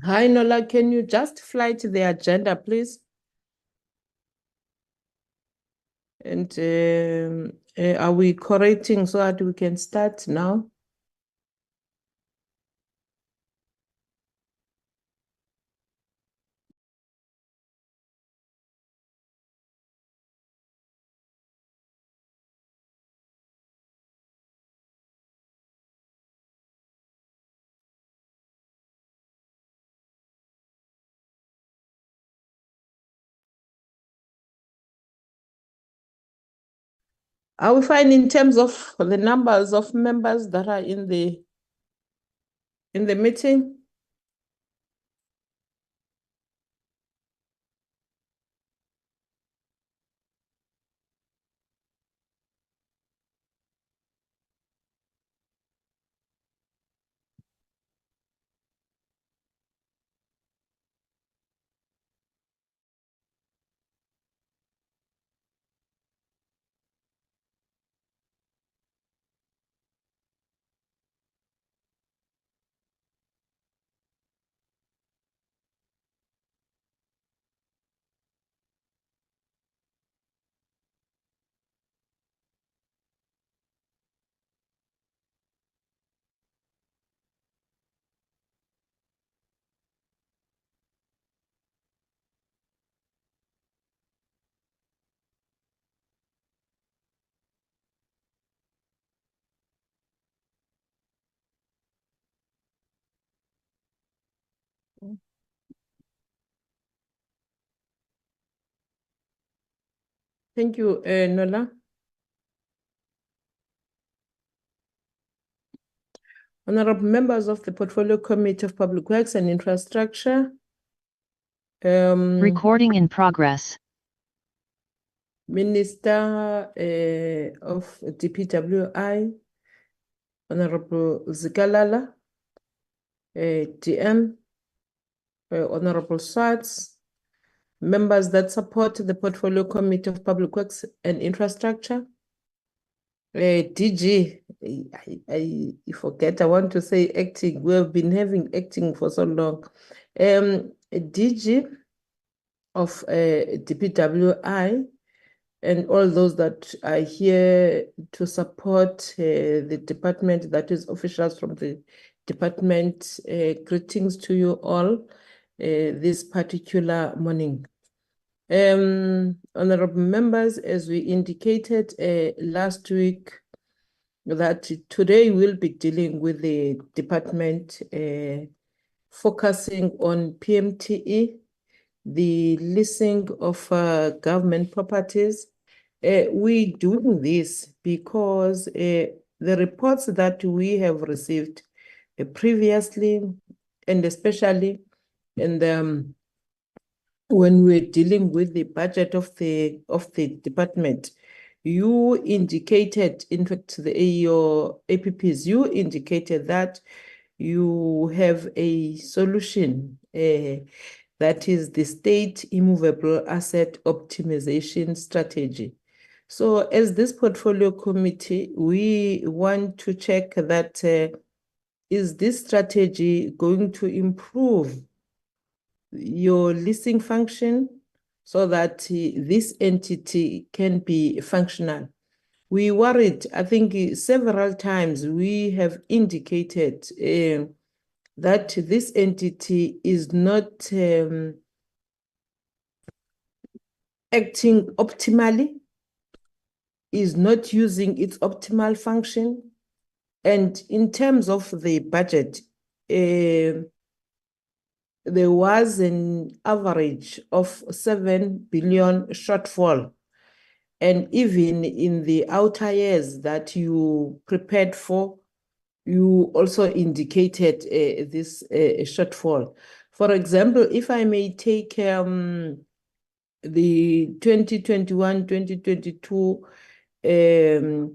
Hi, Nola, can you just fly to the agenda, please? And are we correcting so that we can start now? Are we fine in terms of the numbers of members that are in the meeting? Thank you, Nola. Honorable members of the Portfolio Committee of Public Works and Infrastructure. Recording in progress. Minister of DPWI, Honorable Zikalala, DM, Honorable Swartz, members that support the Portfolio Committee of Public Works and Infrastructure, DG, I forget, I want to say acting. We have been having acting for so long. DG of DPWI, and all those that are here to support the department, that is officials from the department. Greetings to you all this particular morning. Honorable members, as we indicated last week, that today we'll be dealing with the department focusing on PMTE, the leasing of government properties. We're doing this because the reports that we have received previously, and especially in when we're dealing with the budget of the department, you indicated, in fact, your APPs, you indicated that you have a solution that is the state immovable asset optimization strategy. So as this portfolio committee, we want to check that is this strategy going to improve your leasing function so that this entity can be functional. We worried, I think several times we have indicated that this entity is not acting optimally, is not using its optimal function. And in terms of the budget, there was an average of 7 billion shortfall. And even in the outer years that you prepared for, you also indicated this shortfall. For example, if I may take the 2021-2022,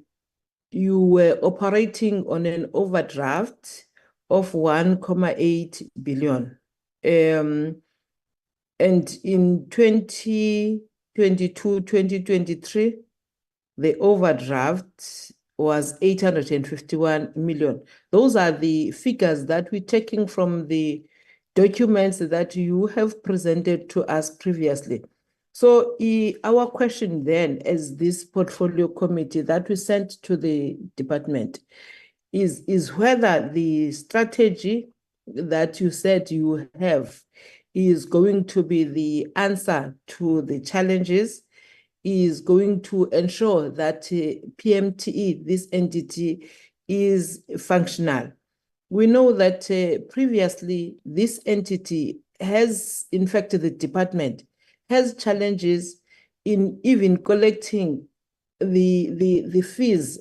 you were operating on an overdraft of 1.8 billion. And in 2022-2023, the overdraft was 851 million. Those are the figures that we're taking from the documents that you have presented to us previously. So our question then, as this portfolio committee that we sent to the department, is whether the strategy that you said you have is going to be the answer to the challenges, is going to ensure that PMTE, this entity, is functional. We know that previously this entity has, in fact, the department has challenges in even collecting the fees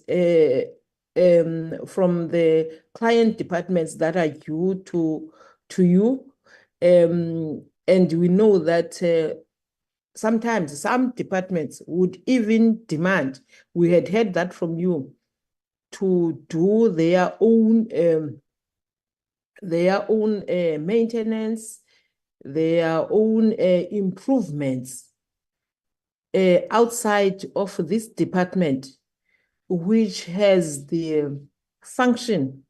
from the client departments that are due to you. And we know that sometimes some departments would even demand, we had heard that from you, to do their own maintenance, their own improvements outside of this department, which has the function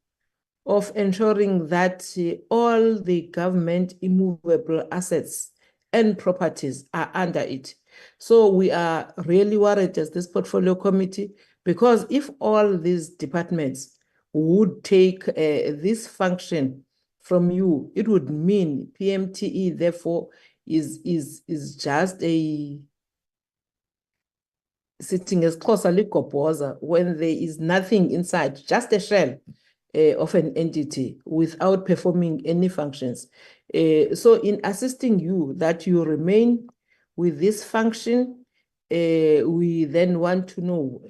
of ensuring that all the government immovable assets and properties are under it. So we are really worried as this portfolio committee, because if all these departments would take this function from you, it would mean PMTE therefore is just a sitting as Xhosa ligoboza when there is nothing inside, just a shell of an entity without performing any functions. So in assisting you that you remain with this function, we then want to know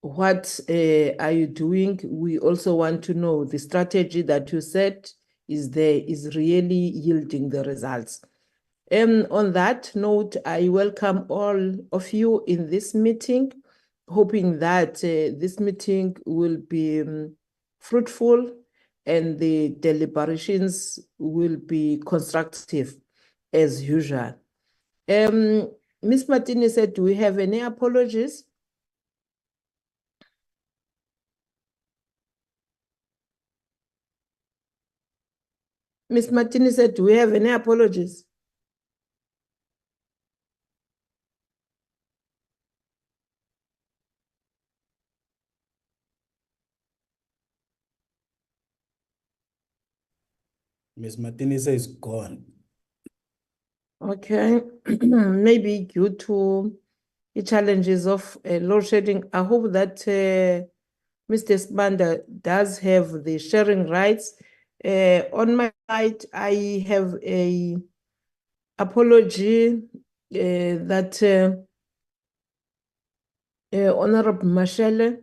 what are you doing. We also want to know the strategy that you set is really yielding the results. On that note, I welcome all of you in this meeting, hoping that this meeting will be fruitful and the deliberations will be constructive as usual. Ms. Martinez said, do we have any apologies? Ms. Martinez said, do we have any apologies? Ms. Martinez is gone. Okay, maybe due to the challenges of load shedding. I hope that Mr. Spanda does have the sharing rights. On my side, I have a apology that Honorable Mashele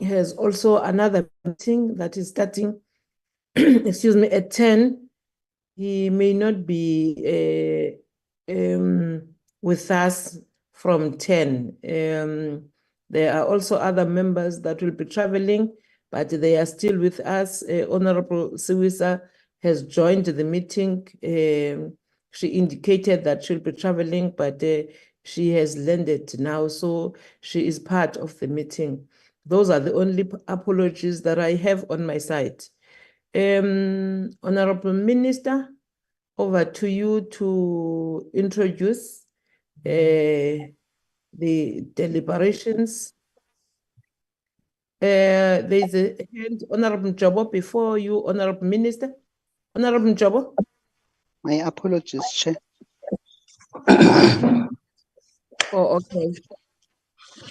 has also another meeting that is starting, excuse me, at 10. He may not be with us from 10. There are also other members that will be traveling, but they are still with us. Honorable Siwisa has joined the meeting. She indicated that she'll be traveling, but she has landed now, so she is part of the meeting. Those are the only apologies that I have on my side. Honorable Minister, over to you to introduce the deliberations. There's a hand, Honorable Njobo, before you, Honorable Minister. Honorable Njobo. My apologies, Chair. Oh, okay.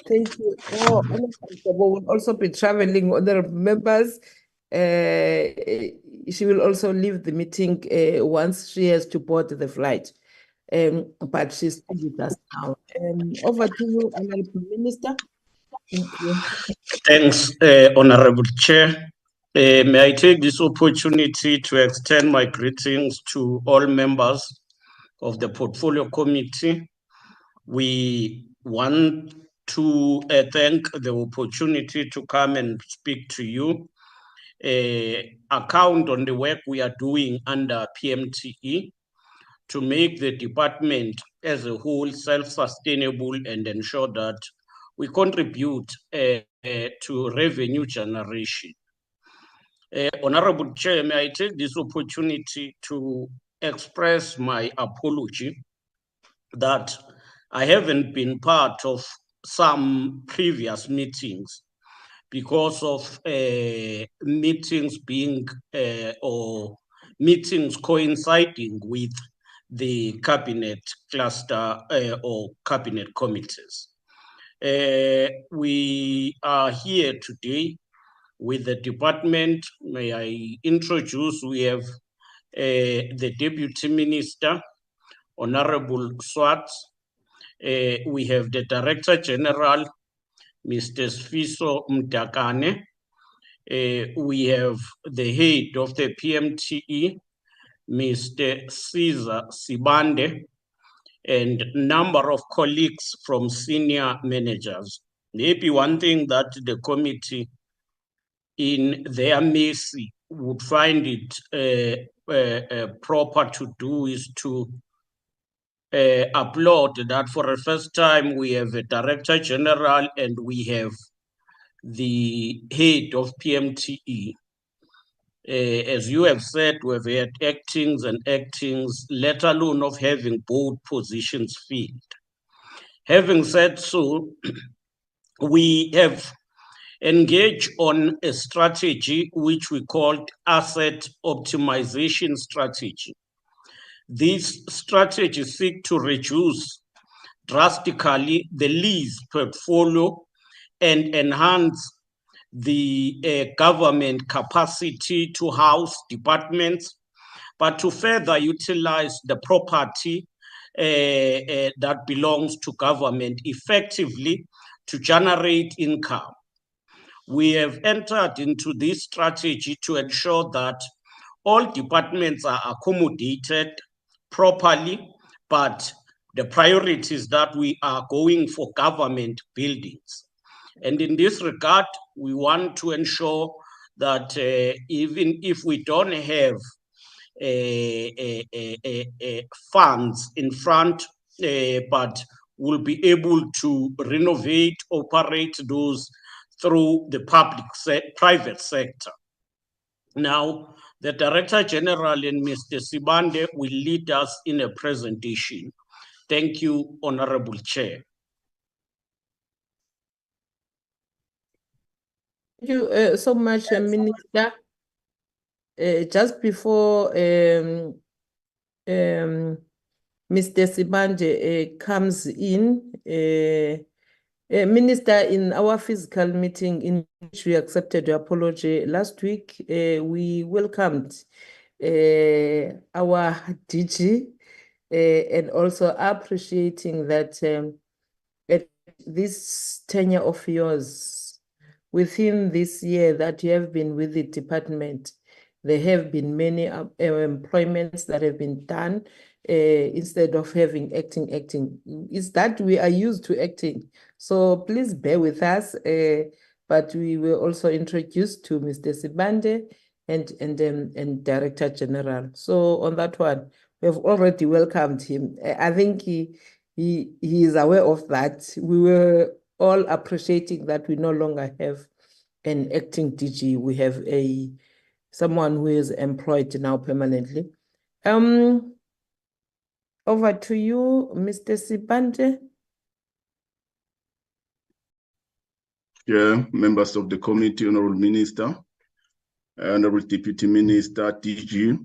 Thank you. Oh, Honorable Njobo will also be traveling, honorable members. She will also leave the meeting once she has to board the flight. But she's still with us now. Over to you, Honorable Minister. Thank you. Thanks, Honorable Chair. May I take this opportunity to extend my greetings to all members of the Portfolio Committee. We want to thank the opportunity to come and speak to you, account on the work we are doing under PMTE to make the department as a whole self-sustainable and ensure that we contribute to revenue generation. Honorable Chair, may I take this opportunity to express my apology that I haven't been part of some previous meetings because of meetings being or meetings coinciding with the cabinet cluster or cabinet committees. We are here today with the department. May I introduce, we have the Deputy Minister, Honorable Swartz. We have the Director General, Mr. Sfiso Mtakane. We have the head of the PMTE, Mr. Caesar Sibande, and number of colleagues from senior managers. Maybe one thing that the committee in their mercy would find it proper to do is to applaud that for the first time we have a Director General and we have the head of PMTE. As you have said, we've had actings and actings, let alone of having both positions filled. Having said so, we have engaged on a strategy which we called asset optimization strategy. This strategy seeks to reduce drastically the lease portfolio and enhance the government capacity to house departments, but to further utilize the property that belongs to government effectively to generate income. We have entered into this strategy to ensure that all departments are accommodated properly, but the priority is that we are going for government buildings. And in this regard, we want to ensure that even if we don't have funds in front, but we'll be able to renovate, operate those through the private sector. Now, the Director General and Mr. Sibande will lead us in a presentation. Thank you, Honorable Chair. Thank you so much, Minister. Just before Mr. Sibande comes in, Minister, in our physical meeting in which we accepted your apology last week, we welcomed our DG and also appreciating that at this tenure of yours, within this year that you have been with the department, there have been many employments that have been done instead of having acting. It's that we are used to acting. So please bear with us. But we will also introduce to Mr. Sibande and Director General. So on that one, we have already welcomed him. I think he is aware of that. We were all appreciating that we no longer have an acting DG. We have someone who is employed now permanently. Over to you, Mr. Sibande. Yeah, members of the committee, Honorable Minister, Honorable Deputy Minister, DG,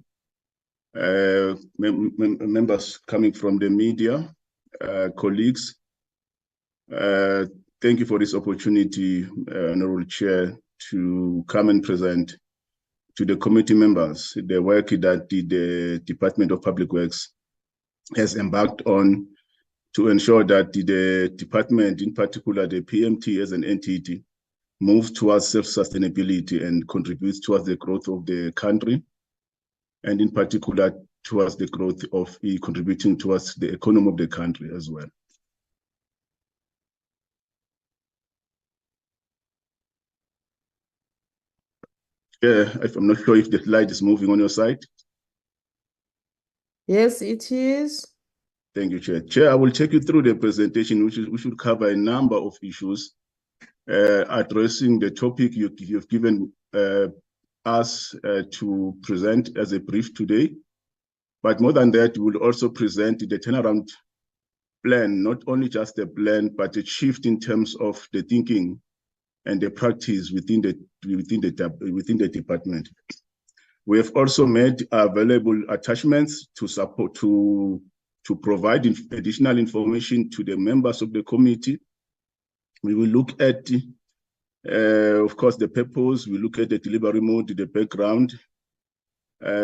members coming from the media, colleagues. Thank you for this opportunity, Honorable Chair, to come and present to the committee members the work that the Department of Public Works has embarked on to ensure that the department, in particular the PMT as an entity, moves towards self-sustainability and contributes towards the growth of the country, and in particular towards the growth of contributing towards the economy of the country as well. Yeah, I'm not sure if the slide is moving on your side. Yes, it is. Thank you, Chair. Chair, I will take you through the presentation, which should cover a number of issues addressing the topic you've given us to present as a brief today. But more than that, we will also present the turnaround plan, not only just a plan, but a shift in terms of the thinking and the practice within the department. We have also made available attachments to support to provide additional information to the members of the committee. We will look at, of course, the purpose. We look at the delivery mode, the background,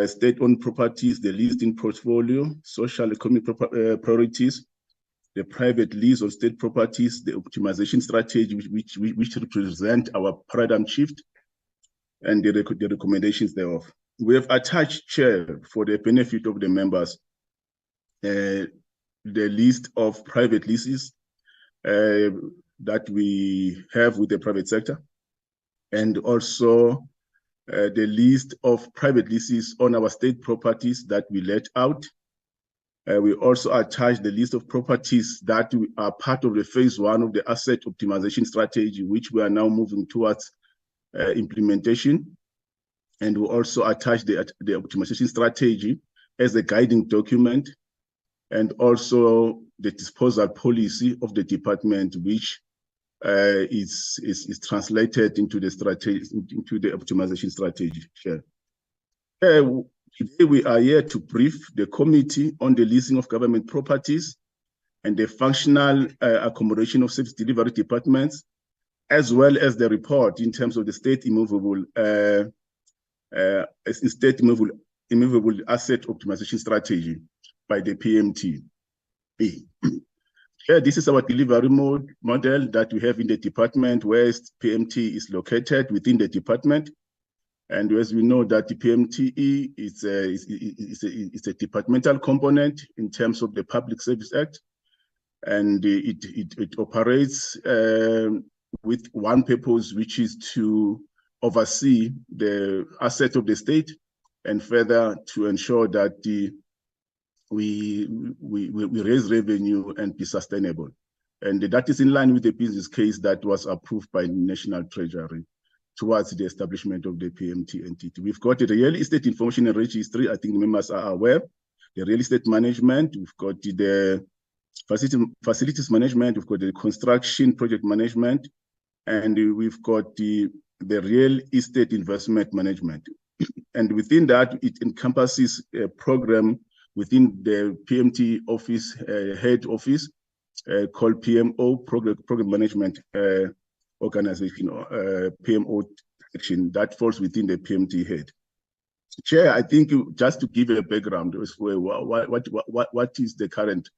state-owned properties, the leasing portfolio, social economic priorities, the private lease on state properties, the optimization strategy, which represent our paradigm shift, and the recommendations thereof. We have attached, Chair, for the benefit of the members, the list of private leases that we have with the private sector, and also the list of private leases on our state properties that we let out. We also attach the list of properties that are part of the phase 1 of the asset optimization strategy, which we are now moving towards implementation. And we also attach the optimization strategy as a guiding document, and also the disposal policy of the department, which is translated into the strategy, into the optimization strategy. Sure. Today we are here to brief the committee on the leasing of government properties and the functional accommodation of service delivery departments, as well as the report in terms of the state immovable asset optimization strategy by the PMTE. This is our delivery model that we have in the department, where PMTE is located within the department. And as we know that the PMTE is a departmental component in terms of the Public Service Act, and it operates with one purpose, which is to oversee the asset of the state, and further to ensure that we raise revenue and be sustainable. And that is in line with the business case that was approved by the National Treasury towards the establishment of the PMTE entity. We've got the real estate information and registry. I think the members are aware. The real estate management, we've got the facilities management, we've got the construction project management, and we've got the real estate investment management. And within that, it encompasses a program within the PMTE office, head office, called PMO, Program Management Organization, PMO section that falls within the PMTE head. Chair, I think just to give a background, what is the current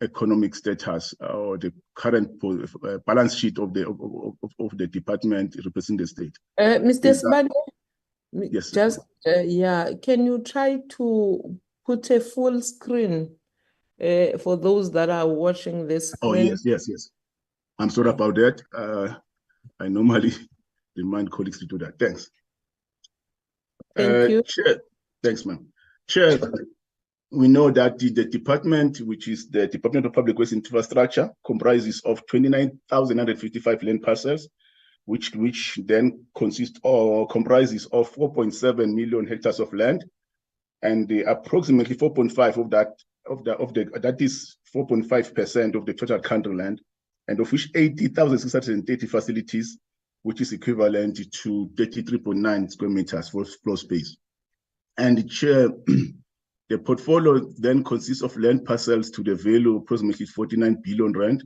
economic status or the current balance sheet of the department representing the state? Mr. Sibande, yes, just can you try to put a full screen for those that are watching this screen? Oh, yes. I'm sorry about that. I normally remind colleagues to do that. Thanks. Thank you. Chair, thanks, ma'am. Chair, we know that the department, which is the Department of Public Works and Infrastructure, comprises of 29,155 land parcels, which then consists or comprises of 4.7 million hectares of land, and approximately 4.5 that is 4.5% of the total country land, and of which 80,630 facilities, which is equivalent to 33.9 square meters for floor space. And Chair, the portfolio then consists of land parcels to the value of approximately 49 billion rand,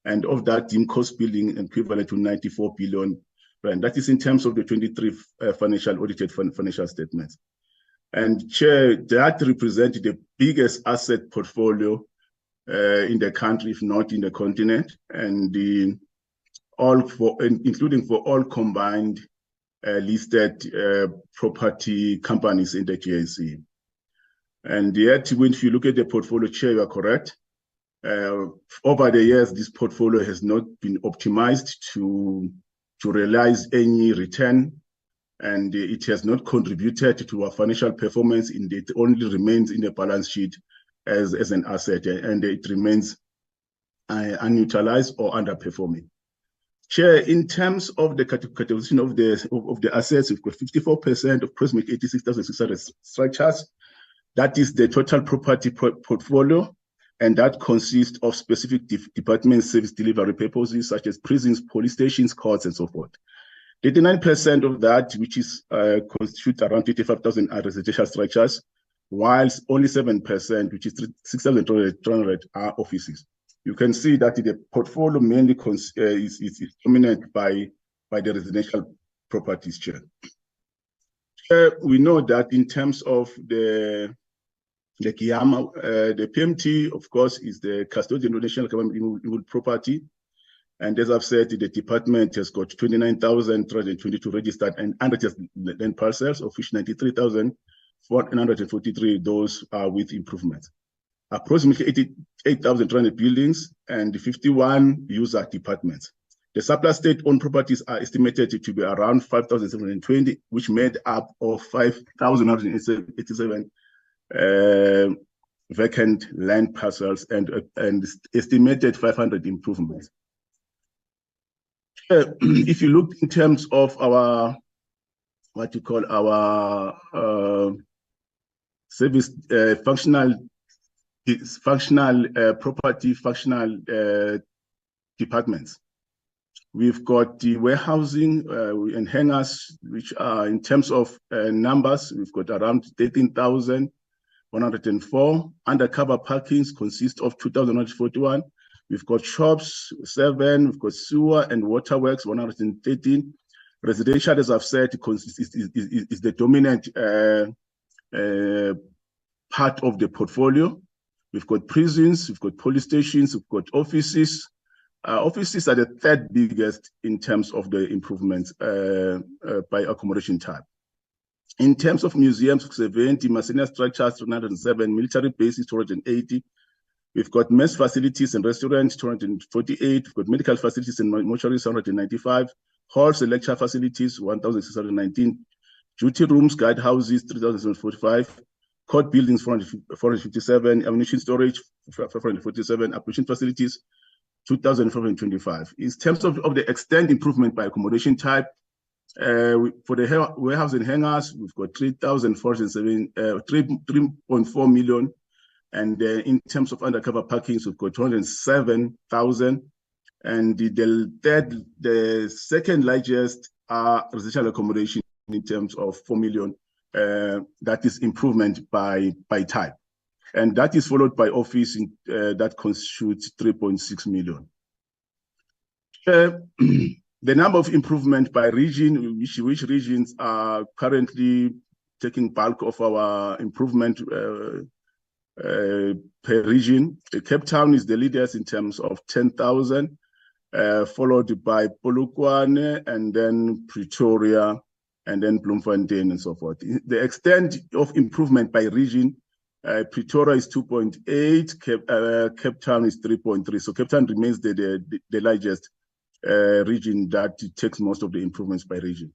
and of that, deemed cost building equivalent to 94 billion rand. That is in terms of the 23 audited financial statements. And Chair, that represents the biggest asset portfolio in the country, if not in the continent, and including for all combined listed property companies in the GIC. And yet, when you look at the portfolio, Chair, you are correct. Over the years, this portfolio has not been optimized to realize any return, and it has not contributed to our financial performance. It only remains in the balance sheet as an asset, and it remains unutilized or underperforming. Chair, in terms of the categorization of the assets, we've got 54% of approximately 86,600 structures. That is the total property portfolio, and that consists of specific department service delivery purposes such as prisons, police stations, courts, and so forth. 89% of that, which is constitute around 55,000 are residential structures, whilst only 7%, which is 6,200 are offices. You can see that the portfolio mainly is dominated by the residential properties, Chair. We know that in terms of the KIAMA, the PMT, of course, is the custodian of national government property. And as I've said, the department has got 29,322 registered and unregistered land parcels, of which 93,443 those are with improvements. Approximately 88,300 buildings and 51 user departments. The surplus state-owned properties are estimated to be around 5,720, which made up of 5,187 vacant land parcels and estimated 500 improvements. If you look in terms of our, what you call our service functional departments. We've got the warehousing and hangars, which are in terms of numbers, we've got around 13,104. Undercover parkings consist of 2,141. We've got shops, 7. We've got sewer and waterworks, 113. Residential, as I've said, is the dominant part of the portfolio. We've got prisons, we've got police stations, we've got offices. Offices are the third biggest in terms of the improvements by accommodation type. In terms of museums, 70, miscellaneous structures, 207, military bases, 280. We've got mess facilities and restaurants, 248. We've got medical facilities and mortuaries, 195. Halls and lecture facilities, 1,619. Duty rooms, guardehouses, 3,045. Court buildings, 457. Ammunition storage, 447. Operation facilities, 2,425. In terms of the extent improvement by accommodation type, for the warehouse and hangars, we've got 3.4 million. And in terms of undercover parkings, we've got 207,000. And the second largest are residential accommodation in terms of 4 million. That is improvement by type. And that is followed by office that constitutes 3.6 million. The number of improvement by region, which regions are currently taking bulk of our improvement per region. Cape Town is the leaders in terms of 10,000, followed by Polokwane, and then Pretoria, and then Bloemfontein, and so forth. The extent of improvement by region, Pretoria is 2.8, Cape Town is 3.3. So Cape Town remains the largest region that takes most of the improvements by region.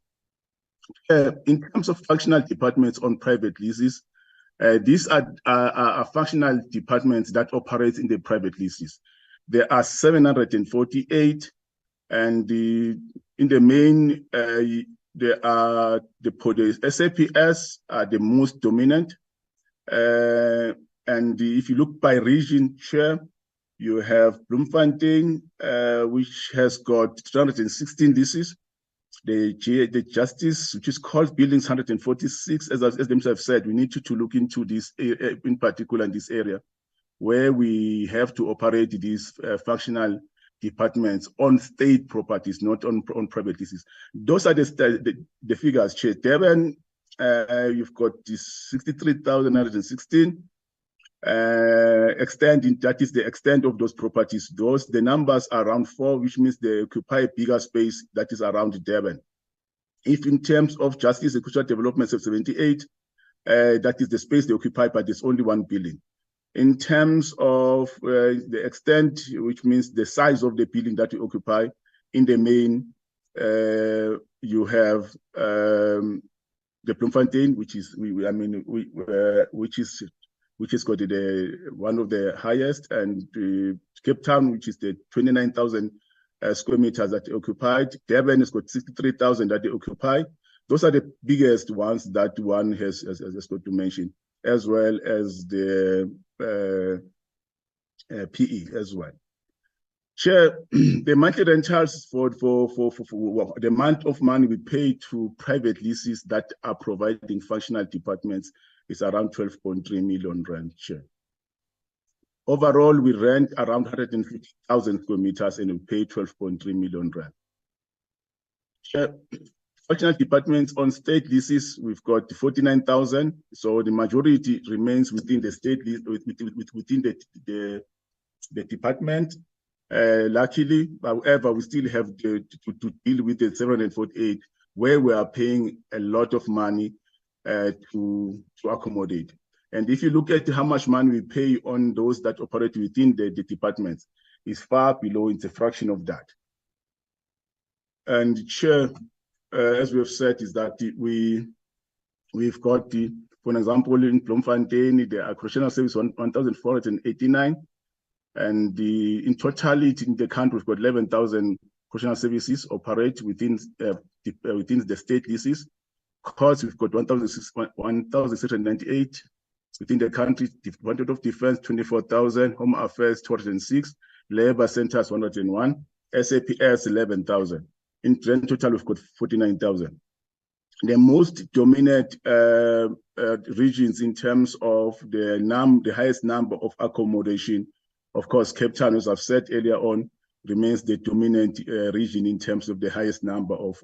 In terms of functional departments on private leases, these are functional departments that operate in the private leases. There are 748, and in the main, there are the SAPS are the most dominant. And if you look by region, Chair, you have Bloemfontein, which has got 216 leases. The Justice, which is called Buildings 146, as themselves said, we need to look into this, in particular in this area, where we have to operate these functional departments on state properties, not on private leases. Those are the figures, Chair. Durban, you've got this 63,916. Extent, that is the extent of those properties. The numbers are around 4, which means they occupy bigger space that is around Durban. If in terms of justice and cultural developments of 78, that is the space they occupy, but there's only 1 building. In terms of the extent, which means the size of the building that you occupy, in the main, you have the Bloemfontein, which is which has got one of the highest, and Cape Town, which is the 29,000 square meters that they occupied. Durban has got 63,000 that they occupy. Those are the biggest ones that one has got to mention, as well as the PE as well. Chair, the monthly rentals for the amount of money we pay to private leases that are providing functional departments is around 12.3 million rand, Chair. Overall, we rent around 150,000 square meters and we pay 12.3 million rand. Chair, functional departments on state leases, we've got 49,000. So the majority remains within the state within the department. Luckily, however, we still have to deal with the 748, where we are paying a lot of money to accommodate. And if you look at how much money we pay on those that operate within the departments, it's far below, it's a fraction of that. And Chair, as we have said, is that we've got, for example, in Bloemfontein, the correctional service 1,489. And in totality in the country, we've got 11,000 correctional services operate within the state leases. Courts, we've got 1,698 within the country. Department of Defense, 24,000. Home Affairs, 206. Labor Centers, 101. SAPS, 11,000. In total, we've got 49,000. The most dominant regions in terms of the highest number of accommodation, of course, Cape Town, as I've said earlier on, remains the dominant region in terms of the highest number of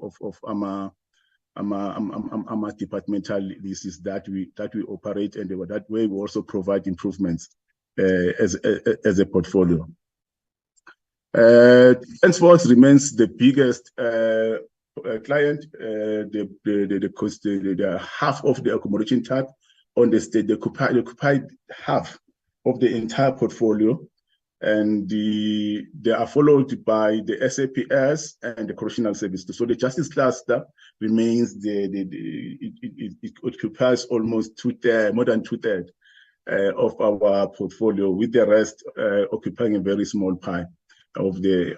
departmental leases that we operate, and that way we also provide improvements as a portfolio. Transport remains the biggest client. The half of the accommodation type on the state, they occupy half of the entire portfolio. And they are followed by the SAPS and the correctional services. So the justice cluster remains it occupies almost more than two-thirds of our portfolio, with the rest occupying a very small pie of the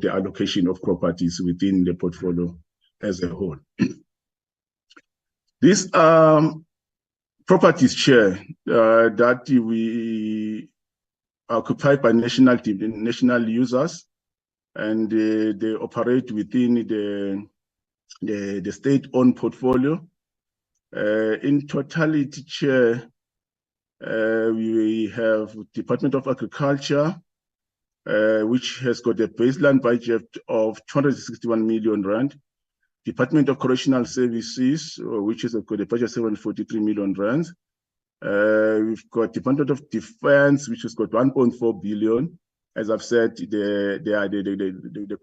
allocation of properties within the portfolio as a whole. These properties, Chair, that we occupied by national users, and they operate within the state-owned portfolio. In totality, Chair, we have Department of Agriculture, which has got a baseline budget of 261 million rand. Department of Correctional Services, which has got a budget of 743 million rand. We've got Department of Defense, which has got 1.4 billion. As I've said, they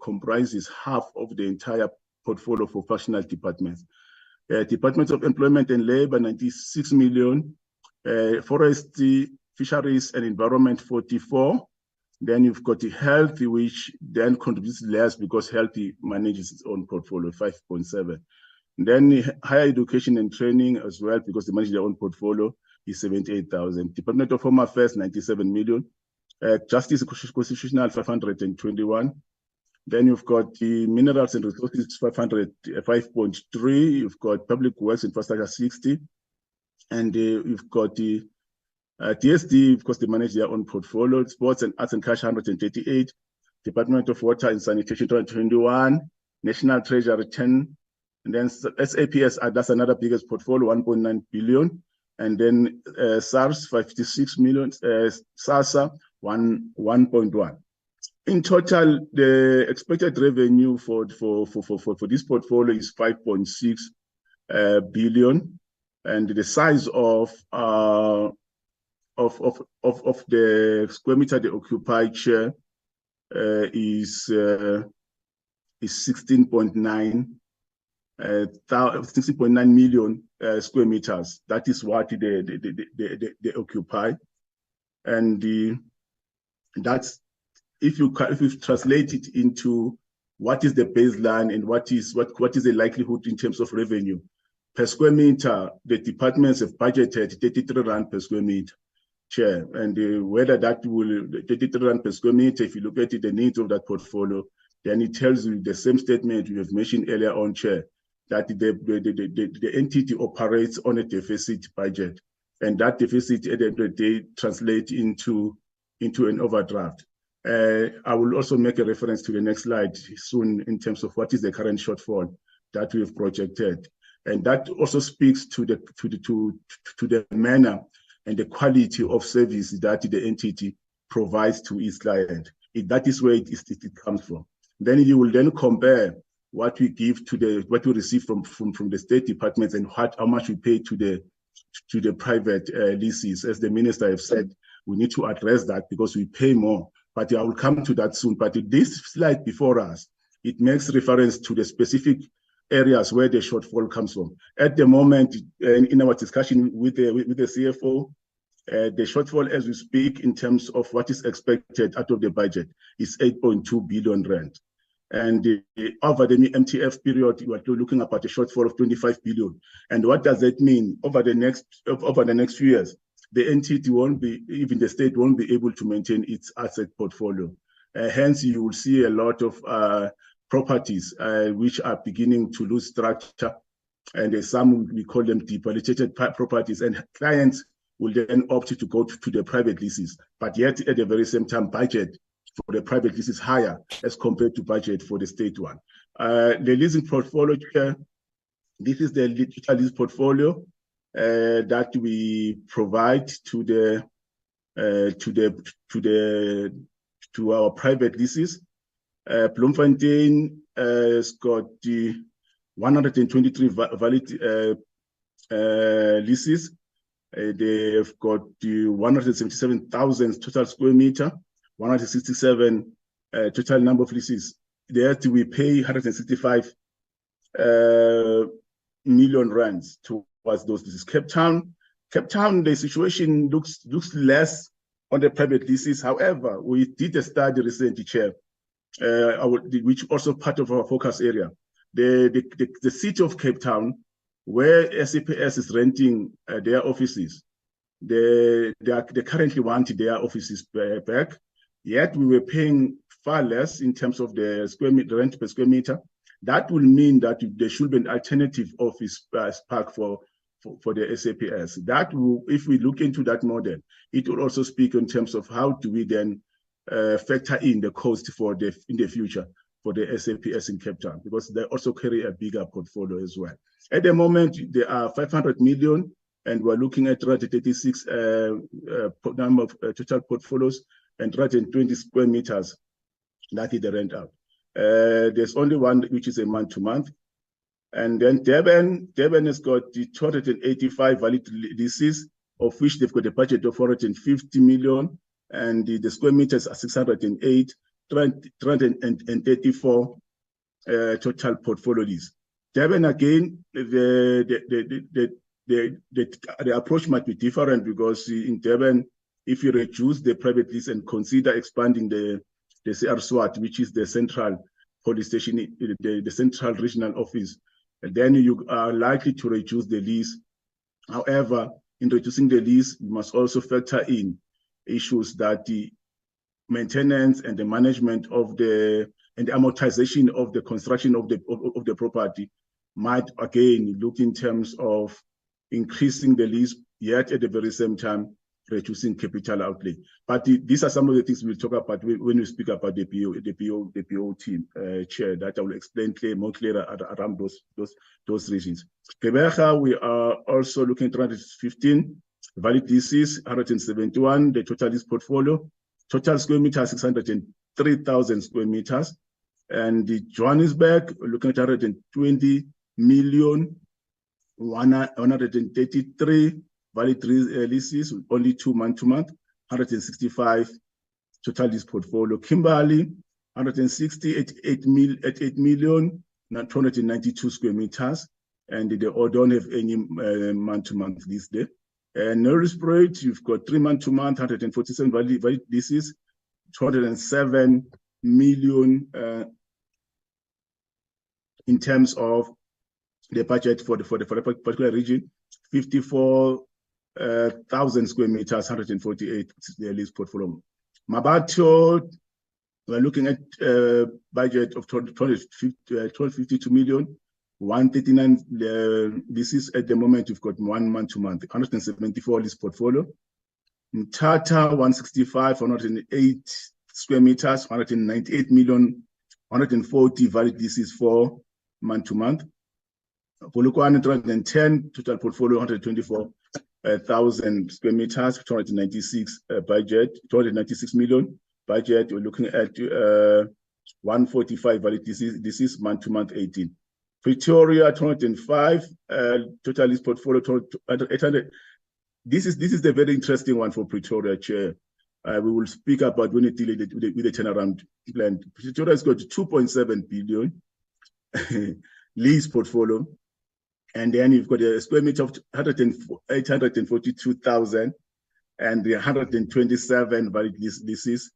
comprises half of the entire portfolio for functional departments. Department of Employment and Labor, 96 million. Forestry, Fisheries and Environment, 44. Then you've got the Health, which then contributes less because Health manages its own portfolio, 5.7. Then Higher Education and Training as well, because they manage their own portfolio, is 78,000. Department of Home Affairs, 97 million. Justice Constitutional, 521. Then you've got the Minerals and Resources, 5.3. You've got Public Works Infrastructure, 60. And you've got the TSD, because they manage their own portfolio. Sports and Arts and Culture, 138. Department of Water and Sanitation, 221. National Treasury, 10. And then SAPS, that's another biggest portfolio, 1.9 billion. And then SARS, 56 million. SASA, 1.1. In total, the expected revenue for this portfolio is 5.6 billion, and the size of the square meter they occupy, Chair, is 16.9 million square meters. That is what they occupy, and that's if you translate it into what is the baseline and what is the likelihood in terms of revenue per square meter. The departments have budgeted 33 rand per square meter, Chair, and whether that will 33 rand per square meter, if you look at it, the needs of that portfolio, then it tells you the same statement you have mentioned earlier on, Chair, that the entity operates on a deficit budget, and that deficit at the end of the day translates into an overdraft. I will also make a reference to the next slide soon in terms of what is the current shortfall that we have projected, and that also speaks to the manner and the quality of service that the entity provides to its client. That is where it comes from. Then you will then compare what we give to what we receive from the state departments and how much we pay to the private leases. As the minister have said, we need to address that because we pay more. But I will come to that soon. But this slide before us, it makes reference to the specific areas where the shortfall comes from. At the moment, in our discussion with the CFO, the shortfall as we speak in terms of what is expected out of the budget is 8.2 billion rand. And over the MTF period, we are looking at a shortfall of 25 billion. And what does that mean? Over the next few years, the entity won't be, even the state won't be able to maintain its asset portfolio. Hence, you will see a lot of properties which are beginning to lose structure, and some we call them debilitated properties, and clients will then opt to go to the private leases, but yet at the very same time, budget for the private lease is higher as compared to budget for the state one. The leasing portfolio, this is the total lease portfolio that we provide to our private leases. Bloemfontein has got the 123 valid leases. They've got the 177,000 total square meter, 167 total number of leases. There we pay 165 million rands towards those leases. Cape Town, the situation looks less on the private leases. However, we did a study recently, Chair, which also part of our focus area. The city of Cape Town, where SAPS is renting their offices, they currently want their offices back. Yet we were paying far less in terms of the rent per square meter. That will mean that there should be an alternative office park for the SAPS. That will, if we look into that model, it will also speak in terms of how do we then factor in the cost in the future for the SAPS in Cape Town, because they also carry a bigger portfolio as well. At the moment, there are 500 million, and we're looking at 336 number of total portfolios and 320 square meters that is the rent out. There's only one which is a month-to-month. And then Durban has got the 285 valid leases, of which they've got a budget of 450 million, and the square meters are 608, 334 total portfolio lease. Durban, again, the approach might be different, because in Durban, if you reduce the private lease and consider expanding the CR SWAT, which is the central police station, the central regional office, then you are likely to reduce the lease. However, in reducing the lease, you must also factor in issues that the maintenance and the management of and the amortization of the construction of the property might again look in terms of increasing the lease, yet at the very same time reducing capital outlay. But these are some of the things we'll talk about when we speak about the PO team, Chair, that I will explain more clearer around those regions. Gqeberha, we are also looking at 315 valid leases, 171, the total lease portfolio, total square meters, 603,000 square meters. And the Johannesburg, we're looking at 120 million, 133 valid leases, only 2 month-to-month, 165 total lease portfolio. Kimberley, 160 at 8 million, 292 square meters, and they all don't have any month-to-month lease there. And Norrisbridge, you've got 3 month-to-month, 147 valid leases, 207 million in terms of the budget for the particular region, 54,000 square meters, 148 is the lease portfolio. Mabatho, we're looking at budget of 1252 million, 139. This is at the moment, we've got 1 month to month, 174 lease portfolio. In Tata, 165, 108 square meters, 198 million, 140 valid leases for month to month. Polokwane, 210, total portfolio, 124,000 square meters, 296 budget, 296 million budget. We're looking at 145 valid leases. This is month to month 18. Pretoria, 205, total lease portfolio, 800. This is the very interesting one for Pretoria, Chair. We will speak about when it deals with the turnaround plan. Pretoria has got 2.7 billion lease portfolio, and then you've got a square meter of 842,000 and the 127 valid leases.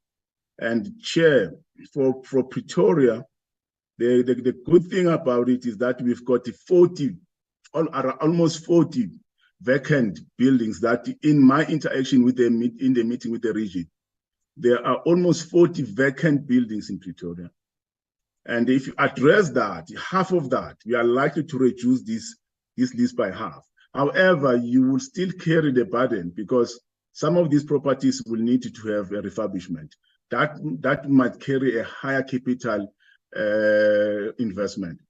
And Chair, for Pretoria, the good thing about it is that we've got 40, almost 40 vacant buildings that in my interaction with them in the meeting with the region, there are almost 40 vacant buildings in Pretoria. And if you address that, half of that, we are likely to reduce this list by half. However, you will still carry the burden because some of these properties will need to have a refurbishment. That might carry a higher capital investment.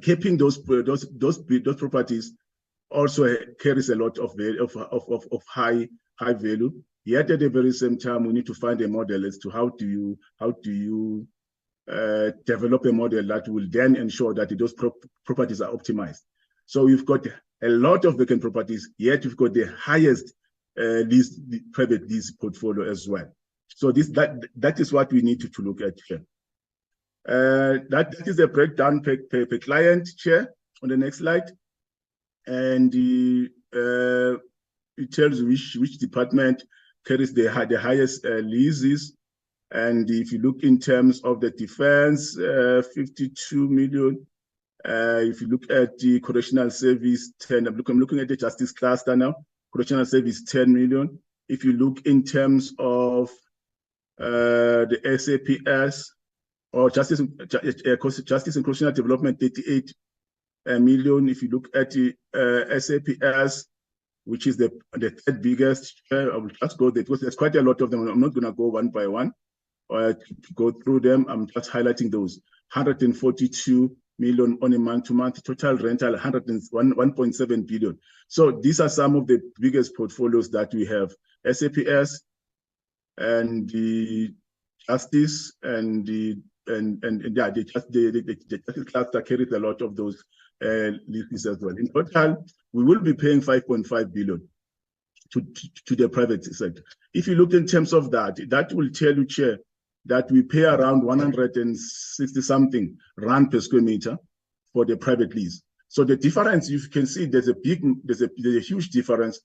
Keeping those properties also carries a lot of value, of high value. Yet at the very same time, we need to find a model as to how do you develop a model that will then ensure that those properties are optimized. So we've got a lot of vacant properties, yet we've got the highest private lease portfolio as well. So that is what we need to look at here. That is a breakdown per client, Chair, on the next slide. And it tells which department carries the highest leases. And if you look in terms of the defense, 52 million. If you look at the correctional service, 10. I'm looking at the justice cluster now. Correctional service, 10 million. If you look in terms of the SAPS or Justice and Correctional Development, 38 million. If you look at the SAPS, which is the third biggest, I will just go there because there's quite a lot of them. I'm not going to go one by one or go through them. I'm just highlighting those. 142 million on a month-to-month, total rental 1.7 billion. So these are some of the biggest portfolios that we have. SAPS and the justice and the justice cluster carries a lot of those leases as well. In total, we will be paying 5.5 billion to the private sector. If you look in terms of that will tell you, Chair, that we pay around 160 something rand per square meter for the private lease. So the difference, you can see there's a huge difference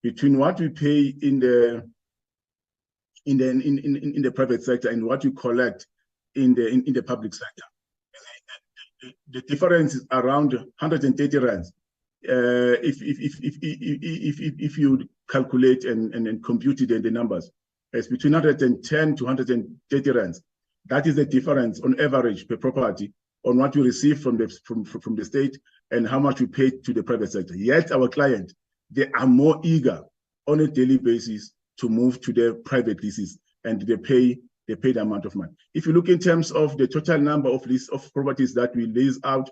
between what we pay in the private sector and what you collect in the public sector. The difference is around 130 rands. If you calculate and compute it in the numbers, it's between 110 to 130 rands. That is the difference on average per property on what you receive from the state and how much we pay to the private sector. Yet our client, they are more eager on a daily basis to move to their private leases, and they pay the amount of money. If you look in terms of the total number of properties that we lease out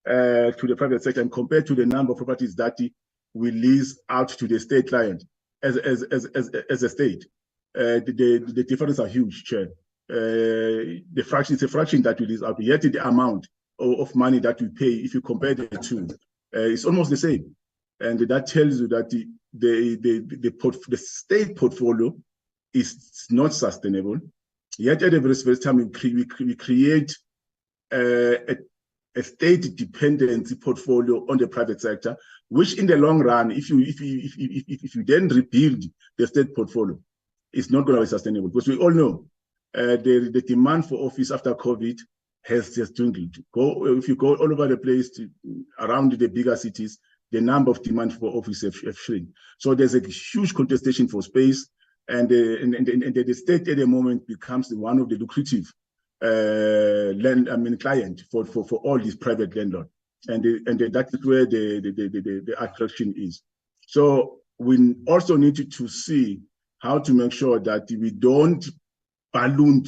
to the private sector and compared to the number of properties that we lease out to the state client as a state, the differences are huge, Chair. The fraction is a fraction that we lease out, yet the amount of money that we pay, if you compare the two, it's almost the same. And that tells you that the state portfolio is not sustainable. Yet at the very first time, we create a state dependency portfolio on the private sector, which in the long run, if you then rebuild the state portfolio, it's not going to be sustainable, because we all know the demand for office after COVID has just dwindled. If you go all over the place around the bigger cities, the number of demand for office have shrunk. So there's a huge contestation for space, and the state at the moment becomes one of the lucrative client for all these private landlords, and that is where the attraction is. So we also need to see how to make sure that we don't balloon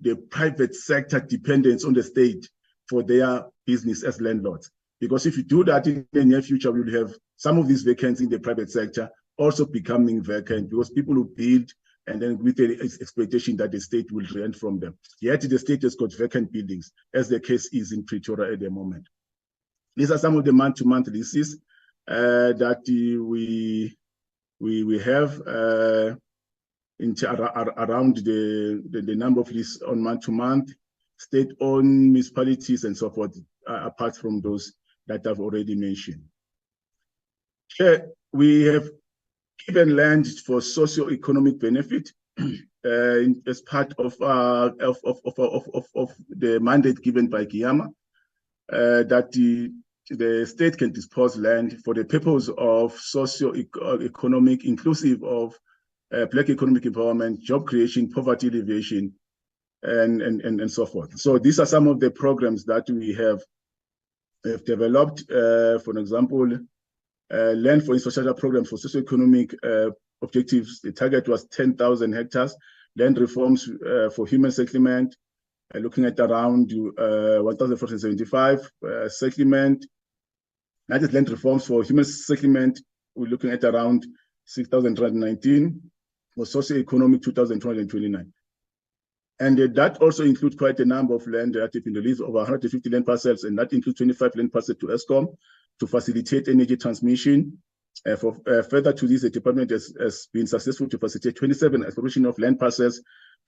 the private sector dependence on the state for their business as landlords. Because if you do that in the near future, we will have some of these vacancies in the private sector also becoming vacant because people will build and then with the expectation that the state will rent from them. Yet the state has got vacant buildings, as the case is in Pretoria at the moment. These are some of the month-to-month leases that we have around the number of leases on month-to-month, state-owned municipalities and so forth, apart from those that I've already mentioned. Here, we have given land for socio-economic benefit as part of the mandate given by Giyama, that the state can dispose land for the purpose of socio-economic, inclusive of Black economic empowerment, job creation, poverty alleviation, and so forth. So these are some of the programs that we have developed. For example, land for infrastructure program for socioeconomic objectives. The target was 10,000 hectares. Land reforms for human settlement, looking at around 1,475 settlement. That is land reforms for human settlement. We're looking at around 6,319. For socioeconomic, 2,229. And that also includes quite a number of land that have been released, over 150 land parcels, and that includes 25 land parcels to ESCOM to facilitate energy transmission. Further to this, the department has been successful to facilitate 27 exploration of land parcels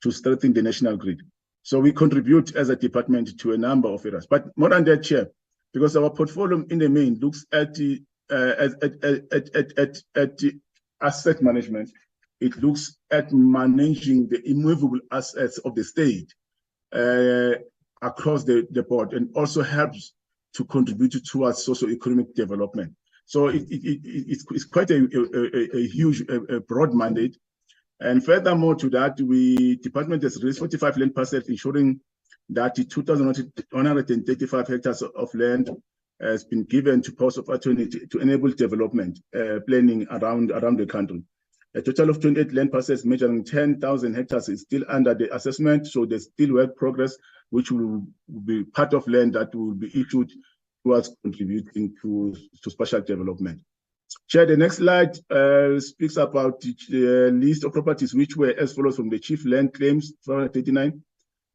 to strengthen the national grid. So we contribute as a department to a number of areas. But more than that, Chair, because our portfolio in the main looks at the asset management. It looks at managing the immovable assets of the state across the board, and also helps to contribute towards socio-economic development. So it's quite a huge, broad mandate. And furthermore to that, department has released 45 land parcels, ensuring that 2,135 hectares of land has been given to Post of Opportunity to enable development planning around the country. A total of 28 land parcels measuring 10,000 hectares is still under the assessment, so there's still work progress, which will be part of land that will be issued towards contributing to spatial development. Chair, the next slide speaks about the list of properties which were as follows from the chief land claims, 439,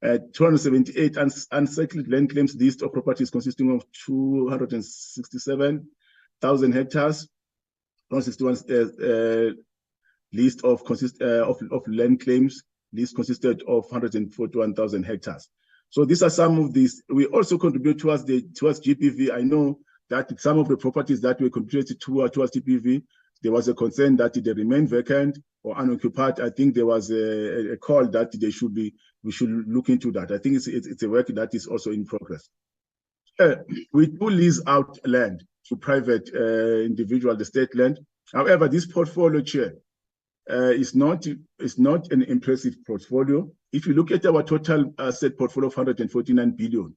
278 unsettled land claims list of properties consisting of 267,000 hectares, 161 list of land claims. This consisted of 141,000 hectares. So these are some of these. We also contribute towards GPV. I know that some of the properties that were contributed towards GPV, there was a concern that they remain vacant or unoccupied. I think there was a call that we should look into that. I think it's a work that is also in progress. We do lease out land to private individual, the state land. However, this portfolio, Chair, is not an impressive portfolio. If you look at our total asset portfolio of 149 billion,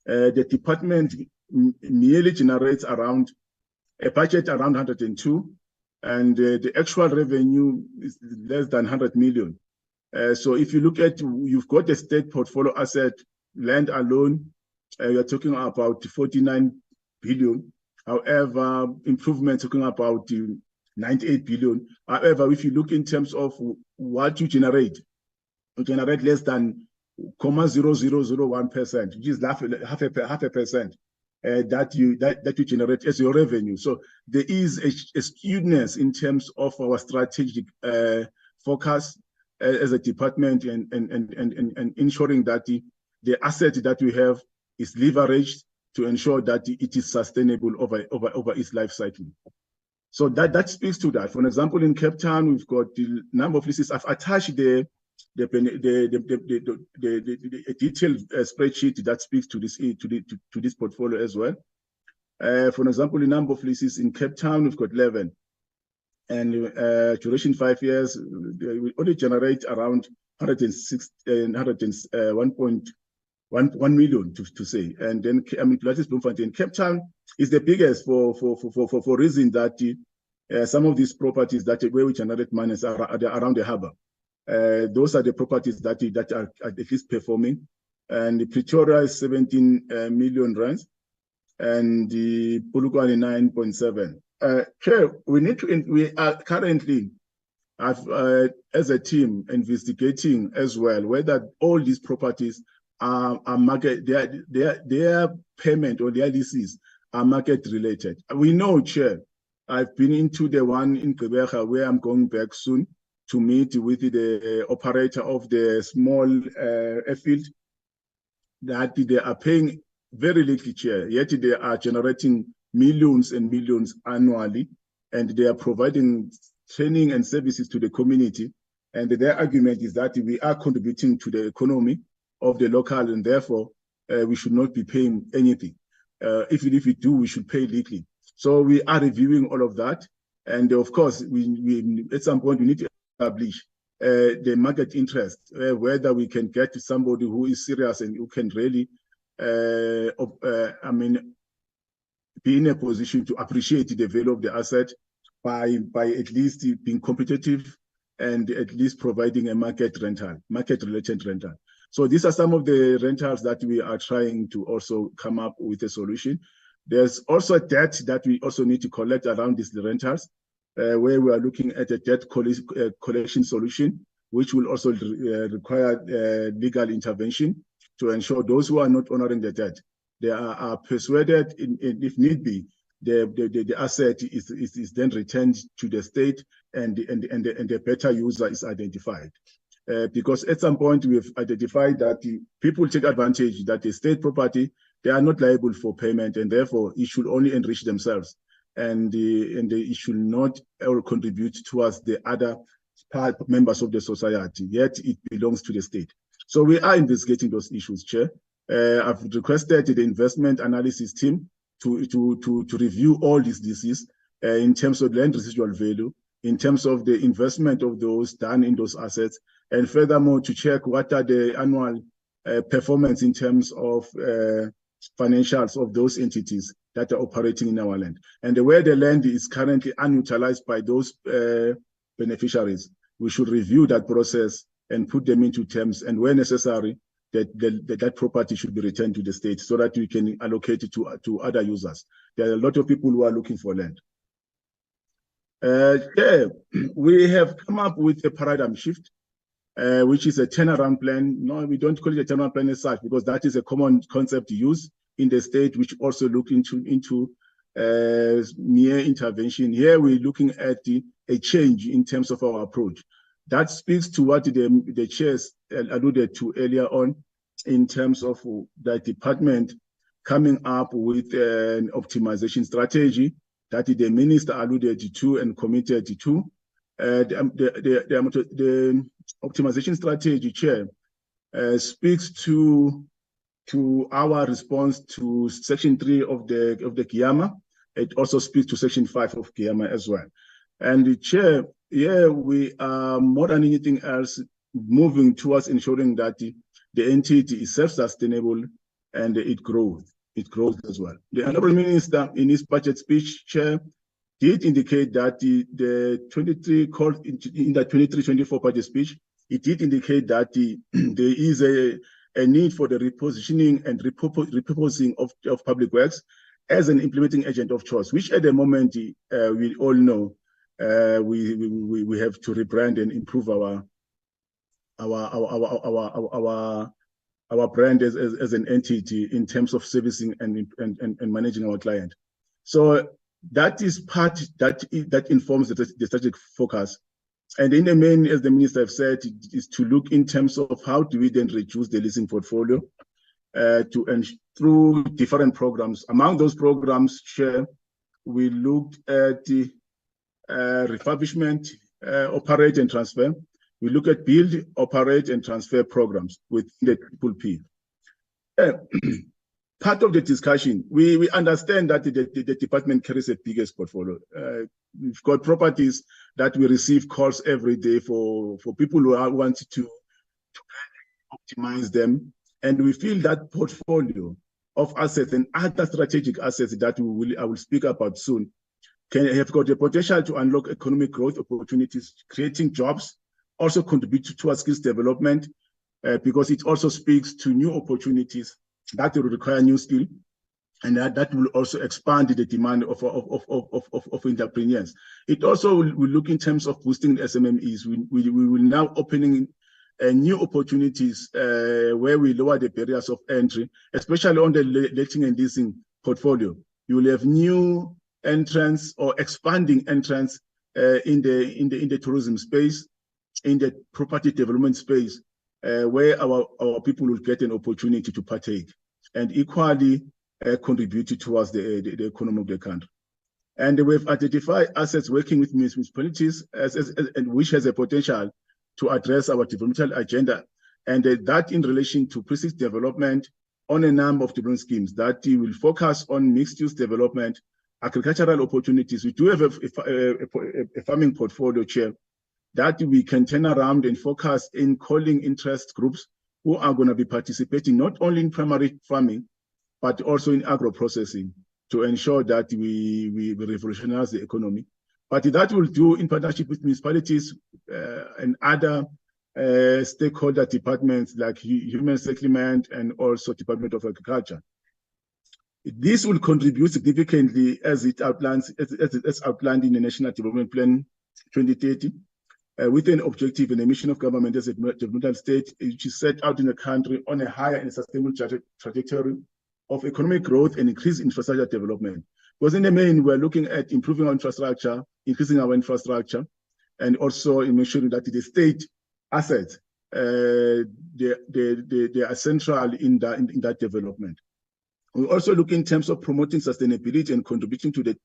the department nearly generates around a budget around 102, and the actual revenue is less than 100 million. So if you look at, you've got a state portfolio asset, land alone, you're talking about 49 billion. However, improvements talking about 98 billion. However, if you look in terms of what you generate less than 0.0001%, which is half a percent that you generate as your revenue. So there is a skewness in terms of our strategic focus as a department, and ensuring that the asset that we have is leveraged to ensure that it is sustainable over its life cycle. So that speaks to that. For example, in Cape Town, we've got the number of leases. I've attached the detailed spreadsheet that speaks to this portfolio as well. For example, the number of leases in Cape Town, we've got 11. and duration 5 years, we only generate around 1.1 million to say. And then Pilates Bloemfontein, Cape Town is the biggest for reason that some of these properties that where we generate money are around the harbor. Those are the properties that are at least performing. And Pretoria is 17 million rands, and the Polokwane 9.7. Chair, we are currently as a team investigating as well whether all these properties are market, their payment or their leases are market related. We know, Chair, I've been into the one in Gqeberha where I'm going back soon to meet with the operator of the small airfield, that they are paying very little, Chair, yet they are generating millions and millions annually, and they are providing training and services to the community. And their argument is that we are contributing to the economy of the local, and therefore we should not be paying anything. If we do, we should pay little. So we are reviewing all of that. And of course, we at some point, we need to establish the market interest, whether we can get somebody who is serious and who can really, be in a position to appreciate the value of the asset by at least being competitive and at least providing a market-related rental. So these are some of the rentals that we are trying to also come up with a solution. There's also debt that we also need to collect around these rentals, where we are looking at a debt collection solution, which will also require legal intervention to ensure those who are not honoring the debt, they are persuaded, if need be, the asset is then returned to the state, and the better user is identified. Because at some point we have identified that people take advantage that the state property, they are not liable for payment, and therefore it should only enrich themselves, and it should not contribute towards the other members of the society, yet it belongs to the state. So we are investigating those issues, Chair. I've requested the investment analysis team to review all these diseases in terms of land residual value, in terms of the investment of those done in those assets, and furthermore to check what are the annual performance in terms of financials of those entities that are operating in our land. And where the land is currently unutilized by those beneficiaries, we should review that process and put them into terms, and where necessary, that property should be returned to the state so that we can allocate it to other users. There are a lot of people who are looking for land. We have come up with a paradigm shift, which is a turnaround plan. No, we don't call it a turnaround plan as such, because that is a common concept used in the state, which also look into mere intervention. Here we're looking at a change in terms of our approach. That speaks to what the chairs alluded to earlier on, in terms of the department coming up with an optimization strategy that the minister alluded to and committed to. The optimization strategy, Chair, speaks to our response to Section 3 of the GIAMA. It also speaks to Section 5 of GIAMA as well. And the Chair, we are more than anything else moving towards ensuring that the entity is self-sustainable and it grows. It grows as well. The Honourable Minister, in his budget speech, Chair, did indicate that the 23-24 budget speech, it did indicate that there is a need for the repositioning and repurposing of public works as an implementing agent of choice, which at the moment we all know we have to rebrand and improve our brand as an entity in terms of servicing and managing our client. So that is part that informs the strategic focus. And in the main, as the minister have said, is to look in terms of how do we then reduce the leasing portfolio through different programs. Among those programs, Chair, we looked at the refurbishment, operate and transfer. We look at build, operate and transfer programs within the Triple P. part of the discussion, we understand that the department carries the biggest portfolio. We've got properties that we receive calls every day for people who want to optimize them. And we feel that portfolio of assets and other strategic assets that I will speak about soon have got the potential to unlock economic growth opportunities, creating jobs, also contribute towards skills development, because it also speaks to new opportunities that will require new skill, and that will also expand the demand of entrepreneurs. It also will look in terms of boosting SMMEs. We will now opening new opportunities where we lower the barriers of entry, especially on the letting and leasing portfolio. You will have new entrants or expanding entrants in the tourism space, in the property development space, where our people will get an opportunity to partake and equally contribute towards the economy of the country. And we've identified assets working with municipalities and which has a potential to address our developmental agenda, and that in relation to precinct development on a number of different schemes that will focus on mixed-use development, agricultural opportunities. We do have a farming portfolio, Chair, that we can turn around and focus in calling interest groups who are going to be participating not only in primary farming, but also in agro-processing to ensure that we revolutionize the economy. But that will do in partnership with municipalities and other stakeholder departments like Human Settlement and also Department of Agriculture. This will contribute significantly as it outlines, as outlined in the National Development Plan 2030, with an objective and a mission of government as a developmental state, which is set out in the country on a higher and sustainable trajectory of economic growth and increased infrastructure development. Because in the main, we're looking at improving our infrastructure, increasing our infrastructure, and also in ensuring that the state assets, they are central in that development. We also look in terms of promoting sustainability and contributing to the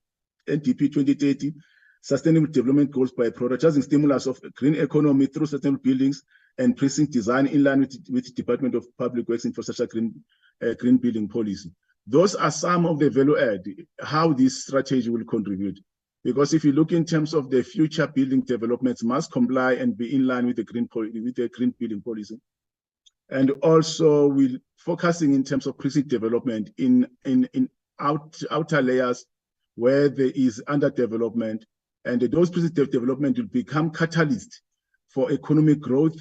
NDP 2030 Sustainable Development Goals by prioritizing stimulus of green economy through sustainable buildings and precinct design in line with the Department of Public Works Infrastructure green building policy. Those are some of the value add, how this strategy will contribute. Because if you look in terms of the future building developments must comply and be in line with the green building policy. And also we're focusing in terms of precinct development in outer layers where there is underdevelopment, and those precinct development will become catalyst for economic growth,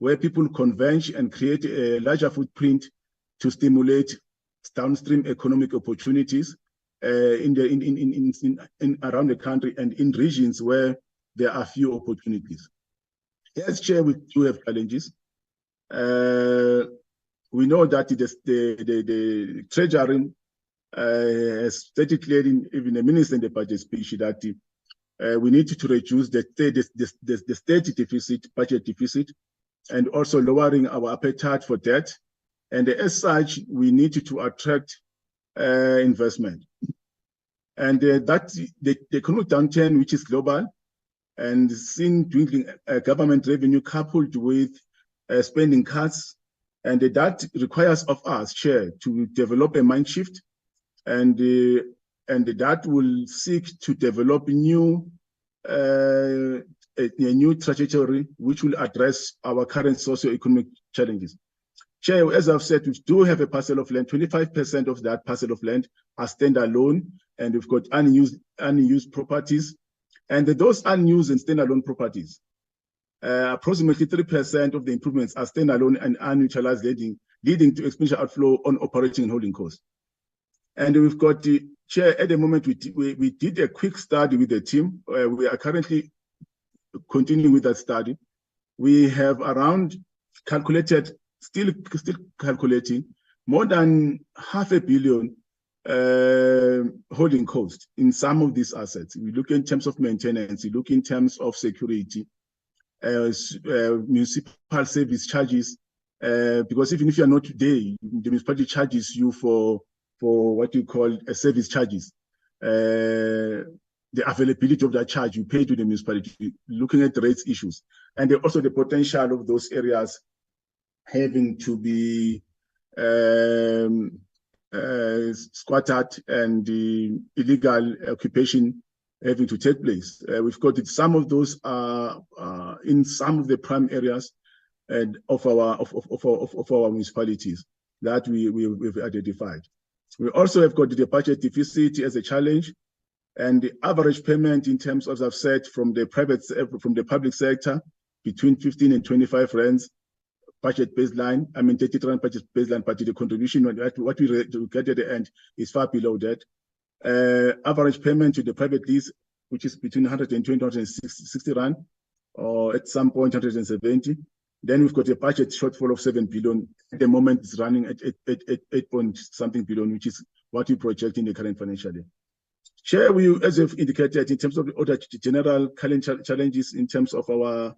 where people converge and create a larger footprint to stimulate downstream economic opportunities around the country and in regions where there are few opportunities. Yes, Chair, we do have challenges. We know that the Treasury has stated clearly, even the Minister in the budget speech, that we need to reduce the state deficit, budget deficit, and also lowering our appetite for debt. And as such, we need to attract investment. And that the economic downturn, which is global, and seeing dwindling government revenue coupled with spending cuts, and that requires of us, Chair, to develop a mind shift, and that will seek to develop a new trajectory which will address our current socio-economic challenges. Chair, as I've said, we do have a parcel of land. 25% of that parcel of land are standalone, and we've got unused properties. And those unused and standalone properties, approximately 3% of the improvements are standalone and unutilized, leading to expenditure outflow on operating and holding costs. And we've got the Chair, at the moment, we did a quick study with the team. We are currently continuing with that study. We have around calculated, still calculating, more than $500 million holding cost in some of these assets. We look in terms of maintenance, we look in terms of security, municipal service charges, because even if you are not today, the municipality charges you for what you call a service charges. The availability of that charge you pay to the municipality, looking at the rates issues, and also the potential of those areas having to be squatted and the illegal occupation having to take place. We've got some of those in some of the prime areas and of our municipalities that we've identified. We also have got the budget deficit as a challenge, and the average payment in terms of, as I've said, from the public sector between 15 and 25 rands budget baseline. I mean 30 rand budget baseline, but the contribution what we get at the end is far below that. Average payment to the private lease, which is between 120 and 160 rand, or at some point 170. Then we've got a budget shortfall of 7 billion. At the moment, it's running at 8 point something billion, which is what we project in the current financial year. Chair, we, as you've indicated, in terms of the other general challenges in terms of our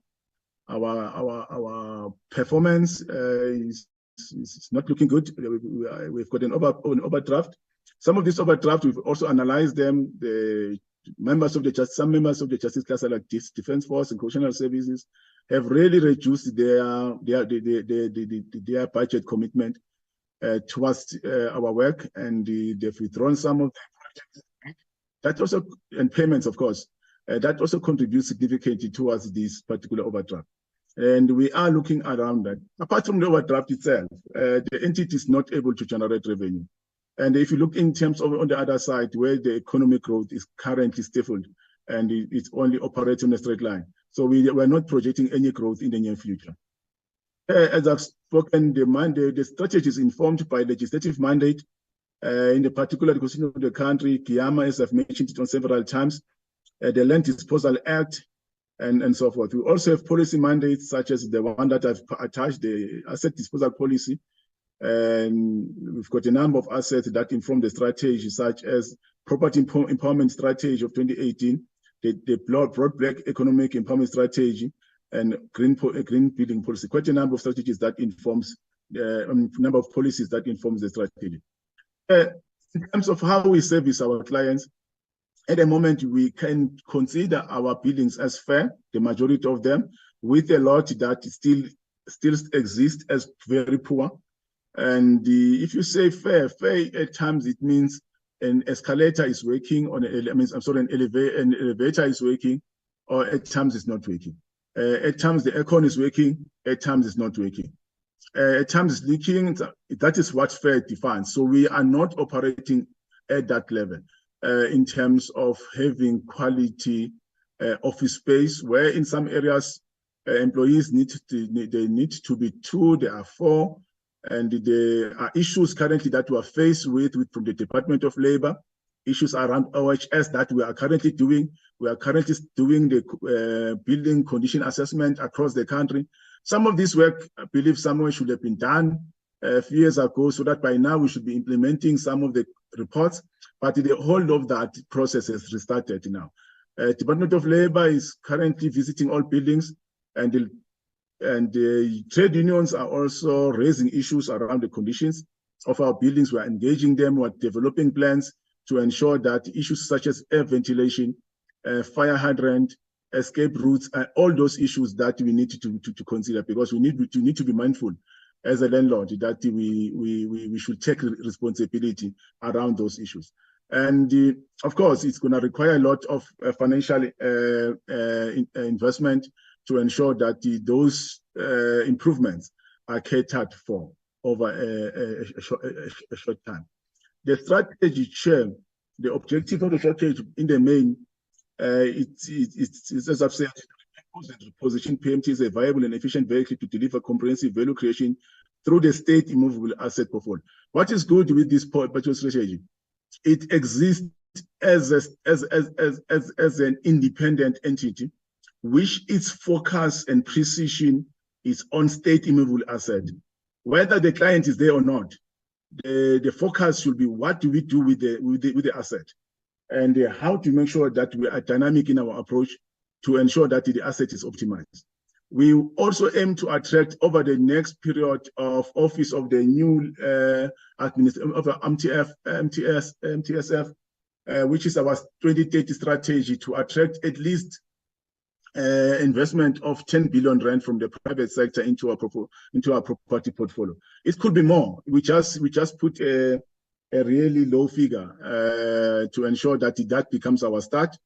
performance, is not looking good. We've got an overdraft. Some of this overdraft, we've also analyzed them. Some members of the justice class, like Defense Force and Correctional Services, have really reduced their budget commitment towards our work, and they've withdrawn some of the projects. That also, and payments, of course, that also contributes significantly towards this particular overdraft. And we are looking around that. Apart from the overdraft itself, the entity is not able to generate revenue. And if you look in terms of on the other side, where the economic growth is currently stifled and it's only operating on a straight line. So we're not projecting any growth in the near future. As I've spoken, the strategy is informed by legislative mandate, in the particular constitution of the country, Kiyama, as I've mentioned it on several times, the Land Disposal Act, and so forth. We also have policy mandates such as the one that I've attached, the asset disposal policy. And we've got a number of assets that inform the strategy, such as property empowerment strategy of 2018, the broad black economic empowerment strategy, and green building policy. Quite a number of strategies that informs number of policies that informs the strategy. In terms of how we service our clients, at the moment we can consider our buildings as fair, the majority of them, with a lot that still exist as very poor. And if you say fair at times it means an escalator is working on an elevator is working, or at times it's not working. At times the aircon is working, at times it's not working. At times it's leaking. That is what fair defines. So we are not operating at that level in terms of having quality office space, where in some areas employees need to be 2, there are 4. And there are issues currently that we are faced with from the Department of Labor, issues around OHS that we are currently doing. We are currently doing the building condition assessment across the country. Some of this work, I believe, somewhere should have been done a few years ago, so that by now we should be implementing some of the reports. But the whole of that process has restarted now. Department of Labor is currently visiting all buildings, and the trade unions are also raising issues around the conditions of our buildings. We are engaging them. We're developing plans to ensure that issues such as air ventilation, fire hydrant, escape routes, and all those issues that we need to consider, because we need to be mindful as a landlord that we should take responsibility around those issues. And of course, it's going to require a lot of financial investment to ensure that those improvements are catered for over a short time. The strategy, Chair, the objective of the strategy in the main, it's as I've said, position PMT is a viable and efficient vehicle to deliver comprehensive value creation through the state immovable asset portfolio. What is good with this budget strategy? It exists as an independent entity, which its focus and precision is on state immovable asset. Whether the client is there or not, the focus should be what do we do with the asset, and how to make sure that we are dynamic in our approach to ensure that the asset is optimized. We also aim to attract over the next period of office of the new administration of MTSF, which is our 2030 strategy, to attract at least investment of 10 billion rand from the private sector into our property portfolio. It could be more. We just put a a really low figure to ensure that that becomes our start.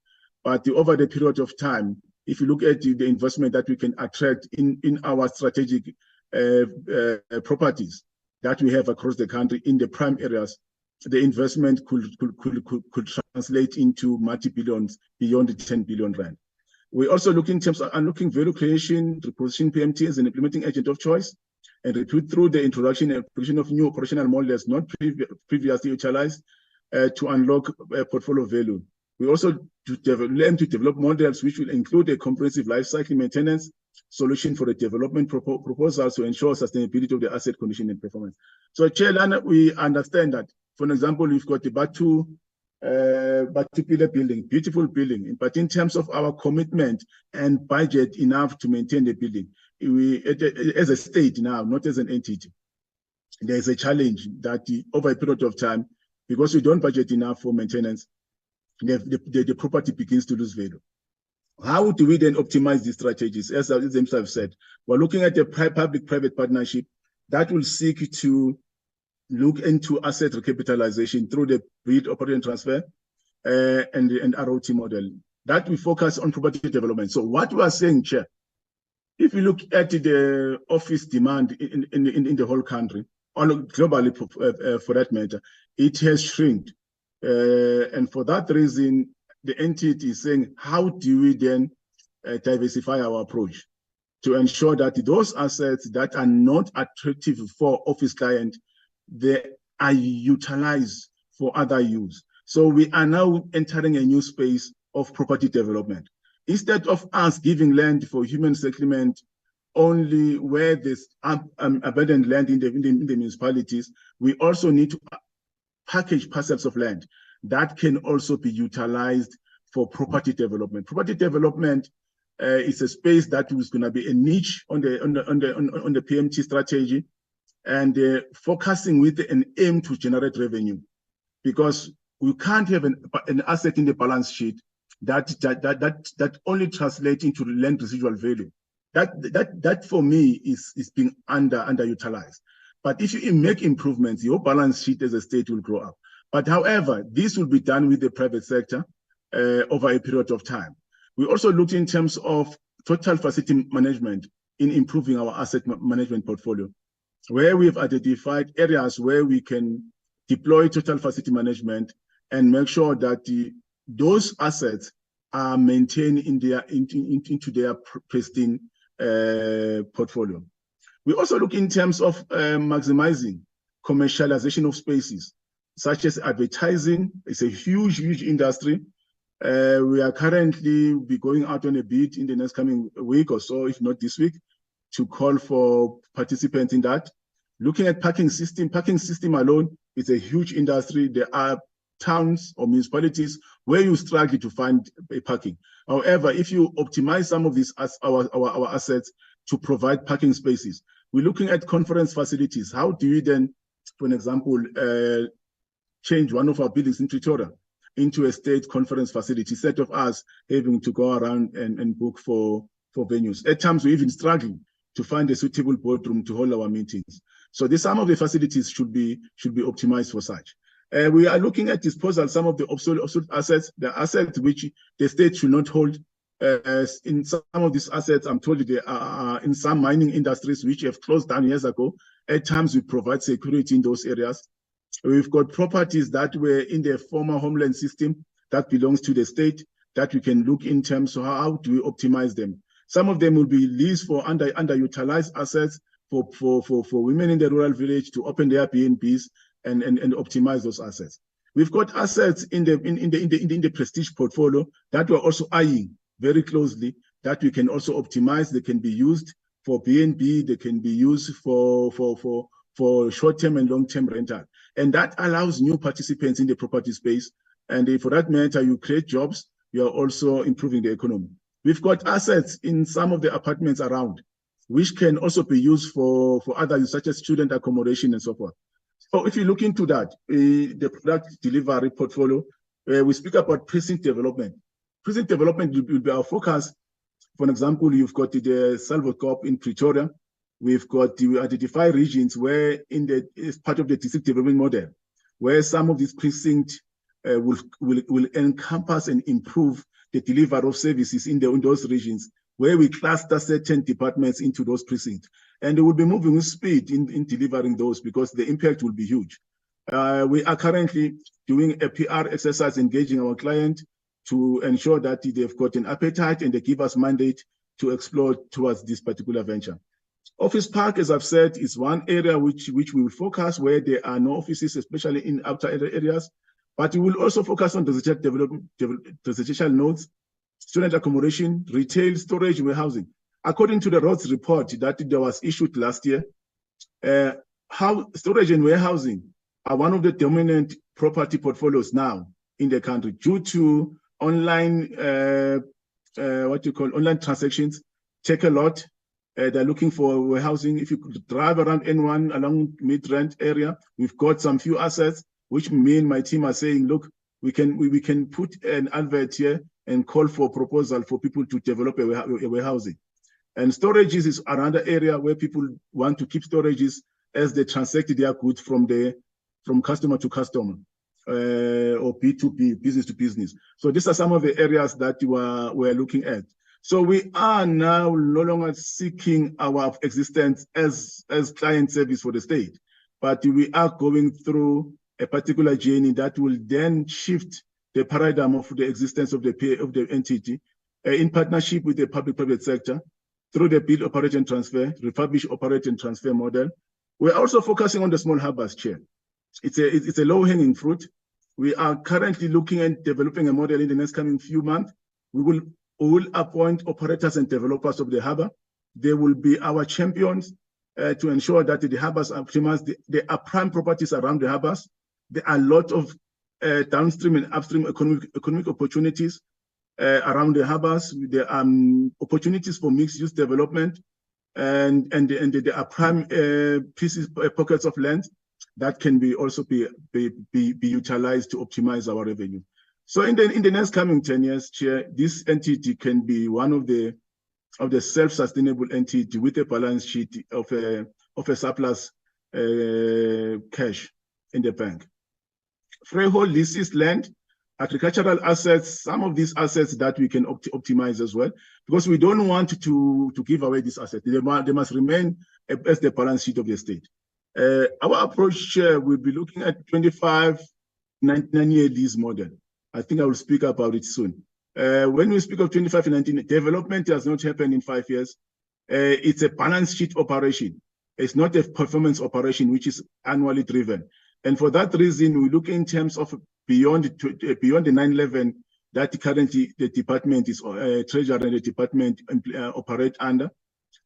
But over the period of time, if you look at the investment that we can attract in our strategic properties that we have across the country in the prime areas, the investment could translate into multi-billions beyond the 10 billion rand. We also look in terms of unlocking value creation, repositioning PMT as an implementing agent of choice, and repeat through the introduction and provision of new operational models not previously utilized to unlock portfolio value. We also aim to develop models which will include a comprehensive life cycle maintenance solution for the development proposals to ensure sustainability of the asset condition and performance. So, Chair Lana, we understand that, for example, we've got the Batu Pillar building, beautiful building, but in terms of our commitment and budget enough to maintain the building, we, as a state now, not as an entity, there's a challenge that over a period of time, because we don't budget enough for maintenance, the property begins to lose value. How do we then optimize these strategies? As themselves said, we're looking at a public-private partnership that will seek to look into asset recapitalization through the build, operate, and transfer and ROT model. That we focus on property development. So what we are saying, Chair, if you look at the office demand in the whole country, or globally for that matter, it has shrinked. And for that reason, the entity is saying, how do we then diversify our approach to ensure that those assets that are not attractive for office client, they are utilized for other use. So we are now entering a new space of property development. Instead of us giving land for human settlement only where there's abandoned land in the municipalities, we also need to package parcels of land that can also be utilized for property development. Property development is a space that is going to be a niche on the PMT strategy, and focusing with an aim to generate revenue, because we can't have an asset in the balance sheet that only translates into land residual value. That for me is being underutilized. But if you make improvements, your balance sheet as a state will grow up. But however, this will be done with the private sector over a period of time. We also looked in terms of total facility management in improving our asset management portfolio, where we've identified areas where we can deploy total facility management and make sure that those assets are maintained into their pristine portfolio. We also look in terms of maximizing commercialization of spaces, such as advertising. It's a huge industry. We are currently going out on a bid in the next coming week or so, if not this week, to call for participants in that. Looking at parking system alone is a huge industry. There are towns or municipalities where you struggle to find a parking. However, if you optimize some of these our assets to provide parking spaces, we're looking at conference facilities. How do we then, for example, change one of our buildings in Pretoria into a state conference facility, instead of us having to go around and book for venues? At times, we're even struggling to find a suitable boardroom to hold our meetings. So some of the facilities should be optimized for such. We are looking at disposal some of the obsolete assets, the assets which the state should not hold. In some of these assets, I'm told they are in some mining industries which have closed down years ago. At times, we provide security in those areas. We've got properties that were in the former homeland system that belongs to the state that we can look in terms of how do we optimize them. Some of them will be leased for underutilized assets for women in the rural village to open their BNBs and optimize those assets. We've got assets in the prestige portfolio that we're also eyeing very closely that we can also optimize. They can be used for BNB, they can be used for short-term and long-term rental. And that allows new participants in the property space. And for that matter, you create jobs, you are also improving the economy. We've got assets in some of the apartments around, which can also be used for others, such as student accommodation and so forth. So if you look into that, the product delivery portfolio, we speak about precinct development. Precinct development will be our focus. For example, you've got the Salvo Corp in Pretoria. We've got to identify regions where as part of the district development model, where some of these precincts will encompass and improve the delivery of services in those regions, where we cluster certain departments into those precincts. And they will be moving with speed in delivering those, because the impact will be huge. We are currently doing a PR exercise, engaging our client to ensure that they've got an appetite and they give us mandate to explore towards this particular venture. Office Park, as I've said, is one area which we will focus, where there are no offices, especially in outer areas. But we will also focus on residential nodes, student accommodation, retail, storage, warehousing. According to the Rhodes report that was issued last year, how storage and warehousing are one of the dominant property portfolios now in the country due to online, online transactions. Take a lot. They're looking for warehousing. If you could drive around N1 along mid-rent area, we've got some few assets, which me and my team are saying, look, we can put an advert here and call for proposal for people to develop a warehousing. And storages is another area where people want to keep storages as they transact their goods from customer to customer, or B2B, business to business. So these are some of the areas that we're looking at. So we are now no longer seeking our existence as client service for the state, but we are going through a particular journey that will then shift the paradigm of the existence of the entity in partnership with the public-private sector through the build, operate, and transfer, refurbish, operate, and transfer model. We're also focusing on the small harbors, Chair. It's a low-hanging fruit. We are currently looking at developing a model in the next coming few months. We will appoint operators and developers of the harbor. They will be our champions to ensure that the harbors are optimized. There are prime properties around the harbors. There are a lot of downstream and upstream economic opportunities around the harbors. There are opportunities for mixed-use development, and there are prime pockets of land that can also be utilized to optimize our revenue. So in the next coming 10 years, Chair, this entity can be one of the self-sustainable entity with a balance sheet of a surplus cash in the bank. Freehold leases land, agricultural assets, some of these assets that we can optimize as well, because we don't want to give away these assets. They must remain as the balance sheet of the state. Our approach will be looking at 25 9-year lease model. I think I will speak about it soon. When we speak of 25 and 19, development does not happen in 5 years. It's a balance sheet operation. It's not a performance operation, which is annually driven. And for that reason, we look in terms of beyond the 9/11 that currently the department is treasurer and the department operate under.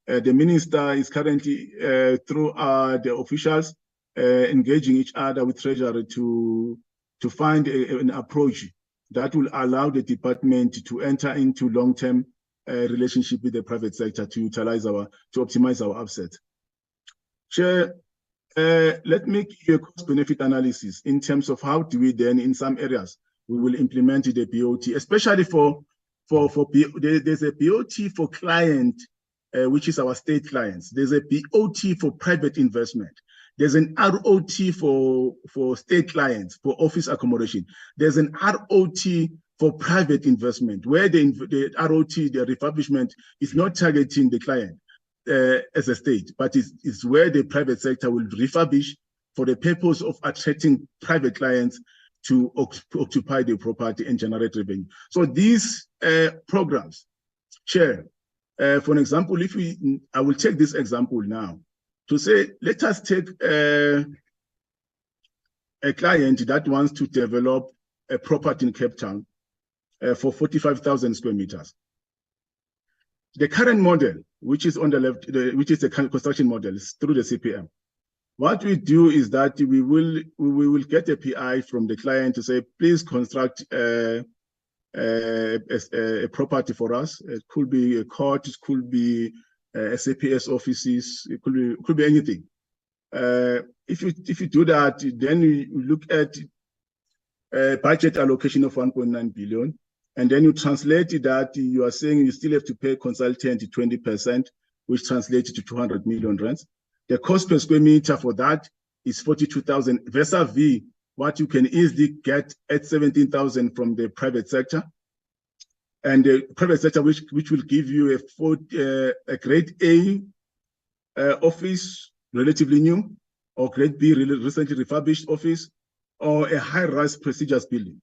The minister is currently through the officials engaging each other with treasurer to find an approach that will allow the department to enter into long-term relationship with the private sector to optimize our assets. Chair, let me give you a cost-benefit analysis in terms of how do we then, in some areas, we will implement the BOT, especially there's a BOT for client, which is our state clients. There's a BOT for private investment. There's an ROT for state clients, for office accommodation. There's an ROT for private investment, where the ROT, the refurbishment, is not targeting the client as a state, but it's where the private sector will refurbish for the purpose of attracting private clients to occupy the property and generate revenue. So these programs, Chair, for an example, I will take this example now to say, let us take a client that wants to develop a property in Cape Town for 45,000 square meters. The current model, which is on the left, which is the construction model, is through the CPM. What we do is that we will get a PI from the client to say, please construct a property for us. It could be a court, it could be SAPS offices, it could be anything. If you do that, then you look at a budget allocation of 1.9 billion, and then you translate that, you are saying you still have to pay consultant 20%, which translates to 200 million rents. The cost per square meter for that is 42,000 vis-a-vis what you can easily get at 17,000 from the private sector. And the private sector, which will give you a grade A office, relatively new, or grade B, recently refurbished office, or a high-rise prestigious building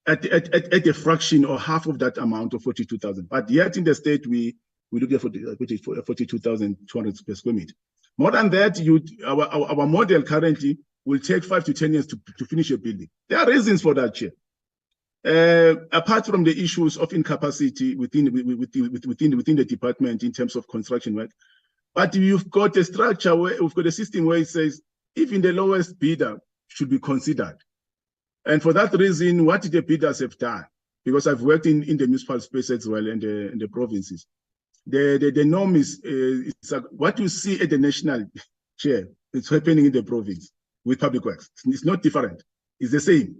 at a fraction or half of that amount of 42,000. But yet in the state, we look at 42,200 per square meter. More than that, our model currently will take 5 to 10 years to finish a building. There are reasons for that, Chair. Apart from the issues of incapacity within the department in terms of construction work, but you've got a structure where we've got a system where it says even the lowest bidder should be considered. And for that reason, what the bidders have done, because I've worked in the municipal space as well and the provinces, the norm is what you see at the national chair, it's happening in the province with public works. It's not different. It's the same.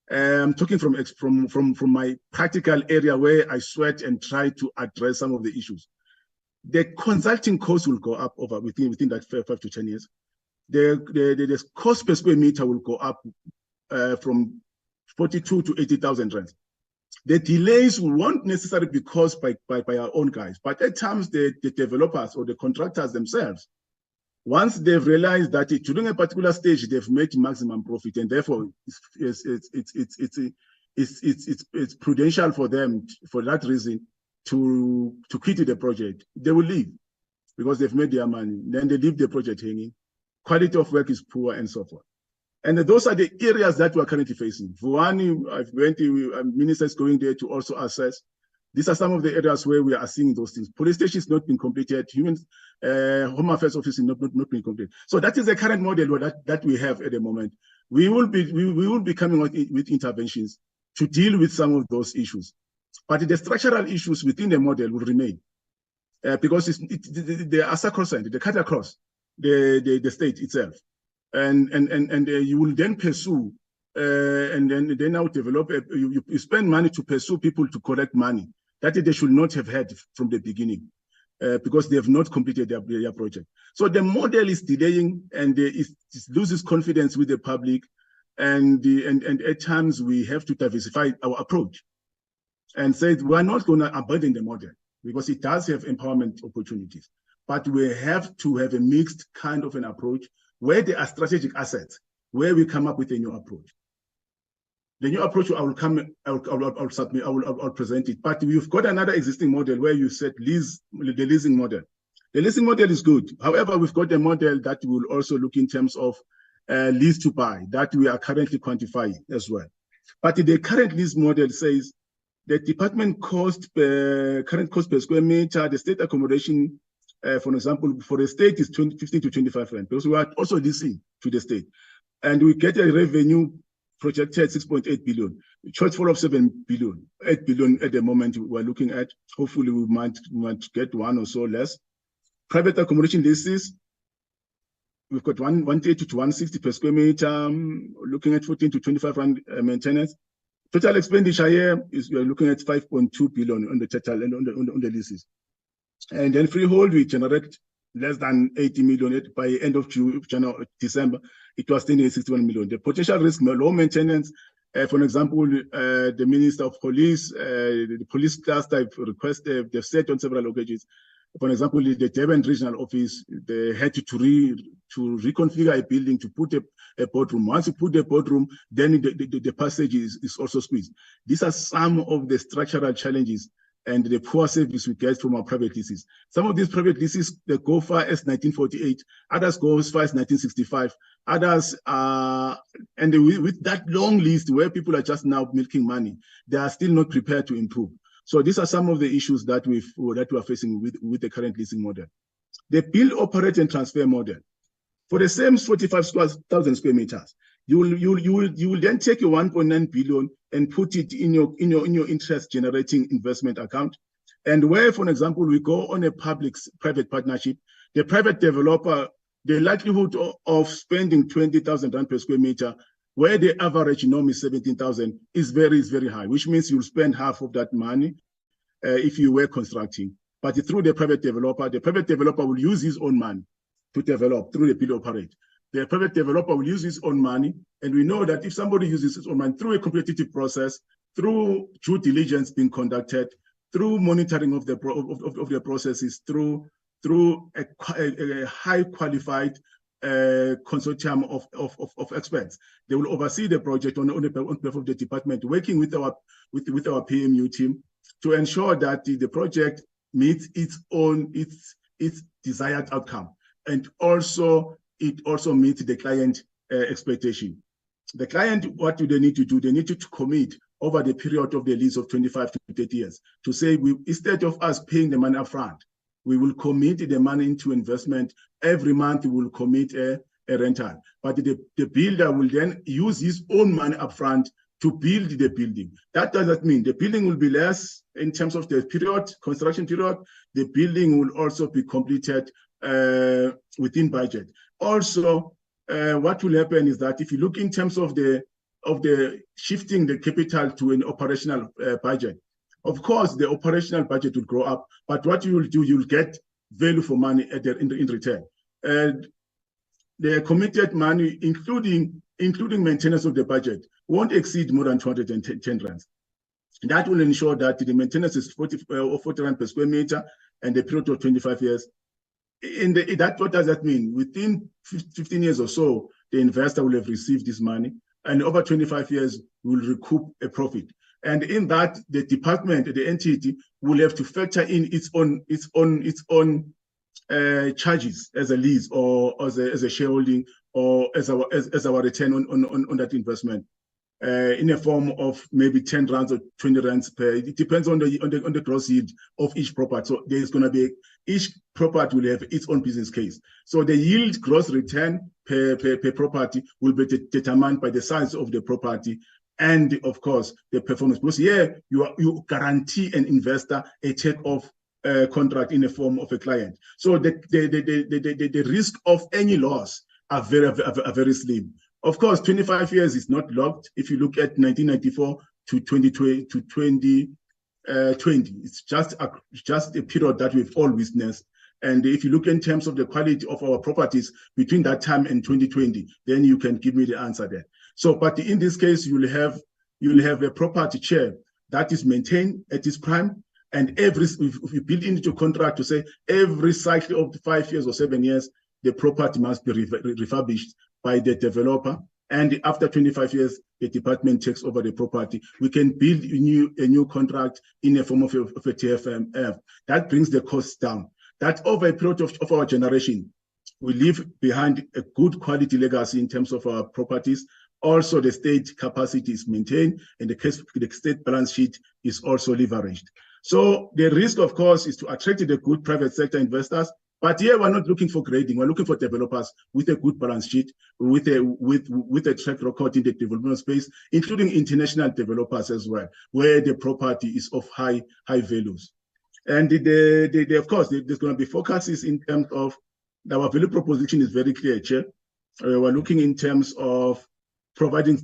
I'm talking from my practical area where I sweat and try to address some of the issues. The consulting costs will go up within that 5 to 10 years. The cost per square meter will go up from 42 to 80,000 rand. The delays won't necessarily be caused by our own guys, but at times the developers or the contractors themselves, once they've realized that during a particular stage they've made maximum profit, and therefore it's prudential for them for that reason to quit the project, they will leave because they've made their money. Then they leave the project hanging. Quality of work is poor and so forth. And those are the areas that we are currently facing. Vuani, I've went to ministers going there to also assess. These are some of the areas where we are seeing those things. Police station is not being completed. Home Affairs Office is not being completed. So that is the current model that we have at the moment. We will be coming out with interventions to deal with some of those issues. But the structural issues within the model will remain because they are sacrosanct. They cut across the state itself. And you will then pursue and then now develop, you spend money to pursue people to collect money that they should not have had from the beginning because they have not completed their project. So the model is delaying and it loses confidence with the public, and at times we have to diversify our approach and say we're not going to abandon the model because it does have empowerment opportunities, but we have to have a mixed kind of an approach where there are strategic assets, where we come up with a new approach. The new approach I'll present it, but we've got another existing model where you said the leasing model. The leasing model is good. However, we've got a model that will also look in terms of lease to buy that we are currently quantifying as well. But the current lease model says the department current cost per square meter, the state accommodation, for example, for the state is 15 to 25 rand because we are also leasing to the state, and we get a revenue projected 6.8 billion, shortfall of 7 billion, 8 billion at the moment we're looking at. Hopefully we might get one or so less. Private accommodation leases, we've got 180 to 160 per square meter, looking at 14 to 25 rand maintenance. Total expenditure here is we are looking at 5.2 billion on the total and on the leases. And then freehold, we generate less than 80 million by end of December. It was 61 million. The potential risk, low maintenance. For example, the Minister of Police, the police cluster request, they've said on several occasions. For example, the Durban Regional Office, they had to reconfigure a building to put a boardroom. Once you put the boardroom, then the passage is also squeezed. These are some of the structural challenges and the poor service we get from our private leases. Some of these private leases, they go far as 1948, others go as far as 1965, others and with that long list where people are just now milking money, they are still not prepared to improve. So these are some of the issues that we are facing with the current leasing model. The build, operate, and transfer model. For the same 45,000 square meters, you will then take your 1.9 billion and put it in your interest generating investment account. And where, for example, we go on a public-private partnership, the private developer, the likelihood of spending 20,000 rand per square meter, where the average norm is 17,000, is very high, which means you'll spend half of that money if you were constructing. But through the private developer will use his own money to develop through the build operate. the private developer will use his own money. And we know that if somebody uses his own money through a competitive process, through due diligence being conducted, through monitoring of the processes, through a high qualified consortium of experts, they will oversee the project on behalf of the department, working with our PMU team to ensure that the project meets its desired outcome, and it also meets the client expectation. The client, what do they need to do? They need to commit over the period of the lease of 25 to 30 years to say, instead of us paying the money upfront, we will commit the money into investment. Every month we will commit a rental. But the builder will then use his own money upfront to build the building. That doesn't mean the building will be less in terms of the construction period. The building will also be completed within budget. Also, what will happen is that if you look in terms of the shifting the capital to an operational budget, of course the operational budget will grow up, but what you will do, you'll get value for money in return. And the committed money, including maintenance of the budget, won't exceed more than 210 rands. That will ensure that the maintenance is 40 rand per square meter and the period of 25 years. What does that mean? Within 15 years or so, the investor will have received this money, and over 25 years will recoup a profit. And in that, the department, the entity, will have to factor in its own charges as a lease or as a shareholding or as our return on that investment. In a form of maybe 10 rands or 20 rands per. It depends on the gross yield of each property. So there's going to be, each property will have its own business case. So the yield gross return per property will be determined by the size of the property and, of course, the performance. Because here you guarantee an investor a take-off contract in the form of a client. So the risk of any loss are very slim. Of course, 25 years is not locked. If you look at 1994 to 2020, it's just a period that we've all witnessed. And if you look in terms of the quality of our properties between that time and 2020, then you can give me the answer there. So, but in this case, you'll have a property share that is maintained at its prime, and if you build into contract to say every cycle of 5 years or 7 years, the property must be refurbished by the developer, and after 25 years, the department takes over the property. We can build a new contract in the form of a TFMF. That brings the costs down. That over a period of our generation, we leave behind a good quality legacy in terms of our properties. Also, the state capacity is maintained, and the state balance sheet is also leveraged. So the risk, of course, is to attract the good private sector investors. But here we're not looking for grading. We're looking for developers with a good balance sheet, with a track record in the development space, including international developers as well, where the property is of high values. And of course, there's going to be focuses in terms of our value proposition is very clear, Chair. We're looking in terms of providing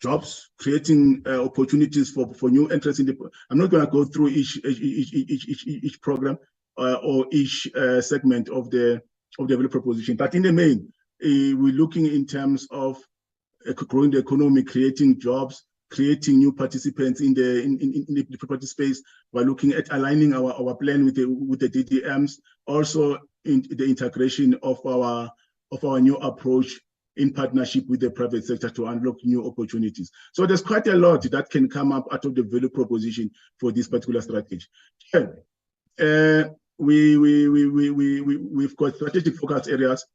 jobs, creating opportunities for new entrants in the. I'm not going to go through each program or each segment of the value proposition, but in the main, we're looking in terms of growing the economy, creating jobs, creating new participants in the property space. We're looking at aligning our plan with the DDMs, also in the integration of our new approach in partnership with the private sector to unlock new opportunities. So there's quite a lot that can come up out of the value proposition for this particular strategy. We've got strategic focus areas.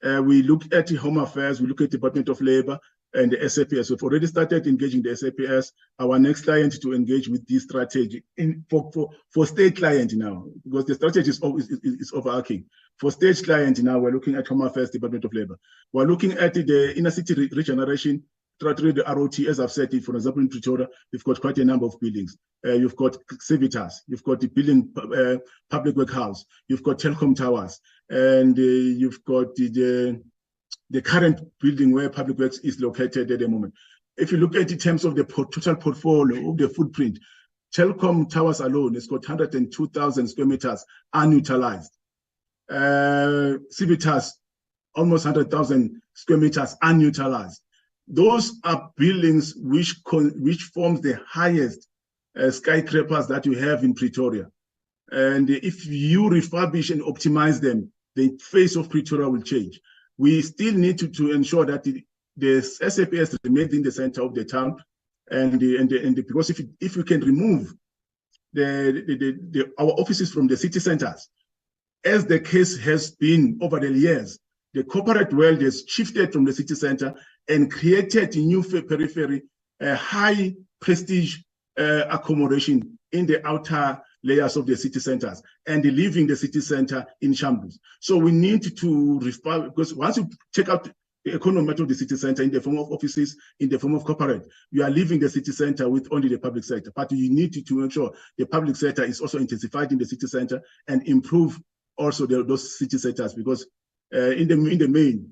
We look at Home Affairs, we look at Department of Labor and the SAPS. We've already started engaging the SAPS. Our next client to engage with this strategy for state client now, because the strategy is overarching. For state client now, we're looking at Home Affairs, Department of Labor. We're looking at the inner city regeneration, the ROT, as I've said, for example, in Pretoria, we've got quite a number of buildings. You've got Civitas, you've got the building public work house, you've got Telkom Towers, and you've got the current building where public works is located at the moment. If you look at it in terms of the total portfolio of the footprint, Telkom Towers alone has got 102,000 square meters unutilized. Civitas almost 100,000 square meters unutilized. Those are buildings which forms the highest skyscrapers that you have in Pretoria. And if you refurbish and optimize them, the face of Pretoria will change. We still need to ensure that the SAPS remains in the center of the town, and because if we can remove our offices from the city centers, as the case has been over the years, the corporate world has shifted from the city center and created a new periphery, high prestige accommodation in the outer layers of the city centers, and leaving the city center in shambles. So we need to refer, because once you check out the economy of the city center in the form of offices, in the form of corporate, you are leaving the city center with only the public sector. But you need to ensure the public sector is also intensified in the city center and improve also those city centers, because in the main,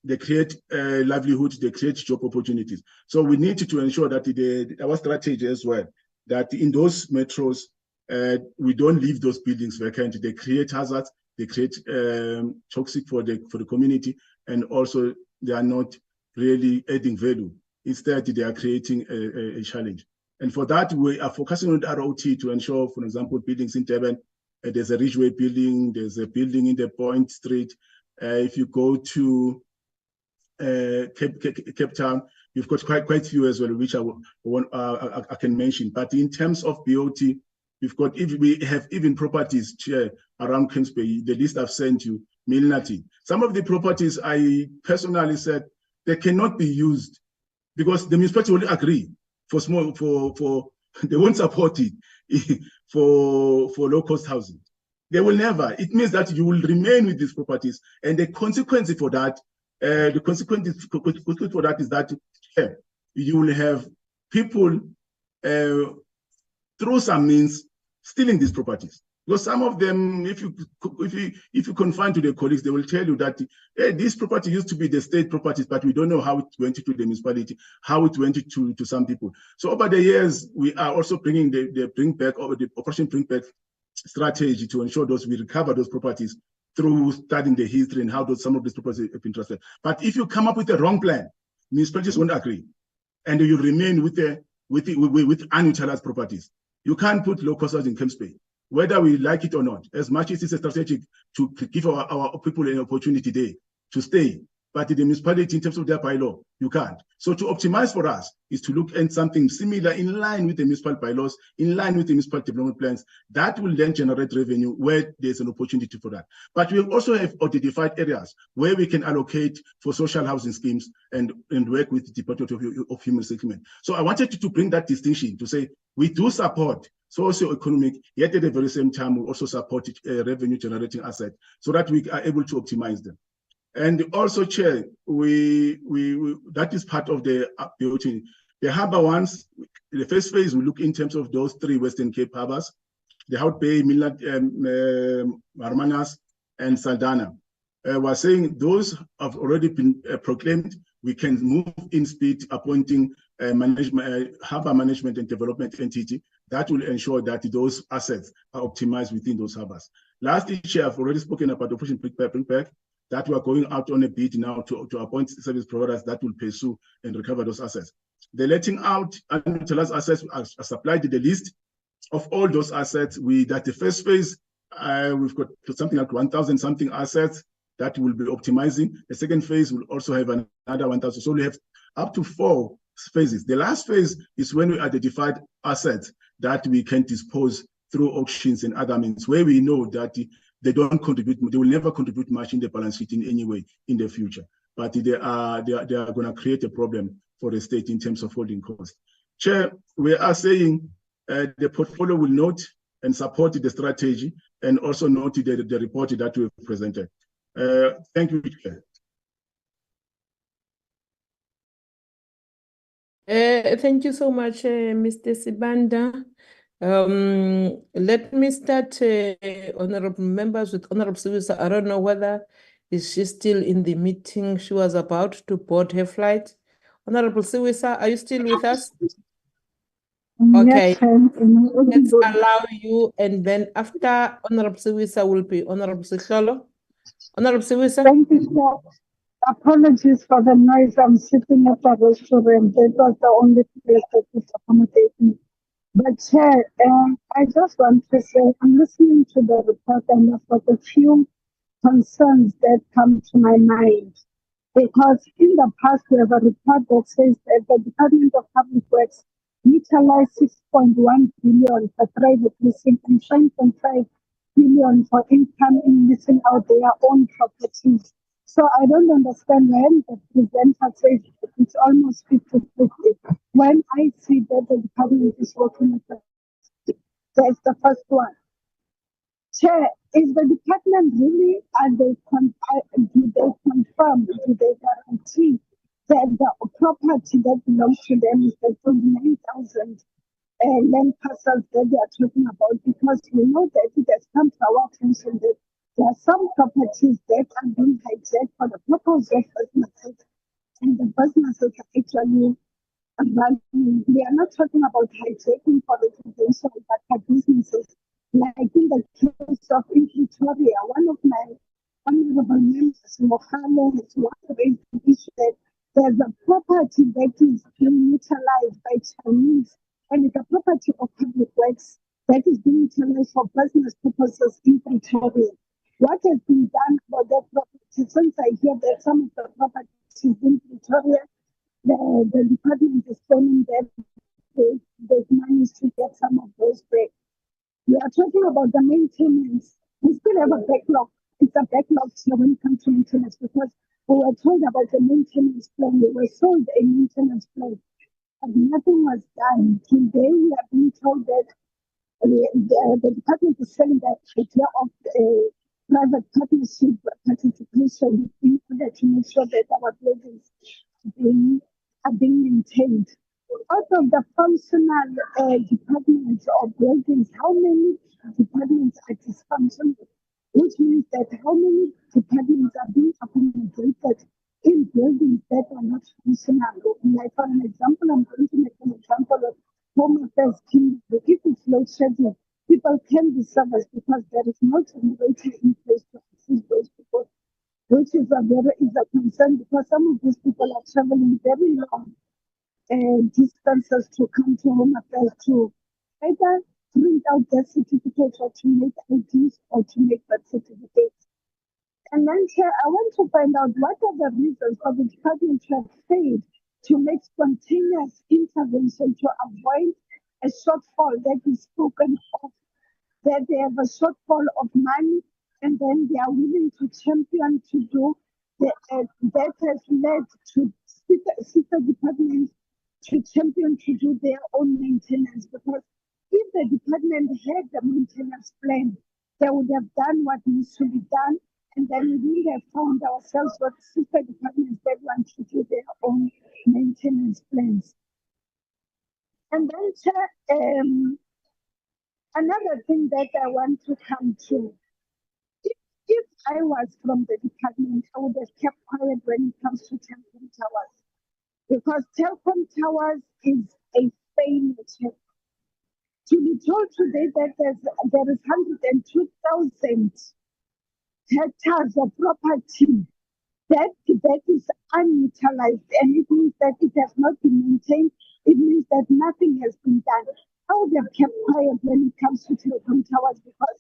they create livelihoods, they create job opportunities. So we need to ensure that our strategy as well, that in those metros, we don't leave those buildings vacant. They create hazards, they create toxic for the community, and also they are not really adding value. Instead, they are creating a challenge. And for that, we are focusing on ROT to ensure, for example, buildings in Durban, there's a Ridgeway building, there's a building in the Point Street. If you go to Cape Town, you've got quite few as well, which I can mention. But in terms of BOT, we have even properties around Camps Bay, the list I've sent you, Milnati. Some of the properties I personally said they cannot be used because the municipality will agree they won't support it for low-cost housing. They will never. It means that you will remain with these properties, and the consequence for that, is that you will have people through some means stealing these properties. Because some of them, if you confine to their colleagues, they will tell you that this property used to be the state properties, but we don't know how it went to the municipality, how it went to some people. So over the years, we are also bringing the Operation Bring Back strategy to ensure we recover those properties through studying the history and how some of these properties have been trusted. But if you come up with a wrong plan, municipalities won't agree, and you remain with unutilized properties. You can't put low cost housing in Camps Bay, whether we like it or not, as much as it's a strategy to give our people an opportunity there to stay. But the municipality, in terms of their bylaw, you can't. So to optimize for us is to look at something similar in line with the municipal bylaws, in line with the municipal development plans. That will then generate revenue where there's an opportunity for that. But we also have identified areas where we can allocate for social housing schemes and work with the Department of Human Settlement. So I wanted to bring that distinction to say we do support socio-economic, yet at the very same time, we also support revenue-generating assets so that we are able to optimize them. And also, Chair, that is part of the BOT. The harbour ones, the first phase, we look in terms of those 3 Western Cape harbours, the Hout Bay, Marmanas, and Saldanha. We're saying those have already been proclaimed. We can move in speed, appointing harbour management and development entity that will ensure that those assets are optimized within those harbours. Lastly, Chair, I've already spoken about Operation Bring Back, that we are going out on a bid now to appoint service providers that will pursue and recover those assets. The letting out unutilized assets are supplied to the list of all those assets. That the first phase, we've got something like 1,000 something assets that will be optimizing. The second phase will also have another 1,000. So we have up to 4 phases. The last phase is when we identified assets that we can dispose through auctions and other means, where we know that they don't contribute, they will never contribute much in the balance sheet in any way in the future. But they are going to create a problem for the state in terms of holding costs. Chair, we are saying the portfolio will note and support the strategy and also note the report that we have presented. Thank you, Chair. Thank you so much, Mr. Sibanda. Let me start, honorable members, with Honorable Siwisa. I don't know whether she's still in the meeting. She was about to board her flight. Honorable Siwisa, are you still with us? Okay, yes, let's allow you, and then after Honorable Siwisa will be Honorable Sikhalo. Honorable Siwisa. Thank you, sir. Apologies for the noise. I'm sitting at a restaurant. That was the only place that is accommodating. But Chair, I just want to say I'm listening to the report and I've got a few concerns that come to my mind. Because in the past, we have a report that says that the Department of Public Works utilized 6.1 billion for private leasing and 5.5 billion for income in leasing out their own properties. So I don't understand when the presenter says it's almost 50-50. When I see that the department is working with the, that's the first one. Chair, is the department really, do they confirm, do they guarantee that the property that belongs to them is the 29,000 land parcels that they are talking about? Because we know that it has come to our attention that there are some properties that are being hijacked for the purpose of businesses, and the businesses are actually running. We are not talking about hijacking for residential, but for businesses. Like in the case of in Pretoria, one of my honorable members, Mohale, has raised the issue that there's a property that is being utilized by Chinese, and it's a property of public works that is being utilized for business purposes in Pretoria. What has been done for that property? Since I hear that some of the properties in Pretoria, the department is claiming that they've managed to get some of those back. We are talking about the maintenance. We still have a backlog. It's a backlog here when it comes to maintenance, because we were told about the maintenance plan. We were sold a maintenance plan, but nothing was done. Today we are being told that the department is selling that idea of private partnership participation in order to make sure that our buildings are being maintained. Out of the functional departments or buildings, how many departments are dysfunctional? Which means that how many departments are being accommodated in buildings that are not functional? Like for an example, I'm going to make an example of Home Affairs Kingdom. If it's load shedding, people can be serviced because there is no generator in place to assist those people, which is a concern, because some of these people are traveling very long distances to come to Home Affairs to either print out their certificates or to make IDs or to make birth certificates. And then here, I want to find out what are the reasons for the department to have failed to make spontaneous intervention to avoid a shortfall that is spoken of, that they have a shortfall of money, and then they are willing to champion to do that has led to sister departments to champion to do their own maintenance. Because if the department had the maintenance plan, they would have done what needs to be done, and then we would have found ourselves with sister departments that want to do their own maintenance plans. And then another thing that I want to come to, if I was from the department, I would have kept quiet when it comes to Telkom Towers, because Telkom Towers is a failure. To be told today that there is 102,000 hectares of property that is unutilized, and it means that it has not been maintained. It means that nothing has been done. I would have kept quiet when it comes to Telkom Towers, because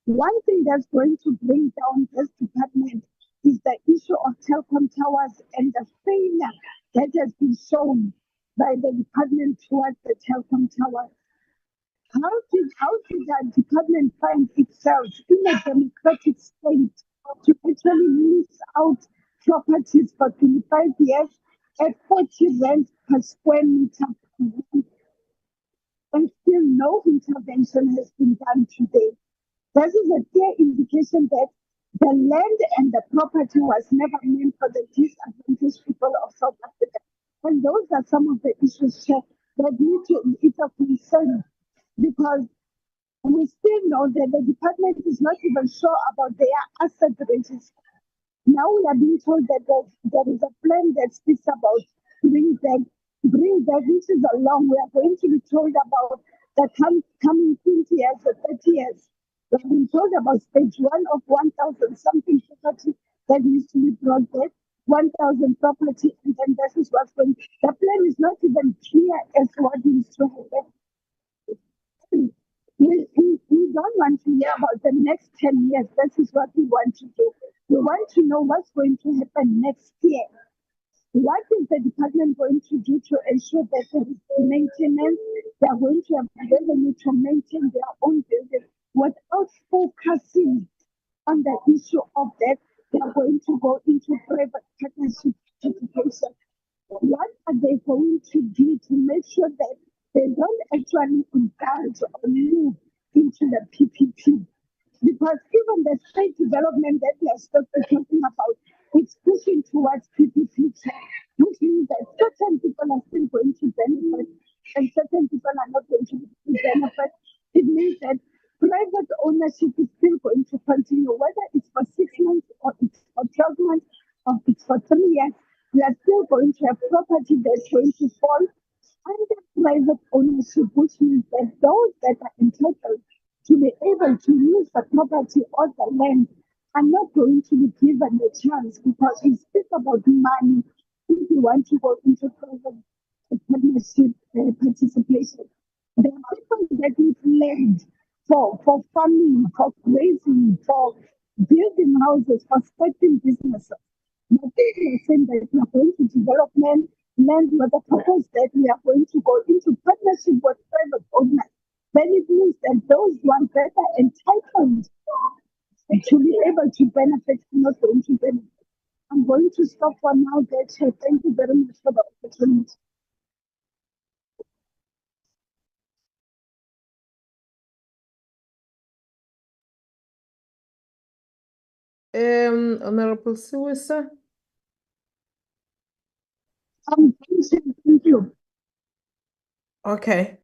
one thing that's going to bring down this department is the issue of Telkom Towers and the failure that has been shown by the department towards the Telkom Towers. How did that department find itself in a democratic state to actually lease out properties for 25 years at 40 rand per square meter, and still no intervention has been done today? This is a clear indication that the land and the property was never meant for the disadvantaged people of South Africa. And those are some of the issues that need to be a concern, because we still know that the department is not even sure about their asset register. Now we are being told that there is a plan that speaks about bring back, which is along. We are going to be told about the coming 20 years or 30 years. We have been told about stage 1 of 1,000 something property that needs to be brought back, 1,000 property, and then this is what's going. The plan is not even clear as to what needs to happen. We don't want to hear about the next 10 years. This is what we want to do. We want to know what's going to happen next year. What is the department going to do to ensure that there is maintenance? They are going to have revenue to maintain their own building without focusing on the issue of that. They are going to go into private partnership education. What are they going to do to make sure that they don't actually indulge or move into the PPP? Because even the state development that we are still talking about, it's pushing towards PPP, which means that certain people are still going to benefit and certain people are not going to benefit. It means that private ownership is still going to continue, whether it's for 6 months or it's for 12 months or it's for 3 years. We are still going to have property that's going to fall under private ownership, which means that those that are entitled to be able to use the property or the land are not going to be given the chance, because we speak about money if you want to go into private partnership participation. There are people that need land for farming, for grazing, for building houses, for starting businesses. But they are saying that we are going to develop land with the purpose that we are going to go into partnership with private owners. Then it means that those ones that are entitled to be able to benefit are not going to benefit. I'm going to stop for now. Thank you very much for the opportunity. Honorable Siwisa. Thank you. Okay.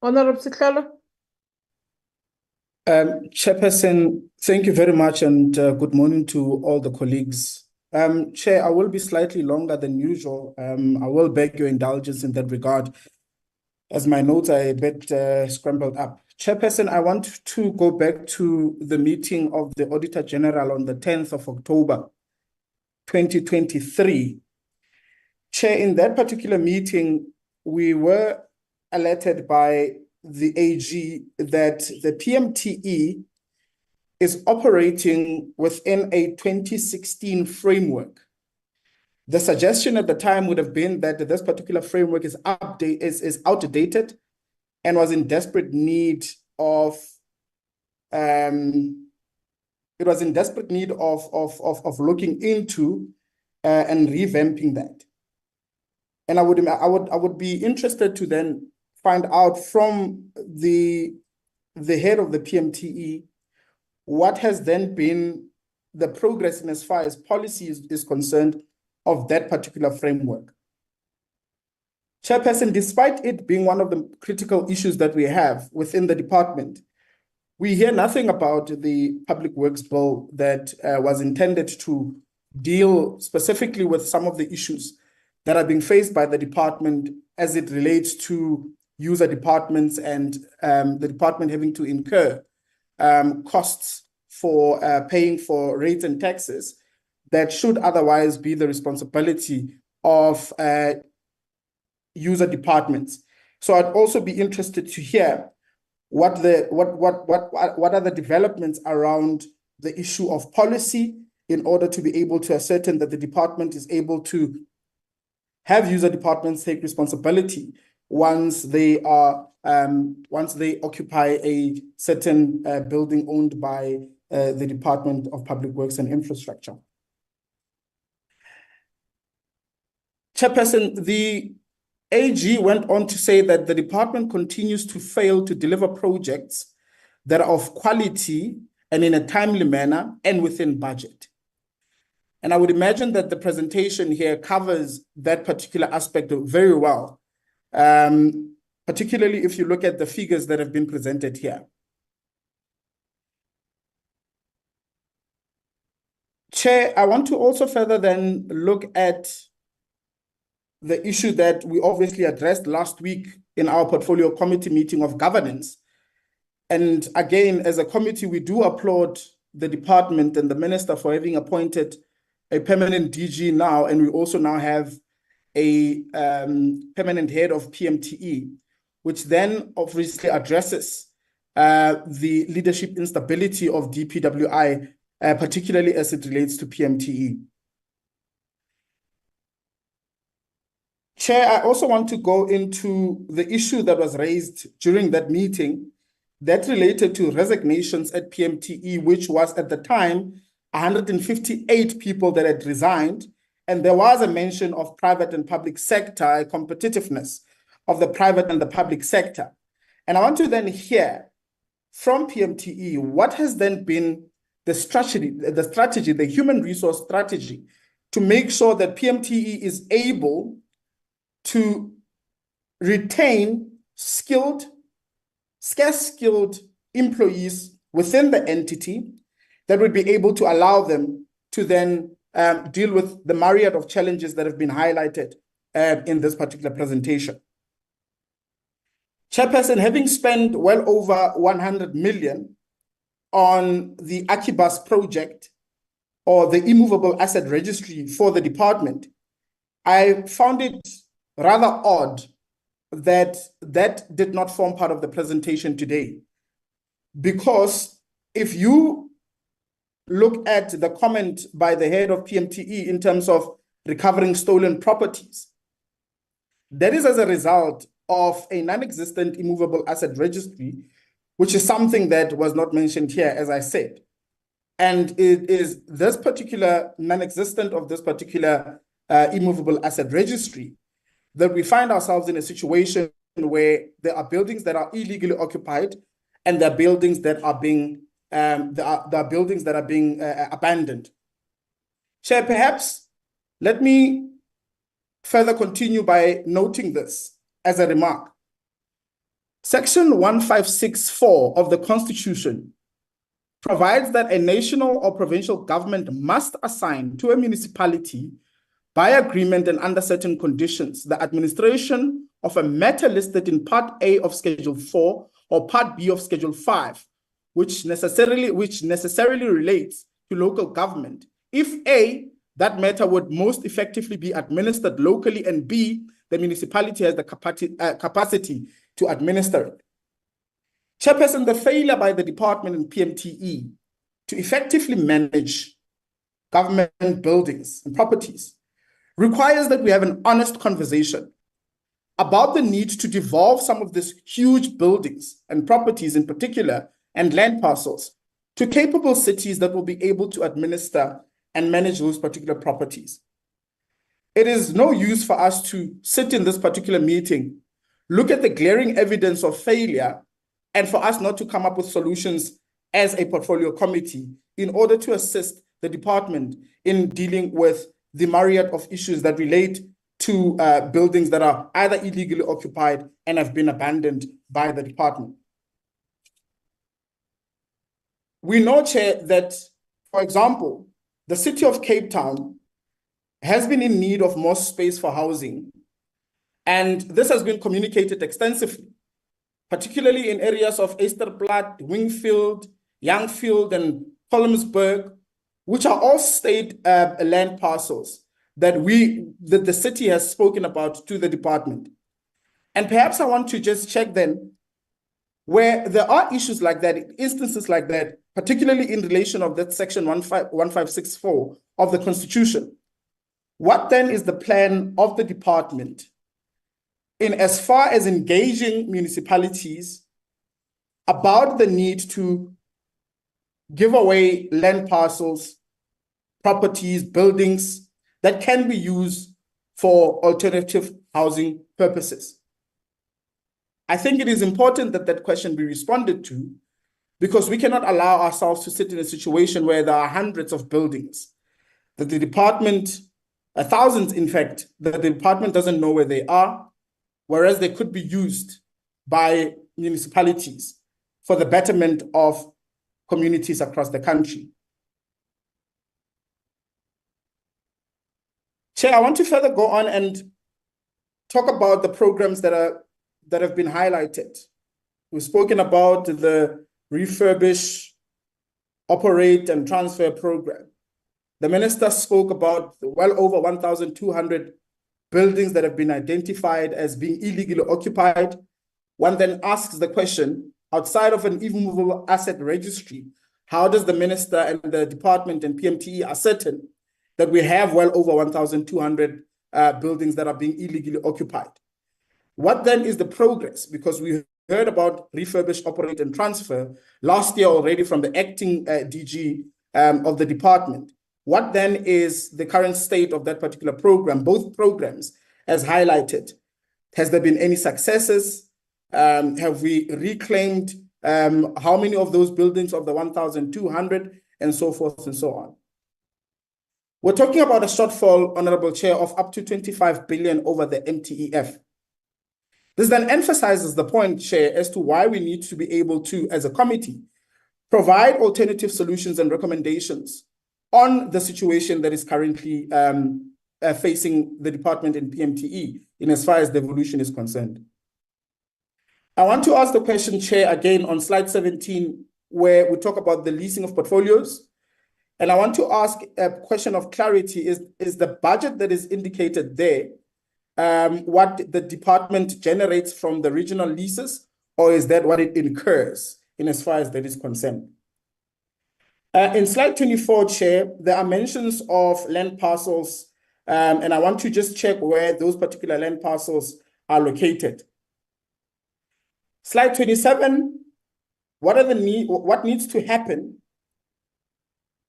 Honorable Sihlalo. Chairperson, thank you very much, and good morning to all the colleagues. Chair, I will be slightly longer than usual. I will beg your indulgence in that regard, as my notes are a bit scrambled up. Chairperson, I want to go back to the meeting of the Auditor General on the 10th of October, 2023. Chair, in that particular meeting, we were alerted by the AG that the PMTE is operating within a 2016 framework. The suggestion at the time would have been that this particular framework is outdated and was in desperate need of looking into and revamping that. And I would be interested to then find out from the head of the PMTE what has then been the progress in as far as policy is concerned of that particular framework. Chairperson, despite it being one of the critical issues that we have within the department, we hear nothing about the Public Works Bill that was intended to deal specifically with some of the issues that are being faced by the department as it relates to user departments and the department having to incur costs for paying for rates and taxes that should otherwise be the responsibility of user departments. So I'd also be interested to hear what are the developments around the issue of policy in order to be able to ascertain that the department is able to have user departments take responsibility once they occupy a certain building owned by the Department of Public Works and Infrastructure. Chairperson, the AG went on to say that the department continues to fail to deliver projects that are of quality and in a timely manner and within budget. And I would imagine that the presentation here covers that particular aspect very well, particularly if you look at the figures that have been presented here. Chair, I want to also further then look at the issue that we obviously addressed last week in our portfolio committee meeting of governance. And again, as a committee, we do applaud the department and the minister for having appointed a permanent DG now, and we also now have a permanent head of PMTE, which then obviously addresses the leadership instability of DPWI, particularly as it relates to PMTE. Chair, I also want to go into the issue that was raised during that meeting that related to resignations at PMTE, which was at the time 158 people that had resigned. And there was a mention of private and public sector, a competitiveness of the private and the public sector. And I want to then hear from PMTE, what has then been the strategy, the human resource strategy to make sure that PMTE is able to retain scarce skilled employees within the entity that would be able to allow them to then deal with the myriad of challenges that have been highlighted in this particular presentation. Chairperson, having spent well over 100 million on the Akibas project or the immovable asset registry for the department, I found it rather odd that that did not form part of the presentation today. Because if you look at the comment by the head of PMTE in terms of recovering stolen properties, that is as a result of a non-existent immovable asset registry, which is something that was not mentioned here, as I said. And it is this particular non-existent of this particular immovable asset registry that we find ourselves in a situation where there are buildings that are illegally occupied and there are buildings that are being abandoned. Chair, perhaps let me further continue by noting this as a remark. Section 1564 of the Constitution provides that a national or provincial government must assign to a municipality by agreement and under certain conditions the administration of a matter listed in Part A of Schedule 4 or Part B of Schedule 5, which necessarily relates to local government, if A, that matter would most effectively be administered locally, and B, the municipality has the capacity to administer it. Chairperson, the failure by the department and PMTE to effectively manage government buildings and properties requires that we have an honest conversation about the need to devolve some of these huge buildings and properties in particular and land parcels to capable cities that will be able to administer and manage those particular properties. It is no use for us to sit in this particular meeting, look at the glaring evidence of failure, and for us not to come up with solutions as a portfolio committee in order to assist the department in dealing with the myriad of issues that relate to buildings that are either illegally occupied and have been abandoned by the department. We know, Chair, that, for example, the city of Cape Town has been in need of more space for housing, and this has been communicated extensively, particularly in areas of Easterplaat, Wingfield, Youngfield, and Columnsburg, which are all state land parcels that the city has spoken about to the department. And perhaps I want to just check then, where there are issues like that, instances like that, particularly in relation of that section 1564 of the Constitution, what then is the plan of the department in as far as engaging municipalities about the need to give away land parcels, properties, buildings that can be used for alternative housing purposes? I think it is important that that question be responded to, because we cannot allow ourselves to sit in a situation where there are hundreds of buildings that the department, thousands in fact, that the department doesn't know where they are, whereas they could be used by municipalities for the betterment of communities across the country. Chair, I want to further go on and talk about the programs that have been highlighted. We've spoken about the refurbish, operate, and transfer program. The minister spoke about well over 1,200 buildings that have been identified as being illegally occupied. One then asks the question, outside of an immovable asset registry, how does the minister and the department and PMTE ascertain that we have well over 1,200 buildings that are being illegally occupied? What then is the progress? Because we heard about refurbish, operate, and transfer last year already from the acting DG of the department. What then is the current state of that particular program, both programs as highlighted? Has there been any successes? Have we reclaimed how many of those buildings of the 1,200 and so forth and so on? We're talking about a shortfall, Honorable Chair, of up to 25 billion over the MTEF. This then emphasizes the point, Chair, as to why we need to be able to, as a committee, provide alternative solutions and recommendations on the situation that is currently facing the department and PMTE in as far as devolution is concerned. I want to ask the question, Chair, again on slide 17, where we talk about the leasing of portfolios. And I want to ask a question of clarity. Is the budget that is indicated there what the department generates from the regional leases, or is that what it incurs in as far as that is concerned? In slide 24, Chair, there are mentions of land parcels, and I want to just check where those particular land parcels are located. Slide 27, what needs to happen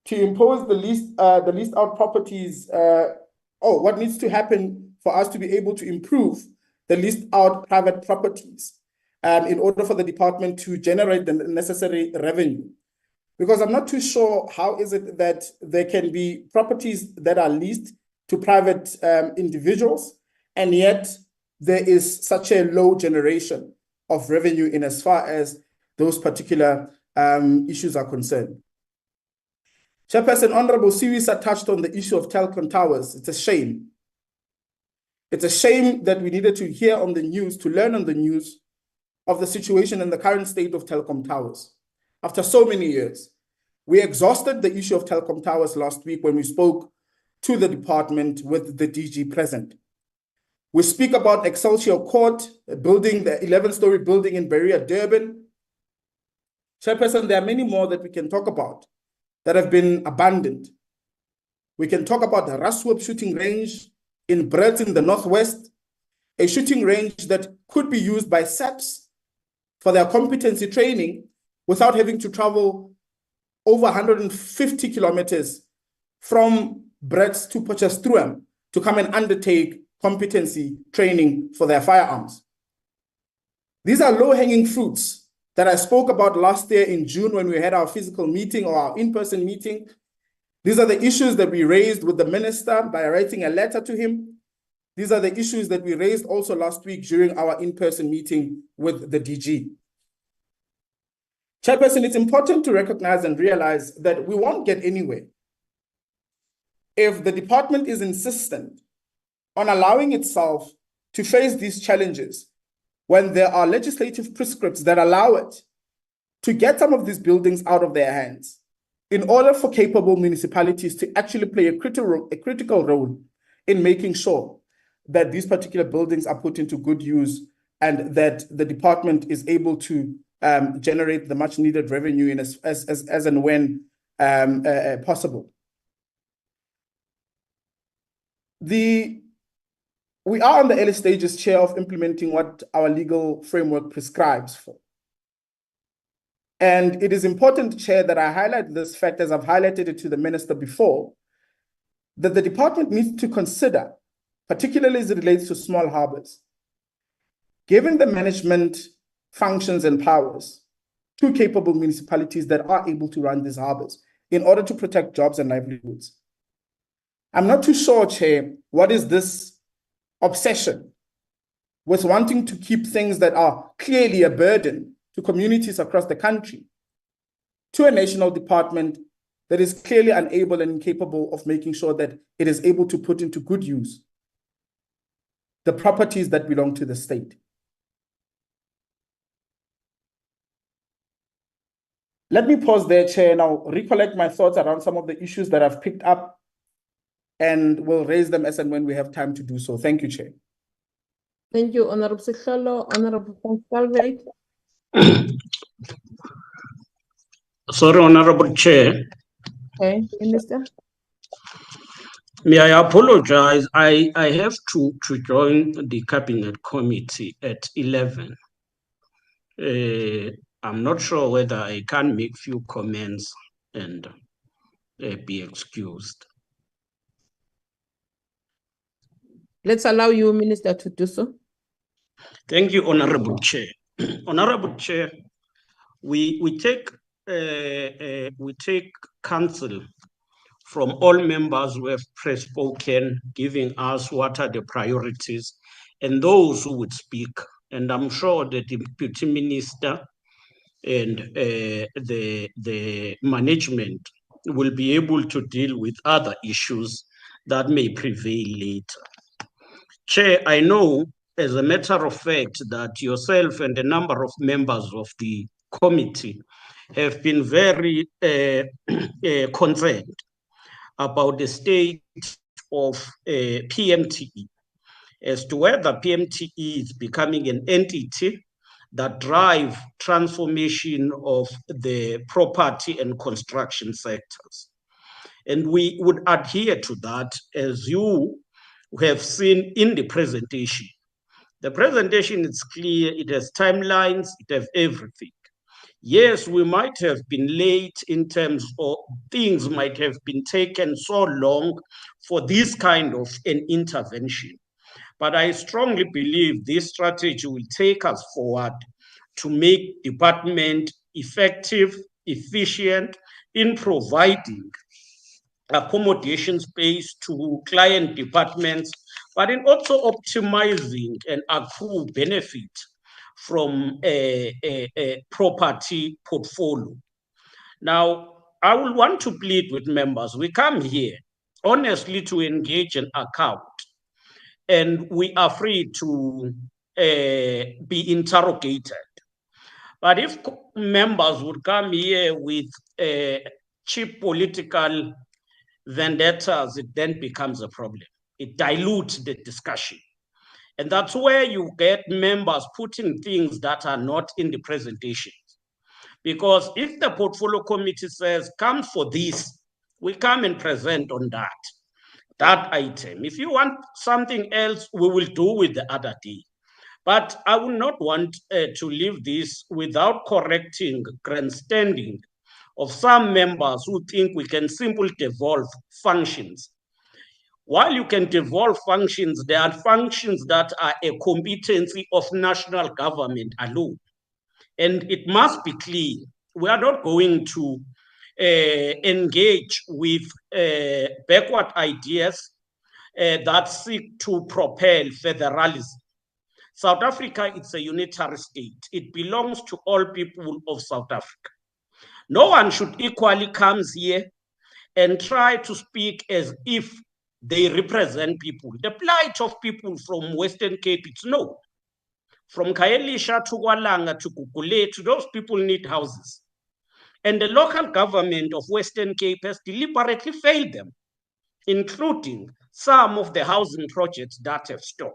to impose the leased out properties, what needs to happen for us to be able to improve the leased out private properties in order for the department to generate the necessary revenue? Because I'm not too sure how is it that there can be properties that are leased to private individuals, and yet there is such a low generation of revenue in as far as those particular issues are concerned. Chairperson, Honorable Siwisa touched on the issue of telecom towers. It's a shame. It's a shame that we needed to hear on the news, to learn on the news of the situation and the current state of telecom towers. After so many years, we exhausted the issue of telecom towers last week when we spoke to the department with the DG present. We speak about Excelsior Court, a building, the 11-story building in Berea, Durban. Chairperson, there are many more that we can talk about that have been abandoned. We can talk about the Rasweb shooting range in Brett in the Northwest, a shooting range that could be used by SAPs for their competency training without having to travel over 150 kilometers from Brett to Potchefstroom to come and undertake competency training for their firearms. These are low-hanging fruits that I spoke about last year in June when we had our physical meeting or our in-person meeting. These are the issues that we raised with the minister by writing a letter to him. These are the issues that we raised also last week during our in-person meeting with the DG. Chairperson, it's important to recognize and realize that we won't get anywhere if the department is insistent on allowing itself to face these challenges when there are legislative prescripts that allow it to get some of these buildings out of their hands in order for capable municipalities to actually play a critical role in making sure that these particular buildings are put into good use and that the department is able to generate the much needed revenue in as and when possible. We are on the early stages, Chair, of implementing what our legal framework prescribes for. And it is important, Chair, that I highlight this fact, as I've highlighted it to the minister before, that the department needs to consider, particularly as it relates to small harbors, giving the management functions and powers to capable municipalities that are able to run these harbors in order to protect jobs and livelihoods. I'm not too sure, Chair, what is this obsession with wanting to keep things that are clearly a burden to communities across the country to a national department that is clearly unable and incapable of making sure that it is able to put into good use the properties that belong to the state. Let me pause there, Chair, and I'll recollect my thoughts around some of the issues that I've picked up, and we'll raise them as and when we have time to do so. Thank you, Chair. Thank you, Honorable Sihlalo. Honorable Salve. Sorry, Honorable Chair. Okay, Minister. May I apologize? I have to join the Cabinet Committee at 11. I'm not sure whether I can make few comments and be excused. Let's allow you, Minister, to do so. Thank you, Honorable Chair. Honorable Chair, we take counsel from all members who have spoken, giving us what are the priorities, and those who would speak. And I'm sure the Deputy Minister and the management will be able to deal with other issues that may prevail later. Chair, I know as a matter of fact that yourself and a number of members of the committee have been very concerned about the state of PMTE, as to whether PMTE is becoming an entity that drives transformation of the property and construction sectors. And we would adhere to that, as you have seen in the presentation. The presentation is clear, it has timelines, it has everything. Yes, we might have been late in terms of things might have been taken so long for this kind of an intervention. But I strongly believe this strategy will take us forward to make department effective, efficient in providing accommodation space to client departments, but in also optimizing and accrue benefit from a property portfolio. Now, I will want to plead with members. We come here honestly to engage an account, and we are free to be interrogated. But if members would come here with cheap political vendettas, it then becomes a problem. It dilutes the discussion. And that's where you get members putting things that are not in the presentation. Because if the portfolio committee says, come for this, we come and present on that item. If you want something else, we will do with the other day. But I will not want to leave this without correcting grandstanding of some members who think we can simply devolve functions. While you can devolve functions, there are functions that are a competency of national government alone. And it must be clear, we are not going to engage with backward ideas that seek to propel federalism. South Africa, it's a unitary state. It belongs to all people of South Africa. No one should equally come here and try to speak as if they represent people. The plight of people from Western Cape, it's no. From Kaelisha to Walanga to Kukuletu, those people need houses. And the local government of Western Cape has deliberately failed them, including some of the housing projects that have stalled.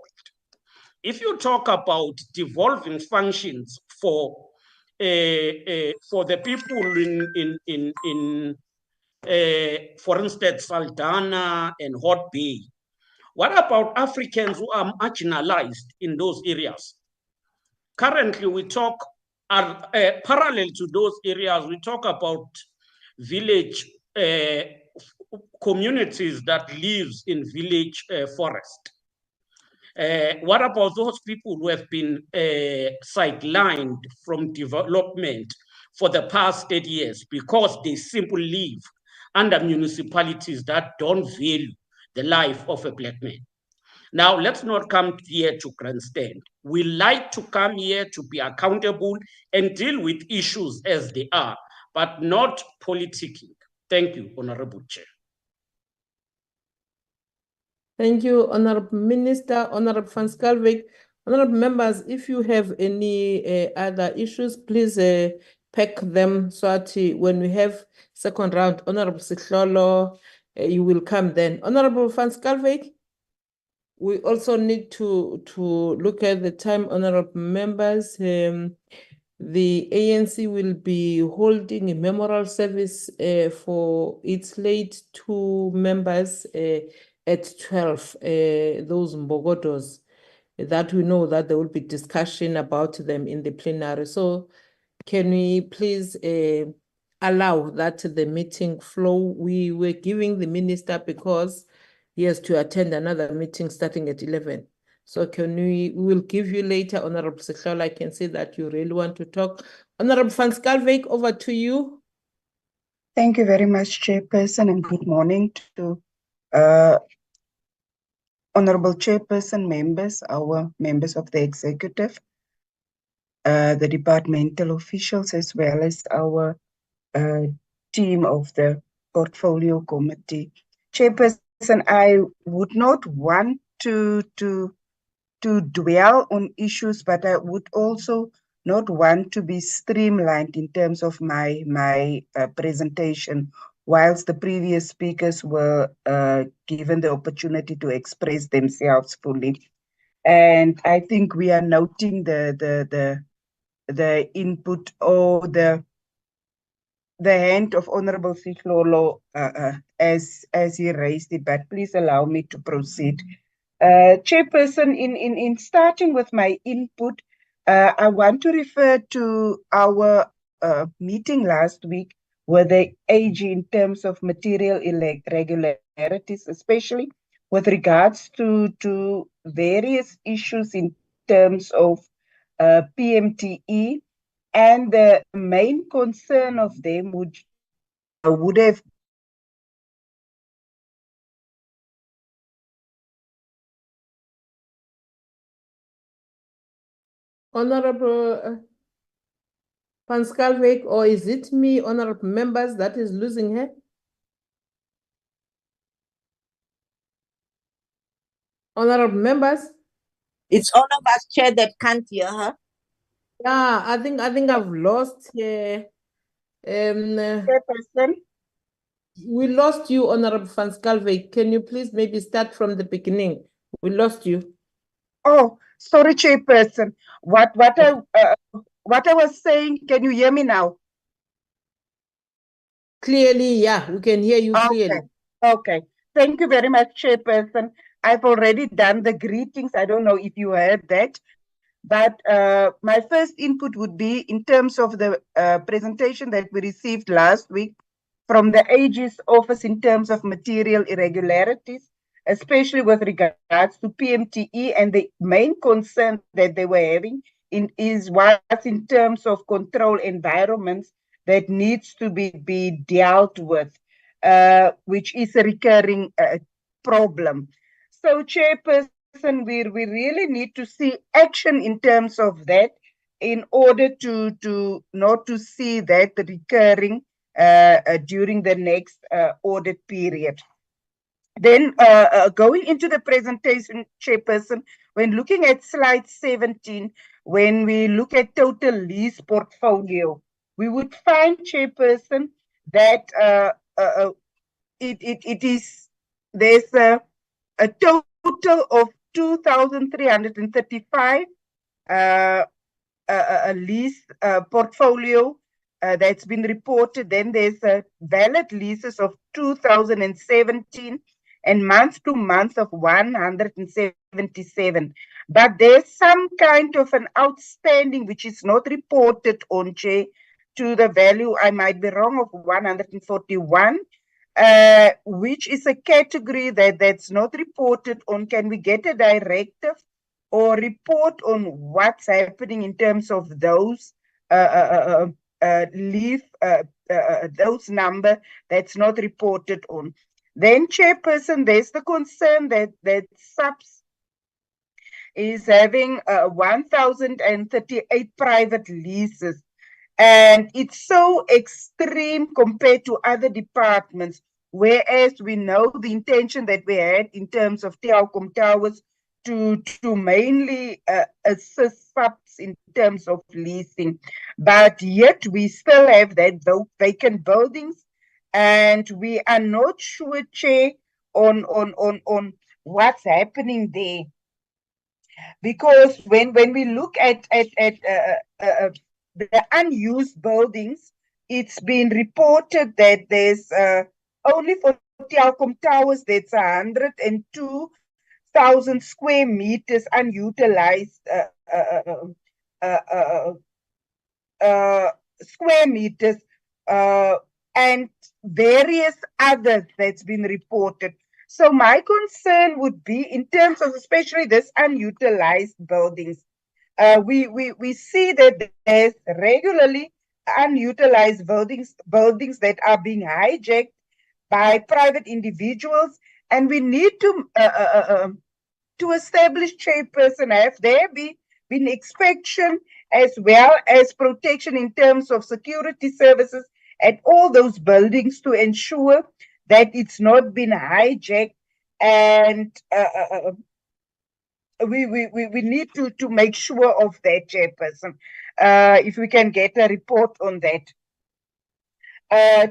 If you talk about devolving functions for the people for instance, Saldanha and Hot Bay, what about Africans who are marginalized in those areas? Currently, we talk, parallel to those areas, we talk about village communities that lives in village forest. What about those people who have been sidelined from development for the past 30 years because they simply live under municipalities that don't value the life of a black man? Now, let's not come here to grandstand. We like to come here to be accountable and deal with issues as they are, but not politicking. Thank you, Honorable Chair. Thank you, Honorable Minister, Honorable Van Schalkwyk. Honorable members, if you have any other issues, please pack them so that when we have second round, Honorable Sihlolo, you will come then. Honorable Van Schalkwyk, we also need to look at the time, honorable members. The ANC will be holding a memorial service for its late two members at 12, those Mbogodos, that we know that there will be discussion about them in the plenary. So can we please allow that the meeting flow? We were giving the minister because he has to attend another meeting starting at 11. So we will give you later, Honorable Sihlalo. I can see that you really want to talk. Honorable Van Schalkwyk, over to you. Thank you very much, Chairperson, and good morning to Honorable Chairperson members, our members of the executive, the departmental officials, as well as our team of the portfolio committee. Chairperson, I would not want to dwell on issues, but I would also not want to be streamlined in terms of my presentation, whilst the previous speakers were given the opportunity to express themselves fully. And I think we are noting the input or the hand of Honorable Sihlolo as he raised it, but please allow me to proceed. Chairperson, in starting with my input, I want to refer to our meeting last week with the AG in terms of material irregularities, especially with regards to various issues in terms of PMTE, and the main concern of them would have Honorable Van Schalkwyk, or is it me, honorable members, that is losing her? Honorable members? It's all of us, Chair, that can't hear her. Yeah, I think I've lost her. Chairperson. We lost you, Honorable Van Schalkwyk. Can you please maybe start from the beginning? We lost you. Oh, sorry, Chairperson. What I was saying, can you hear me now? Clearly, yeah, we can hear you clearly. Okay. Thank you very much, Chairperson. I've already done the greetings. I don't know if you heard that. But my first input would be in terms of the presentation that we received last week from the AG's office in terms of material irregularities, especially with regards to PMTE, and the main concern that they were having was in terms of control environments that needs to be dealt with, which is a recurring problem. So, Chairperson, we really need to see action in terms of that in order to not to see that recurring during the next audit period. Then going into the presentation, Chairperson, when looking at slide 17, when we look at total lease portfolio, we would find, Chairperson, that there's a total of 2,335 lease portfolio that's been reported. Then there's valid leases of 2017 and month to month of 177. But there's some kind of an outstanding which is not reported on, Chair, to the value, I might be wrong, of 141. Which is a category that's not reported on. Can we get a directive or report on what's happening in terms of those those number that's not reported on? Then, Chairperson, there's the concern that SAPS is having 1,038 private leases. And it's so extreme compared to other departments whereas we know the intention that we had in terms of Telkom Towers to mainly assist subs in terms of leasing, but yet we still have that vacant buildings, and we are not sure, Chair, on what's happening there. Because when we look at the unused buildings, it's been reported that there's only for Telkom Towers, there's 102,000 square meters unutilized square meters, and various others that's been reported. So my concern would be in terms of especially this unutilized buildings. We see that there's regularly unutilized buildings that are being hijacked by private individuals, and we need to establish, Chairperson, have there been inspection as well as protection in terms of security services at all those buildings to ensure that it's not been hijacked, and we need to make sure of that, Chairperson. If we can get a report on that.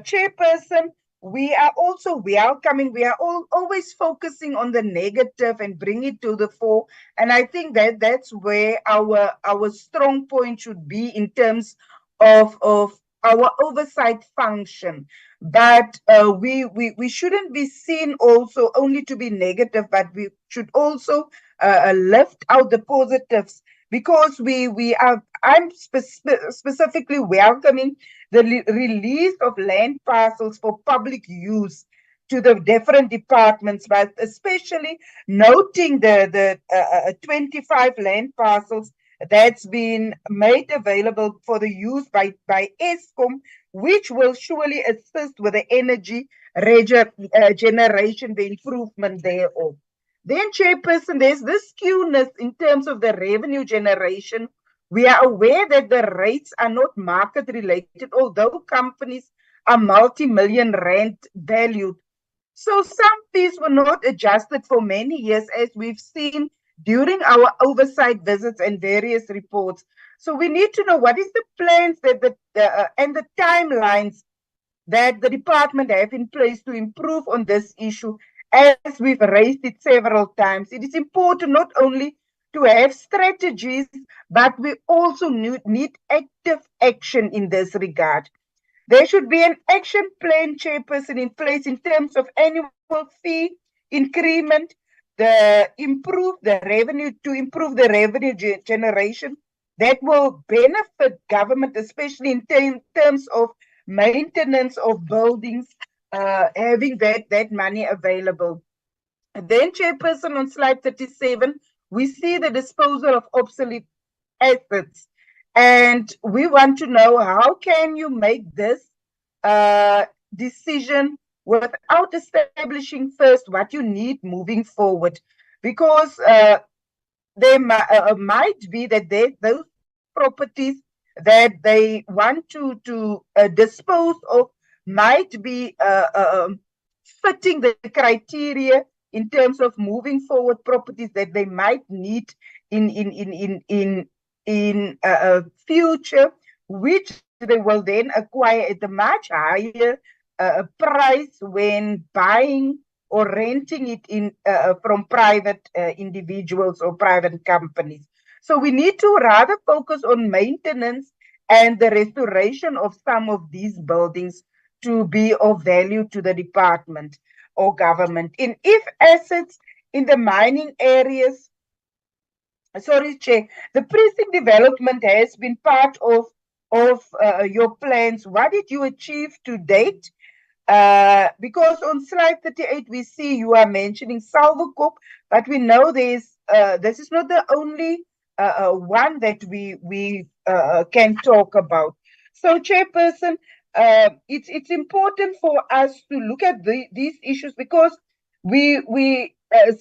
Chairperson, we are also welcoming, we are always focusing on the negative and bring it to the fore. And I think that that's where our strong point should be in terms of our oversight function. But we shouldn't be seen also only to be negative, but we should also lift out the positives, because I'm specifically welcoming the release of land parcels for public use to the different departments, but especially noting the 25 land parcels that's been made available for the use by Eskom, which will surely assist with the energy generation, the improvement thereof. Then, Chairperson, there's this skewness in terms of the revenue generation. We are aware that the rates are not market related, although companies are multi-million rand valued. So some fees were not adjusted for many years, as we've seen during our oversight visits and various reports. So we need to know what is the plans that and the timelines that the department have in place to improve on this issue, as we've raised it several times. It is important not only to have strategies, but we also need active action in this regard. There should be an action plan, Chairperson, in place in terms of annual fee increment, to improve the revenue generation that will benefit government, especially in terms of maintenance of buildings, having that money available. And then, Chairperson, on slide 37, we see the disposal of obsolete assets. And we want to know, how can you make this decision without establishing first what you need moving forward? Because there might be that those properties that they want to dispose of might be fitting the criteria in terms of moving forward properties that they might need in future, which they will then acquire at a much higher price when buying or renting it from private individuals or private companies. So we need to rather focus on maintenance and the restoration of some of these buildings to be of value to the department or government. If assets in the mining areas, sorry, Chair, the precinct development has been part of your plans. What did you achieve to date? Because on slide 38, we see you are mentioning Salvokop, but we know this is not the only one that we can talk about. So, Chairperson, it's important for us to look at these issues, because we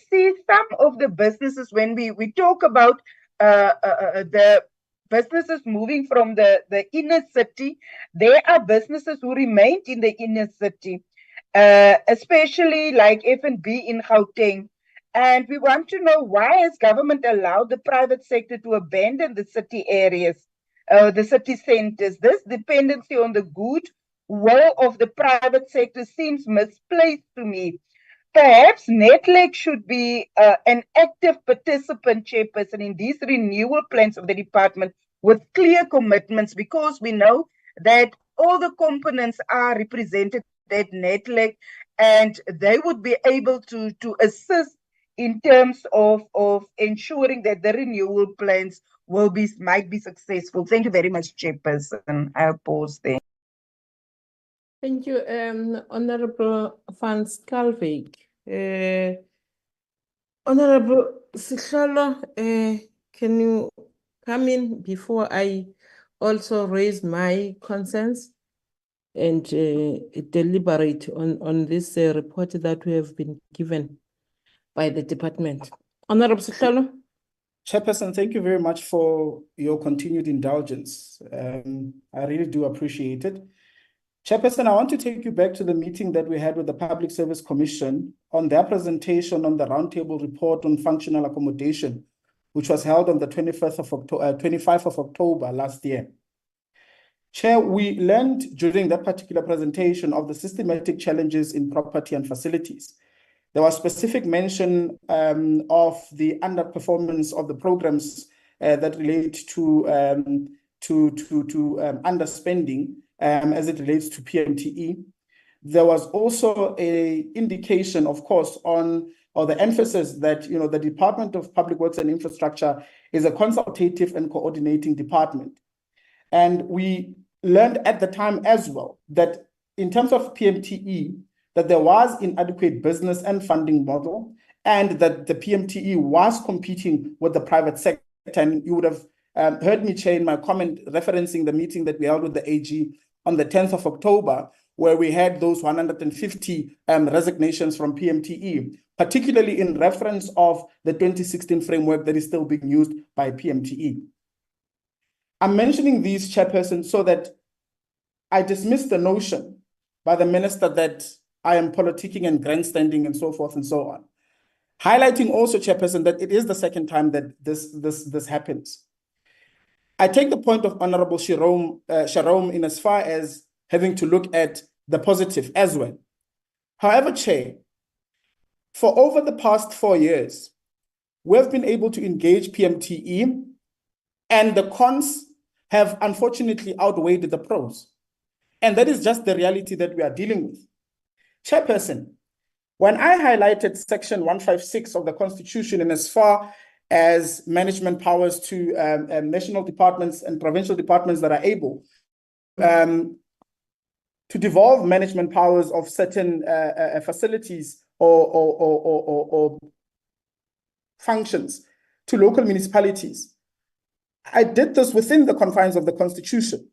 see some of the businesses, when we talk about the businesses moving from the inner city, there are businesses who remained in the inner city. especially like F&B in Gauteng. And we want to know, why has government allowed the private sector to abandon the city areas, the city centers? This dependency on the goodwill of the private sector seems misplaced to me. Perhaps Netleg should be an active participant, chairperson, in these renewal plans of the department with clear commitments, because we know that all the components are represented at Netleg, and they would be able to assist in terms of ensuring that the renewal plans might be successful. Thank you very much, chairperson. I'll pause there. Thank you, Honorable Van Schalkwyk. Honorable Sihlalo, can you come in before I also raise my concerns and deliberate on this report that we have been given by the department? Honorable Sihlalo. Chairperson, thank you very much for your continued indulgence. I really do appreciate it. Chairperson, I want to take you back to the meeting that we had with the Public Service Commission on their presentation on the roundtable report on functional accommodation, which was held on the 25th of October last year. Chair, we learned during that particular presentation of the systematic challenges in property and facilities. There was specific mention of the underperformance of the programs that relate to underspending as it relates to PMTE. There was also an indication, of course, or the emphasis that the Department of Public Works and Infrastructure is a consultative and coordinating department. And we learned at the time as well that in terms of PMTE, that there was inadequate business and funding model, and that the PMTE was competing with the private sector. And you would have heard me, Chair, in my comment referencing the meeting that we held with the AG on the 10th of October, where we had those 150 resignations from PMTE, particularly in reference of the 2016 framework that is still being used by PMTE. I'm mentioning these, Chairperson, so that I dismiss the notion by the minister that I am politicking and grandstanding and so forth and so on. Highlighting also, Chairperson, that it is the second time that this happens. I take the point of Honorable Sharom in as far as having to look at the positive as well. However, Chair, for over the past 4 years, we have been able to engage PMTE, and the cons have unfortunately outweighed the pros. And that is just the reality that we are dealing with. Chairperson, when I highlighted Section 156 of the Constitution, and as far as management powers to national departments and provincial departments that are able to devolve management powers of certain facilities or functions to local municipalities, I did this within the confines of the Constitution,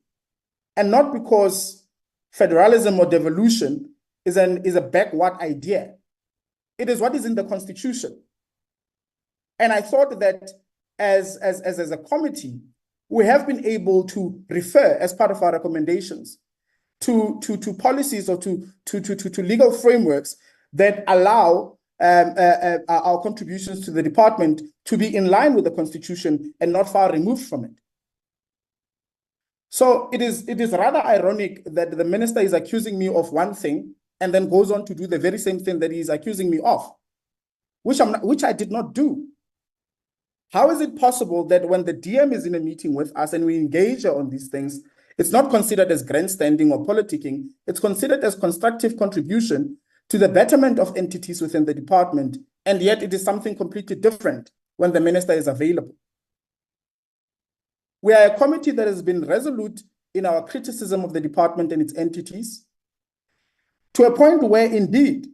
and not because federalism or devolution is a backward idea. It is what is in the Constitution. And I thought that as a committee, we have been able to refer as part of our recommendations to policies or to legal frameworks that allow our contributions to the department to be in line with the Constitution and not far removed from it. So it is rather ironic that the minister is accusing me of one thing and then goes on to do the very same thing that he is accusing me of, which I did not do. How is it possible that when the DM is in a meeting with us and we engage her on these things, it's not considered as grandstanding or politicking, it's considered as constructive contribution to the betterment of entities within the department, and yet it is something completely different when the minister is available? We are a committee that has been resolute in our criticism of the department and its entities, to a point where indeed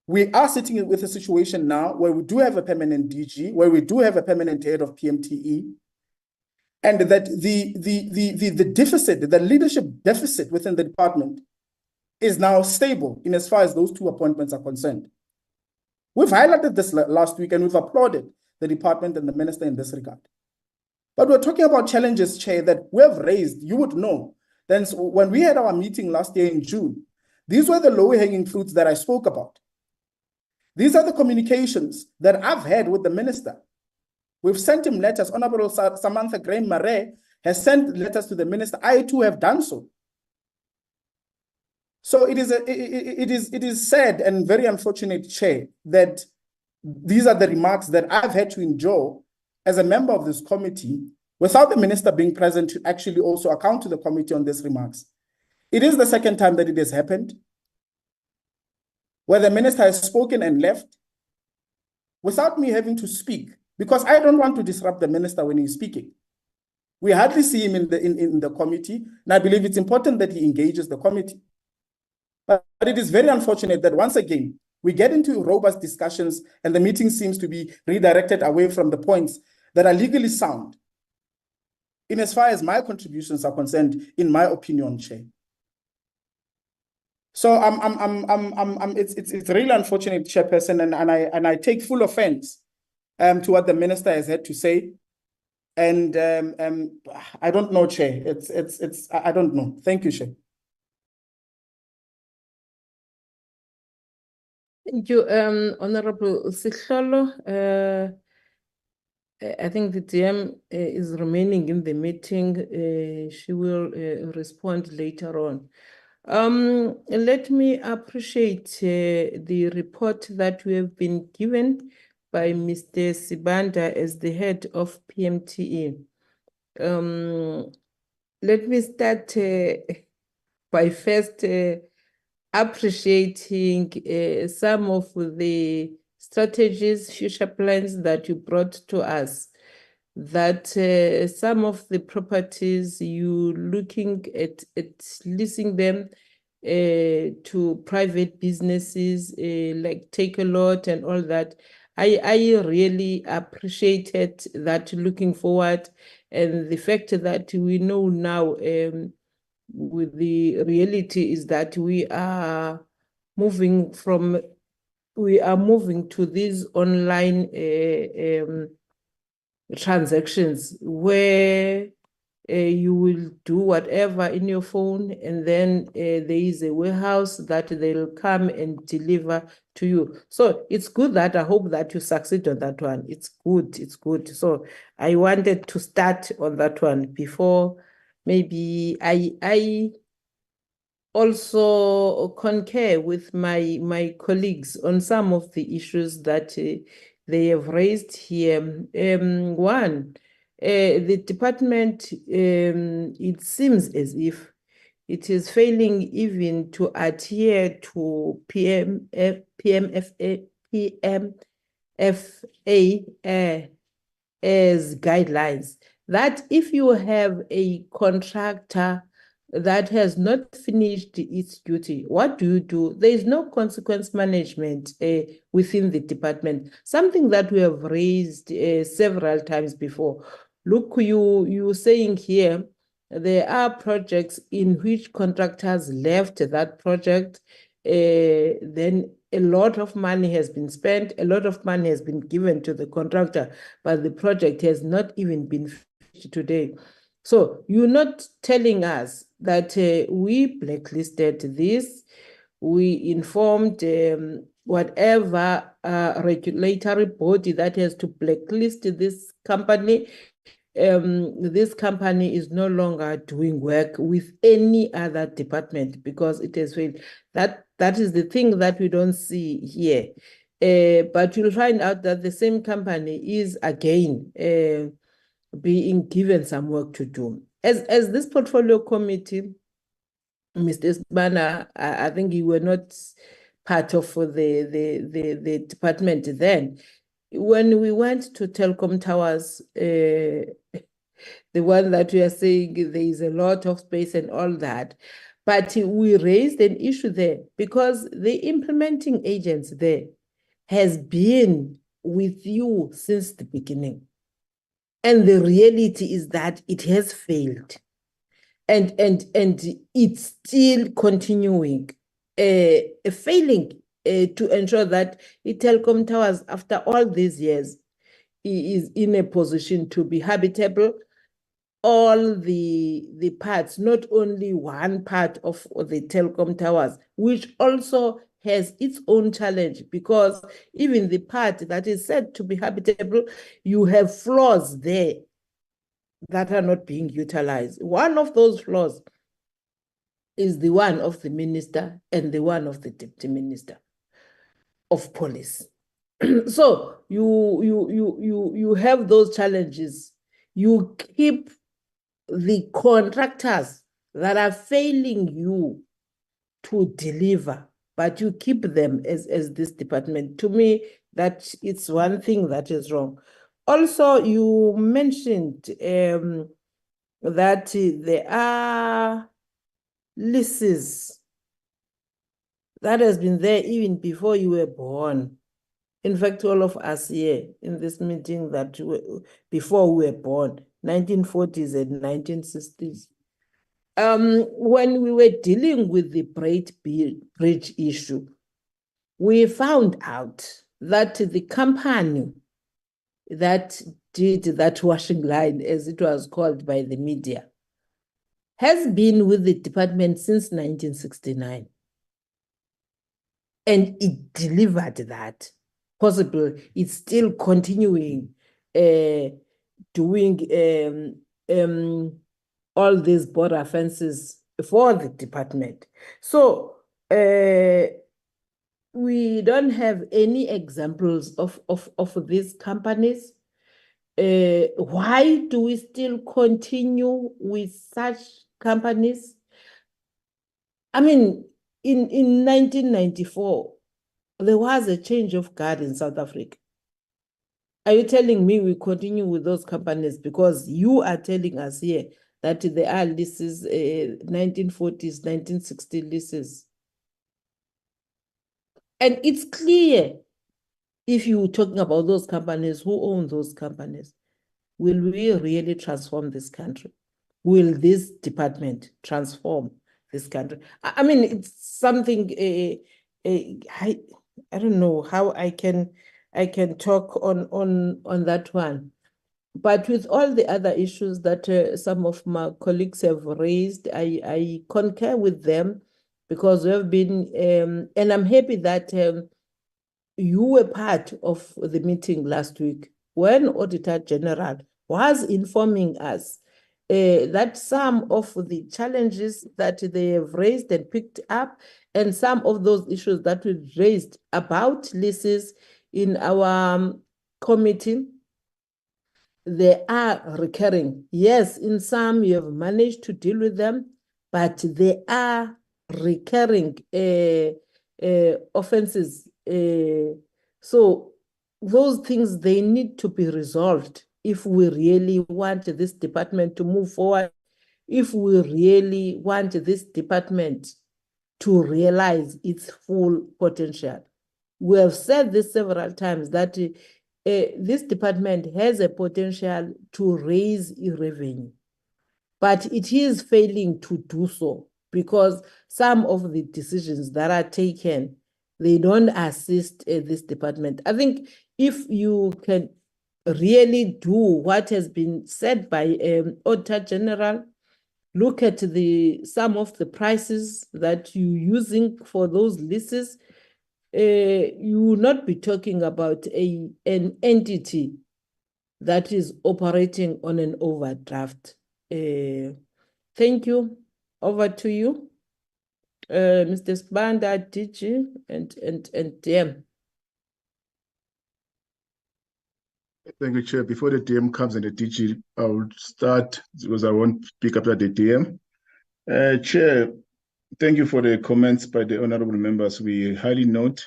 we are sitting with a situation now where we do have a permanent DG, where we do have a permanent head of PMTE, and that the deficit, the leadership deficit within the department is now stable in as far as those two appointments are concerned. We've highlighted this last week and we've applauded the department and the minister in this regard. But we're talking about challenges, Chair, that we have raised. You would know. Then when we had our meeting last year in June, These were the low-hanging fruits that I spoke about. These are the communications that I've had with the minister. We've sent him letters. Honorable Samantha Graham Murray has sent letters to the minister. I too have done so. So it is sad and very unfortunate, Chair, that these are the remarks that I've had to endure as a member of this committee without the minister being present to actually also account to the committee on these remarks. It is the second time that it has happened, where the minister has spoken and left without me having to speak, because I don't want to disrupt the minister when he's speaking. We hardly see him in the committee, and I believe it's important that he engages the committee. But it is very unfortunate that once again, we get into robust discussions and the meeting seems to be redirected away from the points that are legally sound, in as far as my contributions are concerned, in my opinion, Chair. So it's really unfortunate, Chairperson, and I take full offense to what the minister has had to say. And I don't know, Chair. I don't know. Thank you, Chair. Thank you, Honorable Sihlolo. I think the DM is remaining in the meeting. She will respond later on. Let me appreciate the report that we have been given by Mr. Sibanda as the head of PMTE. Let me start by first appreciating some of the strategies, future plans that you brought to us, that some of the properties you looking at leasing them to private businesses, like Take a Lot and all that. I really appreciated that, looking forward, and the fact that we know now with the reality is that we are moving to these online transactions where you will do whatever in your phone, and then there is a warehouse that they'll come and deliver to you. So it's good that I hope that you succeed on that one. It's good, it's good. So I wanted to start on that one before maybe I also concur with my colleagues on some of the issues that they have raised here. One, the department, it seems as if it is failing even to adhere to PMFA as guidelines, that if you have a contractor that has not finished its duty, what do you do? There is no consequence management within the department, something that we have raised several times before. Look, you saying here, there are projects in which contractors left that project, then a lot of money has been spent, a lot of money has been given to the contractor, but the project has not even been finished today. So you're not telling us that we blacklisted this, we informed whatever regulatory body that has to blacklist this company is no longer doing work with any other department because it has failed. That is the thing that we don't see here. But you'll find out that the same company is again being given some work to do. As this portfolio committee, Mr. Sibanda, I think you were not part of the department then. When we went to Telkom Towers, the one that we are saying there is a lot of space and all that, but we raised an issue there because the implementing agents there has been with you since the beginning. And the reality is that it has failed. And it's still continuing, failing to ensure that Telkom Towers, after all these years, is in a position to be habitable. all the parts, not only one part of the telecom towers, which also has its own challenge, because even the part that is said to be habitable, you have flaws there that are not being utilized. One of those flaws is the one of the minister and the one of the deputy minister of police. So you have those challenges. You keep the contractors that are failing you to deliver, but you keep them as this department. To me, that it's one thing that is wrong. Also, you mentioned that there are leases that has been there even before you were born. In fact, all of us here in this meeting that before we were born, 1940s and 1960s. When we were dealing with the bridge issue, we found out that the company that did that washing line, as it was called by the media, has been with the department since 1969. And it delivered that. Possible, it's still continuing doing all these border fences for the department. So we don't have any examples of these companies. Why do we still continue with such companies? I mean, in 1994, there was a change of guard in South Africa. Are you telling me we continue with those companies because you are telling us here that there are leases, 1940s, 1960 leases? And it's clear, if you're talking about those companies, who own those companies? Will we really transform this country? Will this department transform this country? I mean, it's something, I don't know how I can talk on that one. But with all the other issues that some of my colleagues have raised, I concur with them, because we have been, and I'm happy that you were part of the meeting last week when Auditor General was informing us that some of the challenges that they have raised and picked up, and some of those issues that we raised about leases in our committee, they are recurring. Yes, in some you have managed to deal with them, but they are recurring offenses. So those things, they need to be resolved if we really want this department to move forward, if we really want this department to realize its full potential. We have said this several times that this department has a potential to raise revenue, but it is failing to do so because some of the decisions that are taken, they don't assist this department. I think if you can really do what has been said by Auditor General, look at some of the prices that you're using for those leases, you will not be talking about an entity that is operating on an overdraft. Thank you. Over to you, Mr. Spanda, DG, and DM. Thank you, Chair. Before the DM comes and the DG, I will start because I won't pick up at the DM. Chair, thank you for the comments by the honorable members. We highly note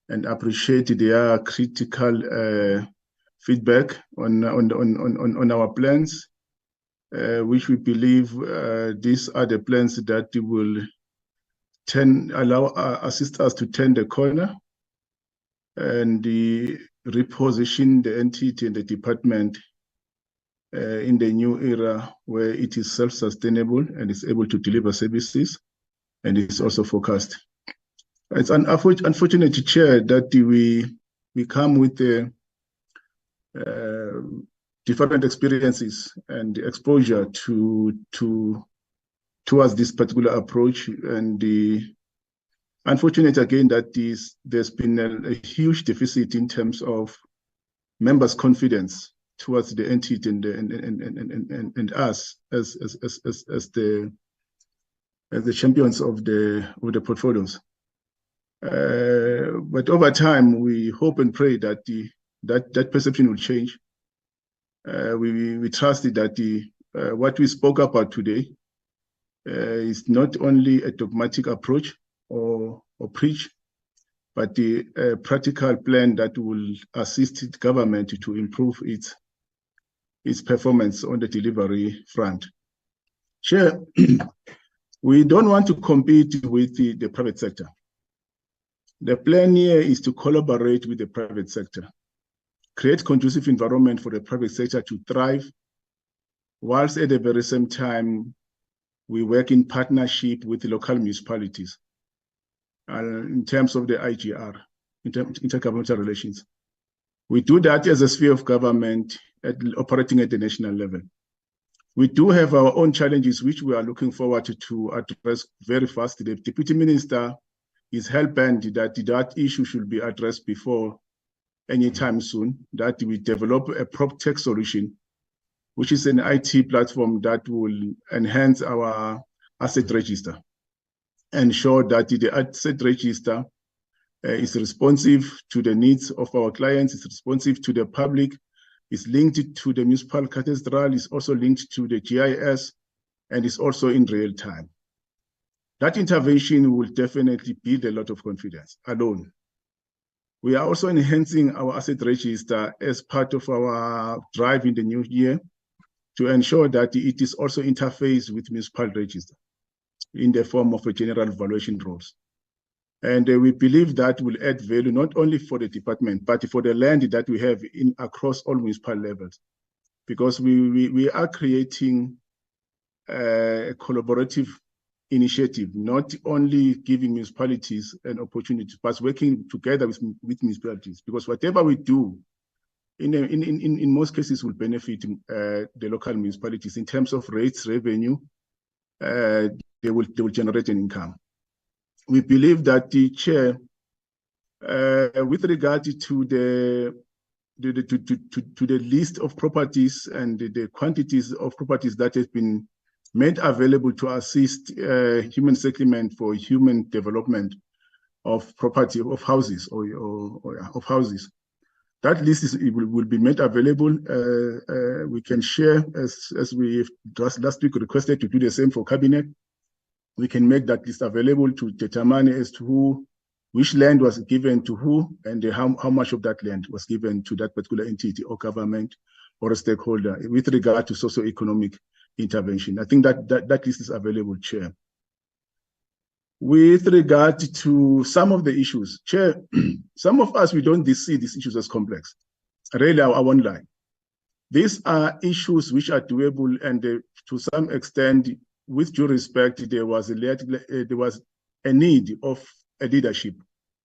and appreciate their critical feedback on our plans, which we believe these are the plans that will assist us to turn the corner and reposition the entity and the department in the new era where it is self-sustainable and is able to deliver services and is also focused. It's unfortunate, Chair, that we come with different experiences and exposure towards this particular approach. And unfortunate again that there's been a huge deficit in terms of members' confidence towards the entity and us as the champions of the portfolios. But over time, we hope and pray that that perception will change. We trust that what we spoke about today is not only a dogmatic approach or preach, but the practical plan that will assist the government to improve its performance on the delivery front. Chair, we don't want to compete with the private sector. The plan here is to collaborate with the private sector, create conducive environment for the private sector to thrive, whilst at the very same time, we work in partnership with the local municipalities in terms of the IGR, intergovernmental relations. We do that as a sphere of government operating at the national level. We do have our own challenges, which we are looking forward to address very fast. The Deputy Minister is hell-bent that issue should be addressed before any time soon, that we develop a prop tech solution, which is an IT platform that will enhance our asset register, ensure that the asset register is responsive to the needs of our clients, is responsive to the public, is linked to the municipal cadastral, is also linked to the GIS, and is also in real time. That intervention will definitely build a lot of confidence alone. We are also enhancing our asset register as part of our drive in the new year to ensure that it is also interfaced with municipal register in the form of a general valuation rules. And we believe that will add value not only for the department, but for the land that we have across all municipal levels, because we are creating a collaborative initiative, not only giving municipalities an opportunity, but working together with municipalities, because whatever we do, in most cases, will benefit the local municipalities in terms of rates, revenue. They will generate an income. We believe that the chair, with regard to the list of properties and the quantities of properties that have been made available to assist human settlement for human development of property, of houses, of houses. That list will be made available. We can share, as we just last week requested to do the same for cabinet. We can make that list available to determine as to which land was given to who, and how much of that land was given to that particular entity or government or a stakeholder with regard to socio-economic intervention. I think that list is available, Chair. With regard to some of the issues, Chair, some of us, we don't see these issues as complex. Really, I won't lie. These are issues which are doable, and to some extent, with due respect, there was a need of a leadership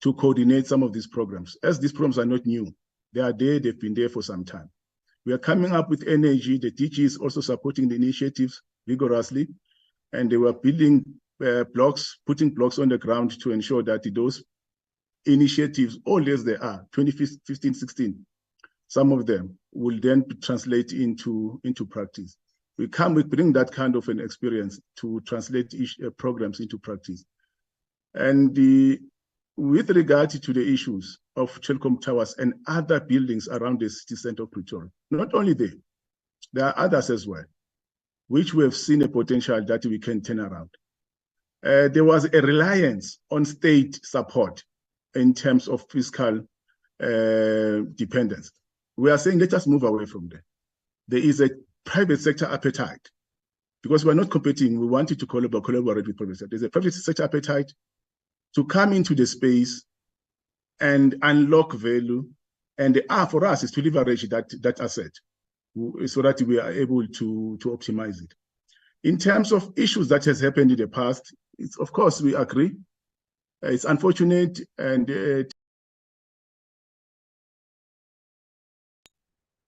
to coordinate some of these programs. As these programs are not new, they are there, they've been there for some time. We are coming up with energy. The DG is also supporting the initiatives vigorously, and they were building blocks, putting blocks on the ground to ensure that those initiatives, all as they are, 2015, 16, some of them will then translate into practice. We bring that kind of an experience to translate programs into practice. And with regard to the issues of Telkom Towers and other buildings around the city center of Pretoria, not only there are others as well, which we have seen a potential that we can turn around. There was a reliance on state support in terms of fiscal dependence. We are saying, let us move away from that. There is a private sector appetite, because we're not competing. We wanted to collaborate with private sector. There's a private sector appetite to come into the space and unlock value. And for us is to leverage that asset so that we are able to optimize it. In terms of issues that has happened in the past, of course, we agree. It's unfortunate, and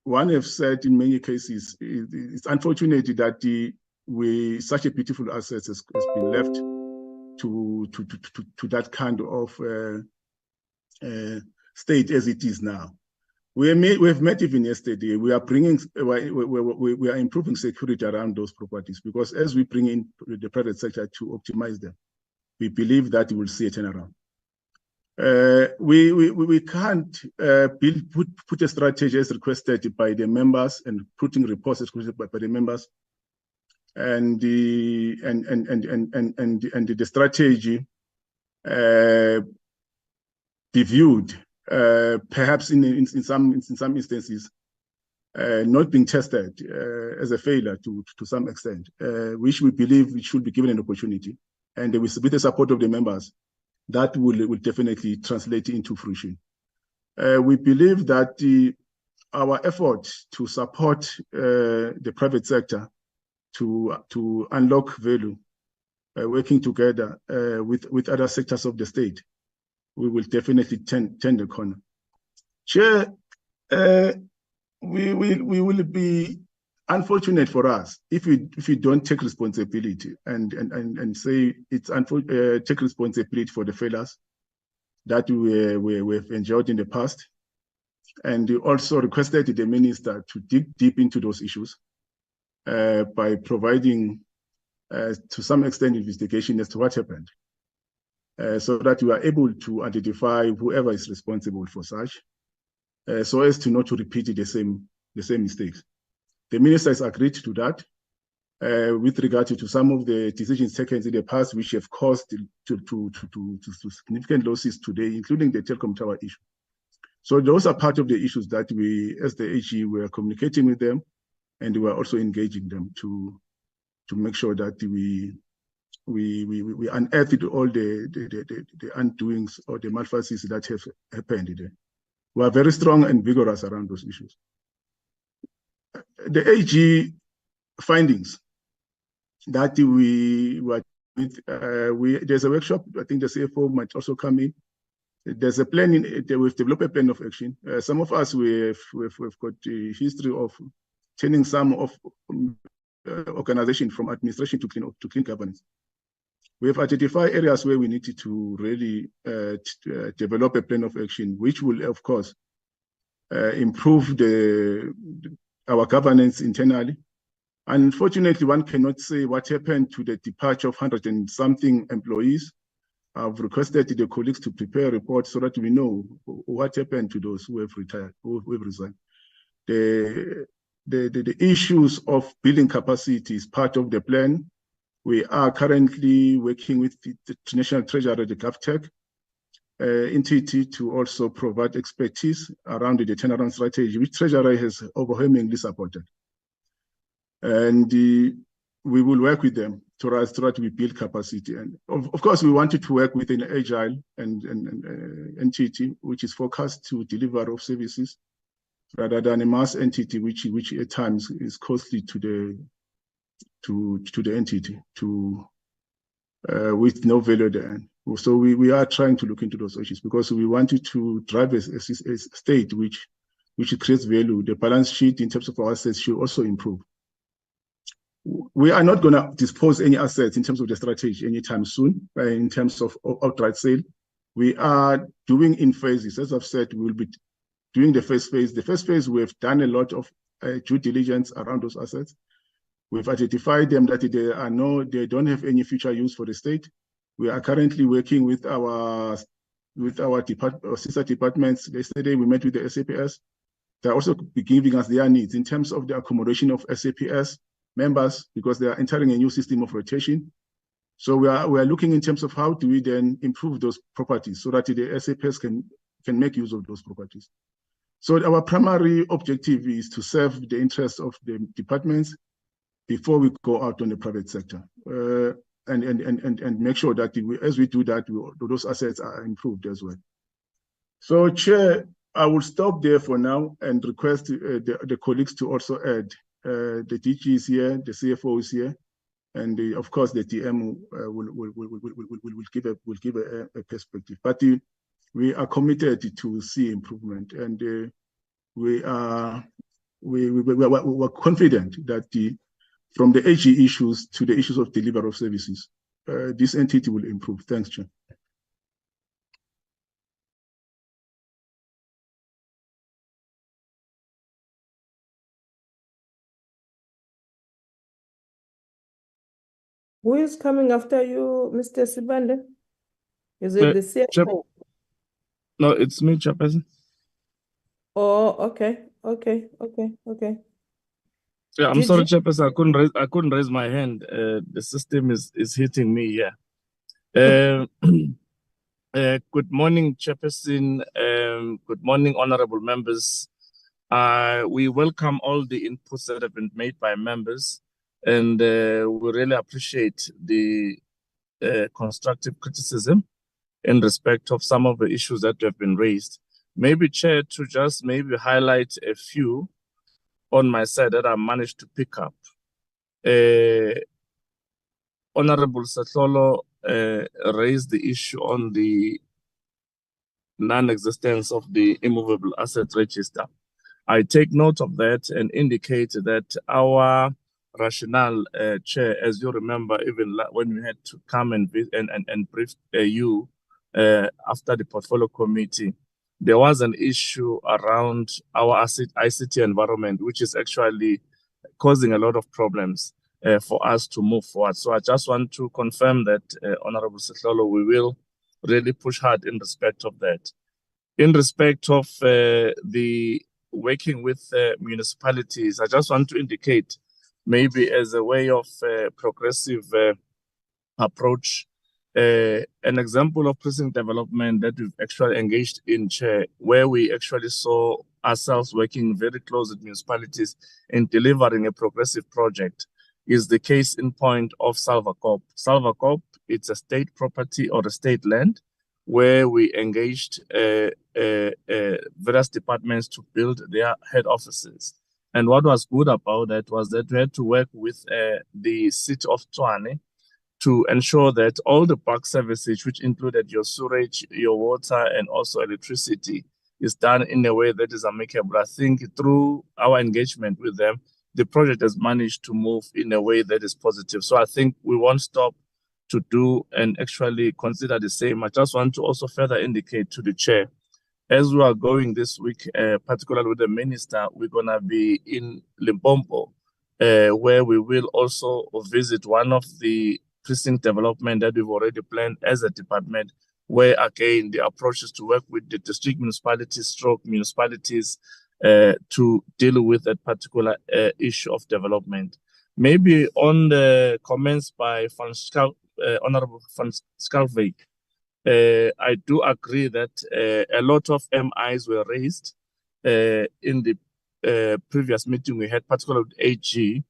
one have said in many cases, it's unfortunate that such a beautiful asset has been left to that kind of state as it is now. We have met even yesterday. We are bringing, we are improving security around those properties, because as we bring in the private sector to optimize them, we believe that we will see a turnaround. We can't put a strategy as requested by the members and putting reports as requested by the members, and the strategy be viewed perhaps in some instances not being tested as a failure to some extent, which we believe we should be given an opportunity, and with the support of the members, that will definitely translate into fruition. We believe that our effort to support the private sector to unlock value, working together with other sectors of the state, we will definitely turn the corner. Chair, we will be unfortunate for us if we don't take responsibility and say it's take responsibility for the failures that we've enjoyed in the past, and also requested the minister to dig deep into those issues by providing to some extent investigation as to what happened, so that we are able to identify whoever is responsible for such, so as to not to repeat the same mistakes. The minister has agreed to that with regard to some of the decisions taken in the past, which have caused to significant losses today, including the telecom tower issue. So those are part of the issues that we, as the AG, we are communicating with them, and we are also engaging them to make sure that we unearth all the undoings or the malfeasance that have happened today. We are very strong and vigorous around those issues. The AG findings that we were with, there's a workshop. I think the CFO might also come in. There's a plan we've developed a plan of action. Some of us we've got a history of turning some of organization from administration to clean governance. We have identified areas where we needed to really develop a plan of action, which will, of course, improve our governance internally. Unfortunately, one cannot say what happened to the departure of 100 and something employees. I've requested the colleagues to prepare a report so that we know what happened to those who have retired, who have resigned. The issues of building capacity is part of the plan. We are currently working with the National Treasury, the GovTech entity, to also provide expertise around the turnaround strategy, which Treasury has overwhelmingly supported. And we will work with them to try to build capacity. And of course, we wanted to work with an agile and entity which is focused to deliver of services, rather than a mass entity which at times is costly to the entity with no value at the end. So we are trying to look into those issues, because we wanted to drive a state which creates value. The balance sheet in terms of our assets should also improve. We are not going to dispose any assets in terms of the strategy anytime soon, in terms of outright sale. We are doing in phases. As I've said, we will be doing the first phase. The first phase, we have done a lot of due diligence around those assets. We've identified them that they don't have any future use for the state. We are currently working with our sister departments. Yesterday, we met with the SAPS. They're also giving us their needs in terms of the accommodation of SAPS members, because they are entering a new system of rotation. So we are looking in terms of how do we then improve those properties so that the SAPS can make use of those properties. So our primary objective is to serve the interests of the departments before we go out on the private sector, and make sure that as we do that, those assets are improved as well. So, Chair, I will stop there for now and request the colleagues to also add. The DG is here, the CFO is here, and of course the TM will give a perspective. But we are committed to see improvement, and we are we're confident that from the AG issues to the issues of delivery of services, this entity will improve. Thanks, Chair. Who is coming after you, Mr. Sibande? Is it the CFO? No, it's me, Chairperson. Oh, okay. Yeah, I'm Did sorry, you? Chairperson. I couldn't raise my hand. The system is hitting me. Yeah. Good morning, Chairperson. Good morning, honorable members. We welcome all the inputs that have been made by members, and we really appreciate the constructive criticism in respect of some of the issues that have been raised. Maybe, Chair, to just maybe highlight a few on my side that I managed to pick up. Honorable Satlolo raised the issue on the non-existence of the immovable asset register. I take note of that and indicate that our rationale, Chair, as you remember, even when we had to come and brief you after the portfolio committee, there was an issue around our ICT environment, which is actually causing a lot of problems for us to move forward. So I just want to confirm that, Honorable Setlolo, we will really push hard in respect of that. In respect of the working with municipalities, I just want to indicate maybe as a way of progressive approach, an example of precinct development that we've actually engaged in, Chair, where we actually saw ourselves working very close with municipalities in delivering a progressive project is the case in point of Salvacorp. Salvacorp, it's a state property or a state land where we engaged various departments to build their head offices. And what was good about that was that we had to work with the city of Tshwane to ensure that all the park services, which included your sewage, your water, and also electricity, is done in a way that is amicable. I think through our engagement with them, the project has managed to move in a way that is positive. So I think we won't stop to do and actually consider the same. I just want to also further indicate to the Chair, as we are going this week, particularly with the Minister, we're going to be in Limpopo, where we will also visit one of the precinct development that we've already planned as a department, where again, the approach is to work with the district municipalities, municipalities, to deal with that particular issue of development. Maybe on the comments by Honorable Van Schalkwyk, I do agree that a lot of MIs were raised in the previous meeting we had, particularly with AG,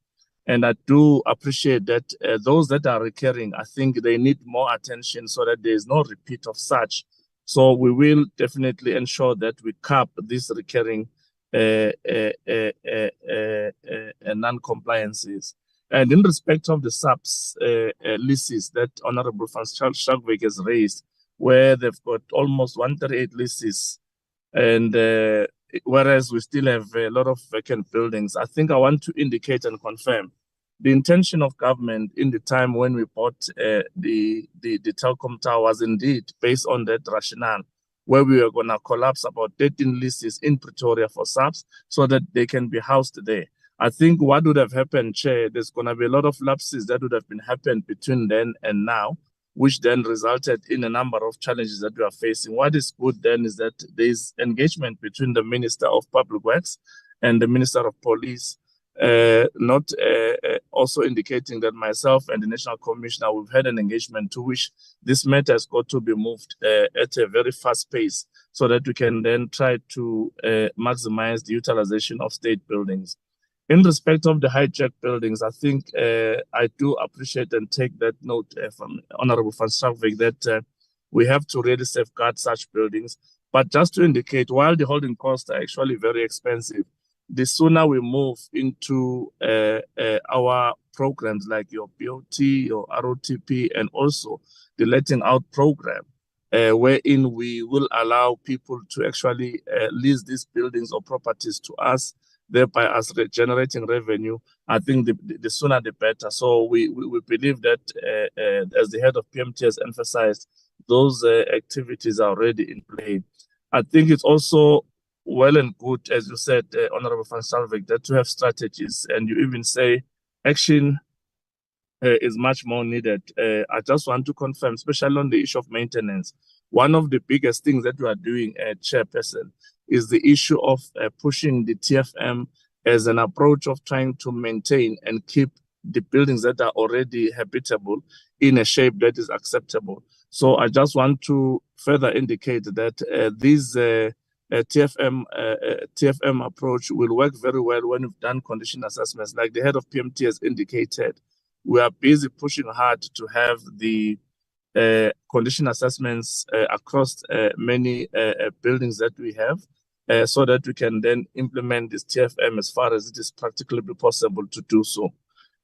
and I do appreciate that those that are recurring, I think they need more attention so that there is no repeat of such. So we will definitely ensure that we cap this recurring non-compliances. And in respect of the subs leases that Honorable Van Schalkwyk has raised, where they've got almost 138 leases, and whereas we still have a lot of vacant buildings, I think I want to indicate and confirm the intention of government in the time when we bought the telecom tower was indeed based on that rationale, where we are going to collapse about 13 leases in Pretoria for subs so that they can be housed there. I think what would have happened, Chair, there's going to be a lot of lapses that would have been happened between then and now, which then resulted in a number of challenges that we are facing. What is good then is that there is engagement between the Minister of Public Works and the Minister of Police, not also indicating that myself and the National Commissioner, we've had an engagement to which this matter has got to be moved at a very fast pace so that we can then try to maximize the utilization of state buildings. In respect of the hijacked buildings, I think I do appreciate and take that note from Honorable Van Schalkwyk that we have to really safeguard such buildings. But just to indicate, while the holding costs are actually very expensive, the sooner we move into our programs like your BOT, your ROTP, and also the letting out program, wherein we will allow people to actually lease these buildings or properties to us thereby us generating revenue. I think the sooner the better. So we believe that, as the head of PMT has emphasized, those activities are already in play. I think it's also well and good, as you said, Honorable Van Schalkwyk, that to have strategies, and you even say action is much more needed. I just want to confirm, especially on the issue of maintenance, one of the biggest things that we are doing, Chairperson, is the issue of pushing the TFM as an approach of trying to maintain and keep the buildings that are already habitable in a shape that is acceptable. So I just want to further indicate that this TFM approach will work very well when we've done condition assessments. Like the head of PMT has indicated, we are busy pushing hard to have the condition assessments across many buildings that we have, so that we can then implement this TFM as far as it is practically possible to do so.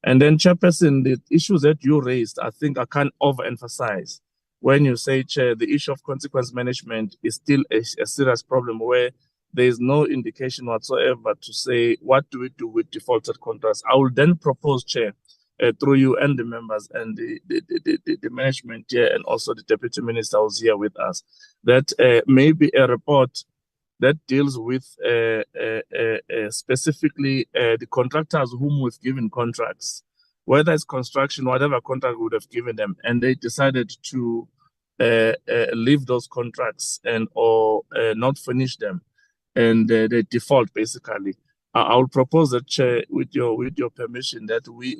And then, Chairperson, the issues that you raised, I think I can't overemphasize. When you say, Chair, the issue of consequence management is still a serious problem where there is no indication whatsoever to say, what do we do with defaulted contracts? I will then propose, Chair, through you and the members and the management here, and also the Deputy Minister who's here with us, that maybe a report that deals with specifically the contractors whom we've given contracts, whether it's construction, whatever contract we would have given them, and they decided to leave those contracts and or not finish them, and they default basically. I will propose that, Chair, with your permission, that we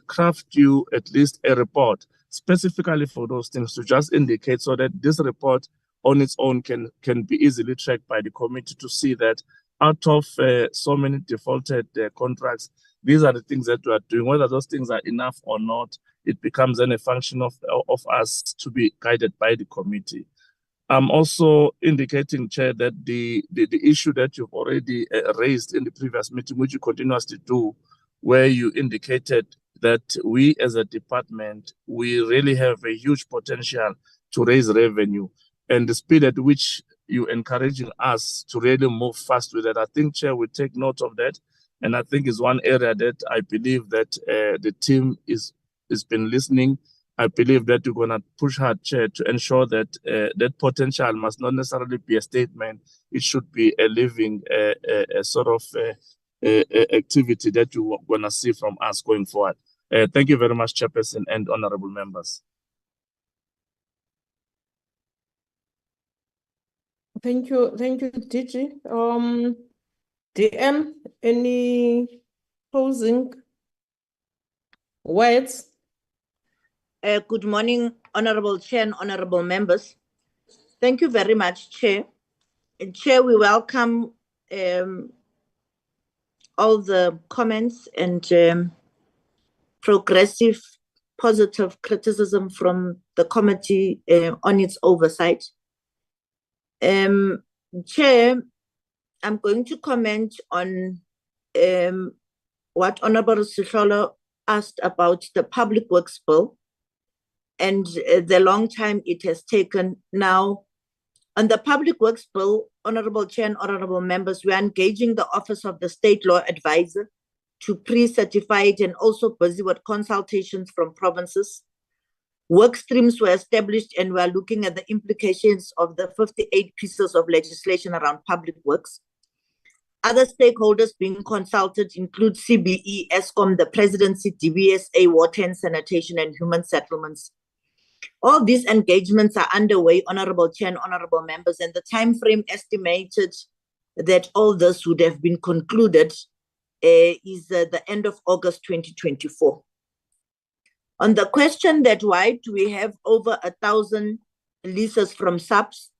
craft you at least a report specifically for those things to just indicate, so that this report on its own can be easily tracked by the committee to see that out of so many defaulted contracts, these are the things that we are doing. Whether those things are enough or not, it becomes then a function of us to be guided by the committee. I'm also indicating, Chair, that the issue that you've already raised in the previous meeting, which you continuously do, where you indicated that we as a department, we really have a huge potential to raise revenue, and the speed at which you're encouraging us to really move fast with it. I think, Chair, we take note of that, and I think is one area that I believe that the team has been listening. I believe that we're going to push hard, Chair, to ensure that that potential must not necessarily be a statement. It should be a living sort of activity that you're going to see from us going forward. Thank you very much, Chairperson and honorable members. Thank you, DG. DM, any closing words? Good morning, Honorable Chair and Honorable Members. Thank you very much, Chair. And Chair, we welcome all the comments and progressive, positive criticism from the committee on its oversight. Chair, I'm going to comment on what Honorable Sihlolo asked about the Public Works Bill and the long time it has taken. Now, on the Public Works Bill, Honorable Chair and Honorable Members, we are engaging the Office of the State Law Advisor to pre-certify it, and also busy with consultations from provinces. Work streams were established, and we are looking at the implications of the 58 pieces of legislation around public works. Other stakeholders being consulted include CBE, ESCOM, the Presidency, DBSA, Water and Sanitation, and Human Settlements. All these engagements are underway, Honorable Chair and Honorable Members, and the time frame estimated that all this would have been concluded is the end of August 2024. On the question that why do we have over 1,000 leases from SAPS?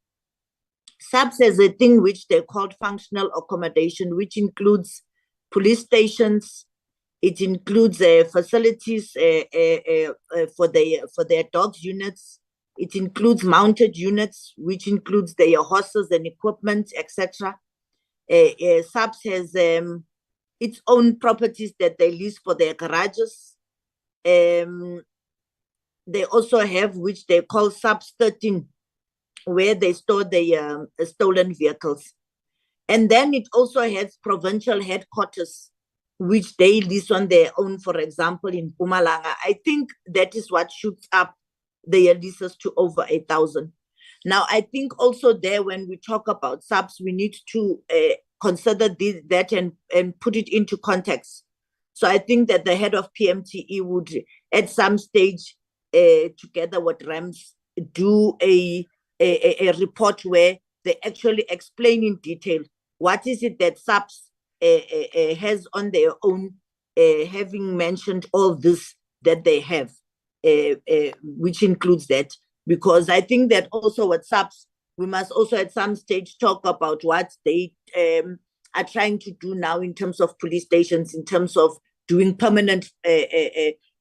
SAPS has a thing which they call functional accommodation, which includes police stations. It includes facilities for their dogs units. It includes mounted units, which includes their horses and equipment, etc. SAPS has its own properties that they lease for their garages. They also have, which they call SAPS 13, where they store their stolen vehicles. And then it also has provincial headquarters, which they lease on their own, for example, in Mpumalanga. I think that is what shoots up their leases to over 8,000. Now, I think also there, when we talk about subs, we need to consider that and put it into context. So I think that the head of PMTE would, at some stage, together with RAMS, do a report where they actually explain in detail what is it that subs has on their own, having mentioned all this that they have, which includes that. Because I think that also with subs, we must also at some stage talk about what they are trying to do now in terms of police stations, in terms of doing permanent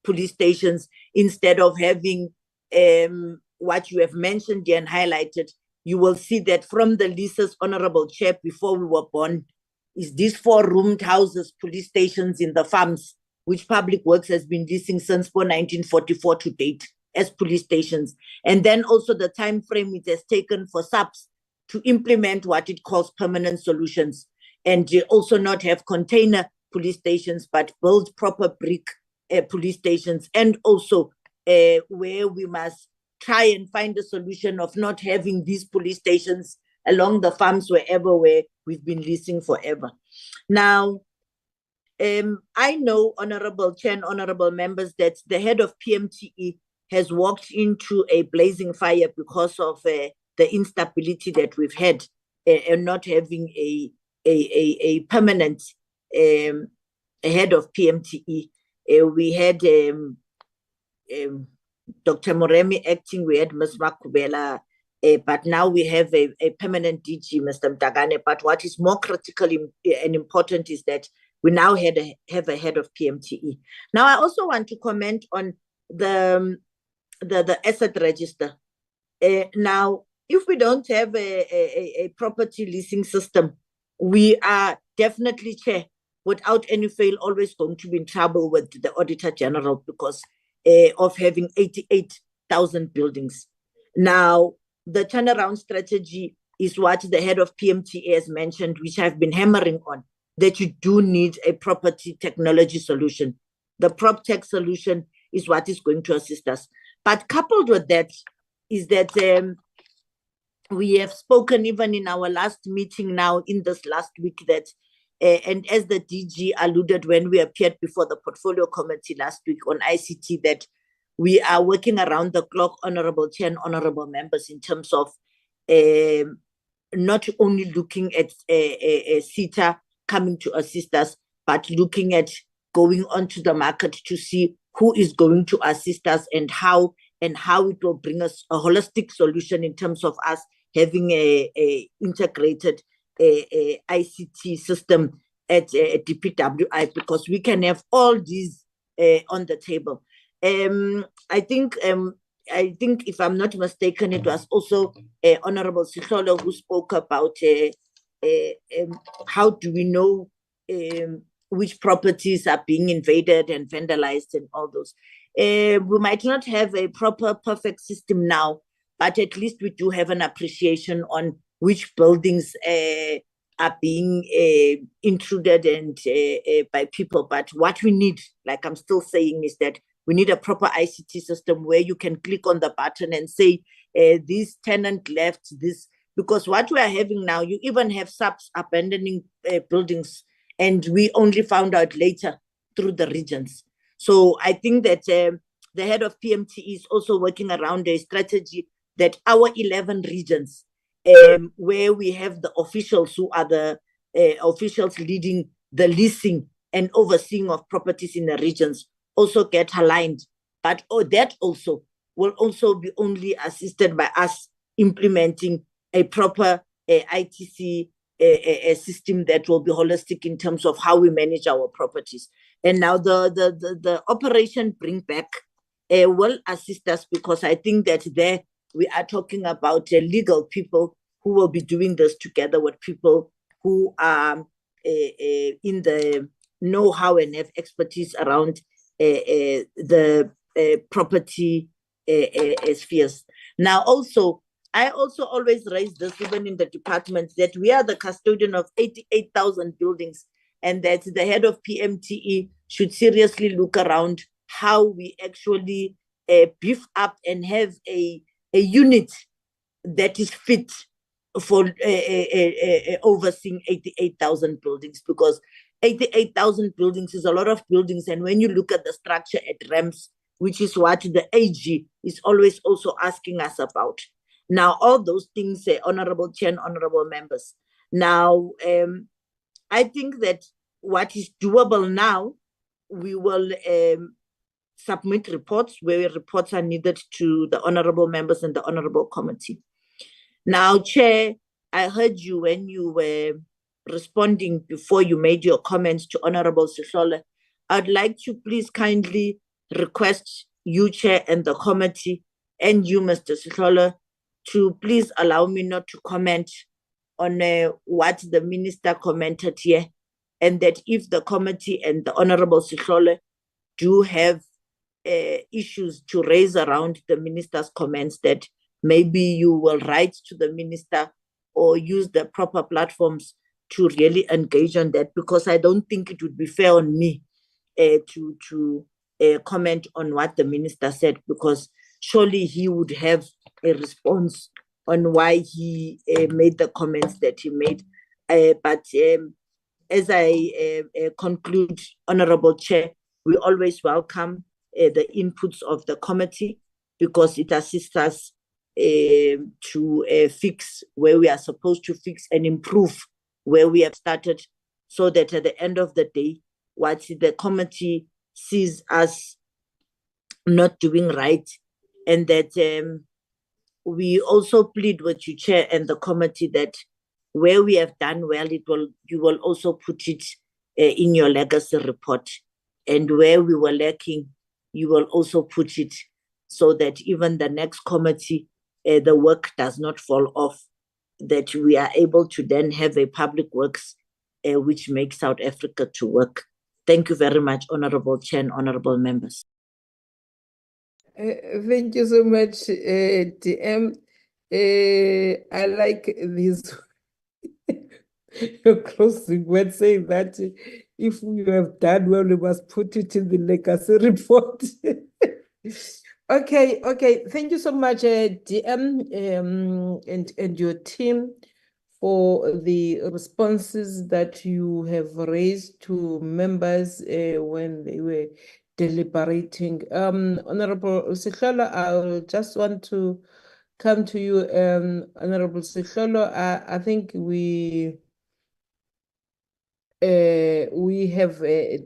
police stations, instead of having what you have mentioned and highlighted. You will see that from the leases, Honorable Chair, before we were born, is these 4-roomed houses, police stations in the farms, which Public Works has been leasing since 1944 to date as police stations. And then also the time frame it has taken for subs to implement what it calls permanent solutions, and also not have container police stations, but build proper brick police stations, and also where we must try and find a solution of not having these police stations along the farms wherever where we've been leasing forever. Now, I know, Honorable Chair and Honorable Members, that the head of PMTE has walked into a blazing fire because of the instability that we've had and not having a permanent head of PMTE. We had Dr. Moremi acting, we had Ms. Makubela, but now we have a permanent DG, Mr. Mtagane. But what is more critical and important is that we now have a head of PMTE. Now, I also want to comment on the asset register. Now, if we don't have a property leasing system, we are definitely, Chair, without any fail, always going to be in trouble with the Auditor General because of having 88,000 buildings. Now, the turnaround strategy is what the head of PMTE has mentioned, which I've been hammering on, that you do need a property technology solution. The PropTech solution is what is going to assist us. But coupled with that is that we have spoken even in our last meeting now in this last week that, and as the DG alluded when we appeared before the portfolio committee last week on ICT, that we are working around the clock, Honorable Chair and Honorable Members, in terms of not only looking at CETA coming to assist us, but looking at going onto the market to see who is going to assist us and how it will bring us a holistic solution in terms of us having a integrated ICT system at DPWI, because we can have all these on the table. I think if I'm not mistaken, it was also Honorable Sihlolo who spoke about how do we know which properties are being invaded and vandalized and all those. We might not have a proper, perfect system now, but at least we do have an appreciation on which buildings are being intruded and by people. But what we need, like I'm still saying, is that we need a proper ICT system where you can click on the button and say, this tenant left this, because what we are having now, you even have subs abandoning buildings, and we only found out later through the regions. So I think that the head of PMTE is also working around a strategy that our 11 regions, where we have the officials who are the officials leading the leasing and overseeing of properties in the regions, also get aligned. But that also will also be only assisted by us implementing a proper ITC a system that will be holistic in terms of how we manage our properties. And now the Operation Bring Back will assist us, because I think that there we are talking about legal people who will be doing this together with people who are in the know-how and have expertise around the property spheres. Now, also, I also always raise this even in the department, that we are the custodian of 88,000 buildings, and that the head of PMTE should seriously look around how we actually beef up and have a unit that is fit for overseeing 88,000 buildings, because 88,000 buildings is a lot of buildings. And when you look at the structure at REMS, which is what the AG is always also asking us about. Now, all those things, Honorable Chair and Honorable Members. Now, I think that what is doable now, we will submit reports where reports are needed to the Honorable Members and the Honorable Committee. Now, Chair, I heard you when you were responding before you made your comments to Honorable Sihlole. I'd like to please kindly request you, Chair, and the committee, and you, Mr. Sihlole, to please allow me not to comment on what the minister commented here, and that if the committee and the Honorable Sihlole do have issues to raise around the minister's comments, that maybe you will write to the minister or use the proper platforms to really engage on that, because I don't think it would be fair on me to comment on what the minister said, because surely he would have a response on why he made the comments that he made. But as I conclude, Honorable Chair, we always welcome the inputs of the committee, because it assists us to fix where we are supposed to fix and improve where we have started, so that at the end of the day, what the committee sees us not doing right, and that we also plead with you, Chair, and the committee, that where we have done well, you will also put it in your legacy report, and where we were lacking, you will also put it, so that even the next committee, the work does not fall off, that we are able to then have a public works which makes South Africa to work. Thank you very much, Honorable Chair and Honorable Members. Thank you so much, DM. I like this your closing word saying that if we have done well, we must put it in the legacy report. Okay. Thank you so much, DM, and your team, for the responses that you have raised to members when they were deliberating. Honorable Sihlolo, I just want to come to you. Honorable Sihlolo, I think we have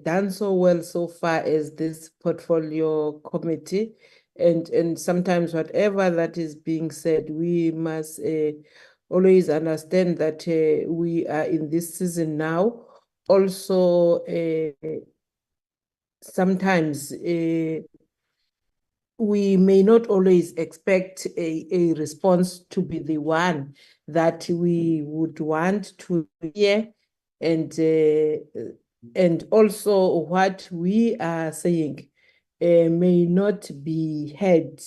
done so well so far as this portfolio committee, and sometimes whatever that is being said, we must always understand that we are in this season now. Also, sometimes we may not always expect a response to be the one that we would want to hear, and also what we are saying may not be heard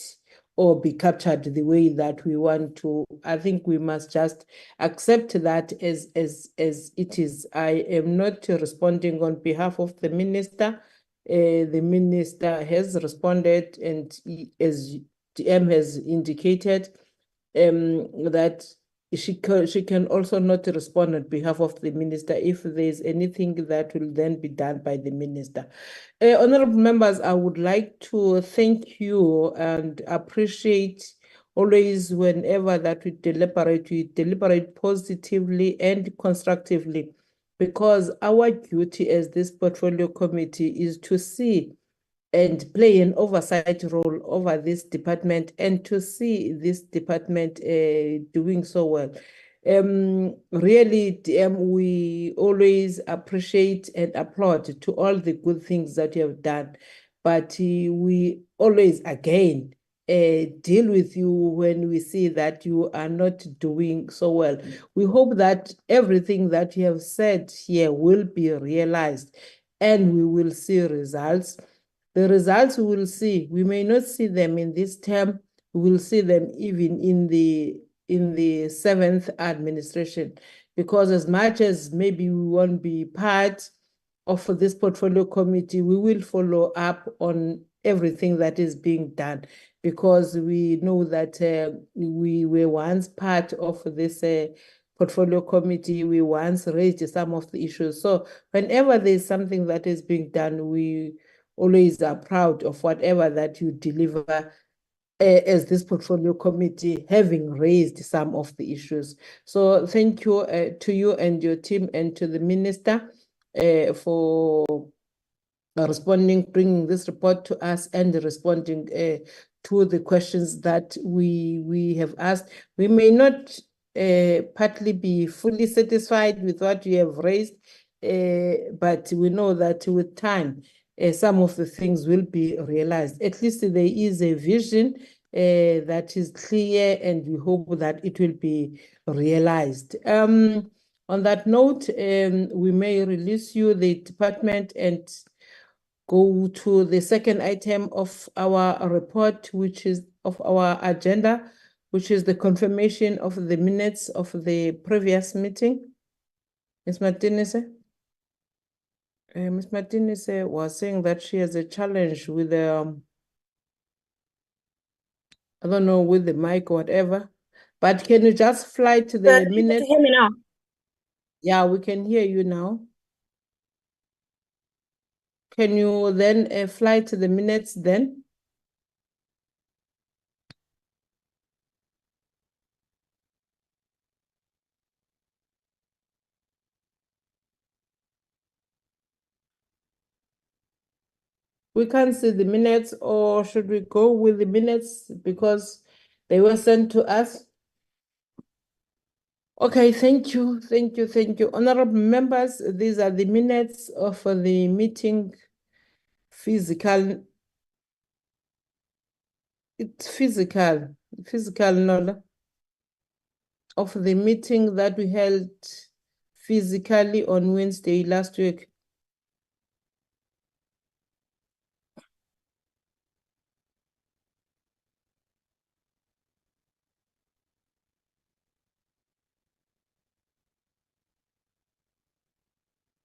or be captured the way that we want to. I think we must just accept that as it is. I am not responding on behalf of the minister. The minister has responded, and as DM has indicated, that she can also not respond on behalf of the minister if there's anything that will then be done by the minister. Honorable members, I would like to thank you and appreciate always whenever that we deliberate positively and constructively, because our duty as this portfolio committee is to see and play an oversight role over this department, and to see this department doing so well. Really, DM, we always appreciate and applaud to all the good things that you have done, but we always, again, deal with you when we see that you are not doing so well. We hope that everything that you have said here will be realized, and we will see results. The results we will see, we may not see them in this term, we will see them even in the in the seventh administration, because as much as maybe we won't be part of this portfolio committee, we will follow up on everything that is being done, because we know that we were once part of this portfolio committee. We once raised some of the issues. So whenever there's something that is being done, we always are proud of whatever that you deliver as this portfolio committee, having raised some of the issues. So thank you to you and your team, and to the minister for responding, bringing this report to us, and responding to the questions that we have asked. We may not partly be fully satisfied with what you have raised, but we know that with time, some of the things will be realized. At least there is a vision that is clear, and we hope that it will be realized. On that note, we may release you the department and go to the second item of our report, which is of our agenda, which is the confirmation of the minutes of the previous meeting. Ms. Martinez? Ms. Martinez was saying that she has a challenge with the, I don't know, with the mic or whatever, but can you just fly to the minutes? Can you hear me now? Yeah, we can hear you now. Can you then fly to the minutes then? We can't see the minutes, or should we go with the minutes because they were sent to us? Okay, thank you, thank you, thank you. Honorable members, these are the minutes of the meeting physical. It's physical, no, of the meeting that we held physically on Wednesday last week.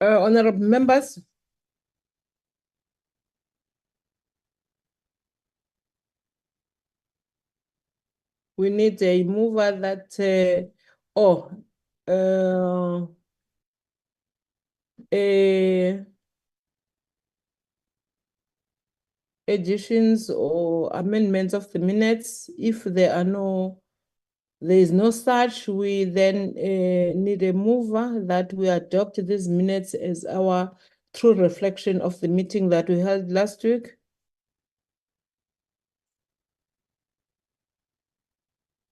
Honorable members, we need a mover that, additions or amendments of the minutes. If there is no such, we then need a mover that we adopt these minutes as our true reflection of the meeting that we held last week.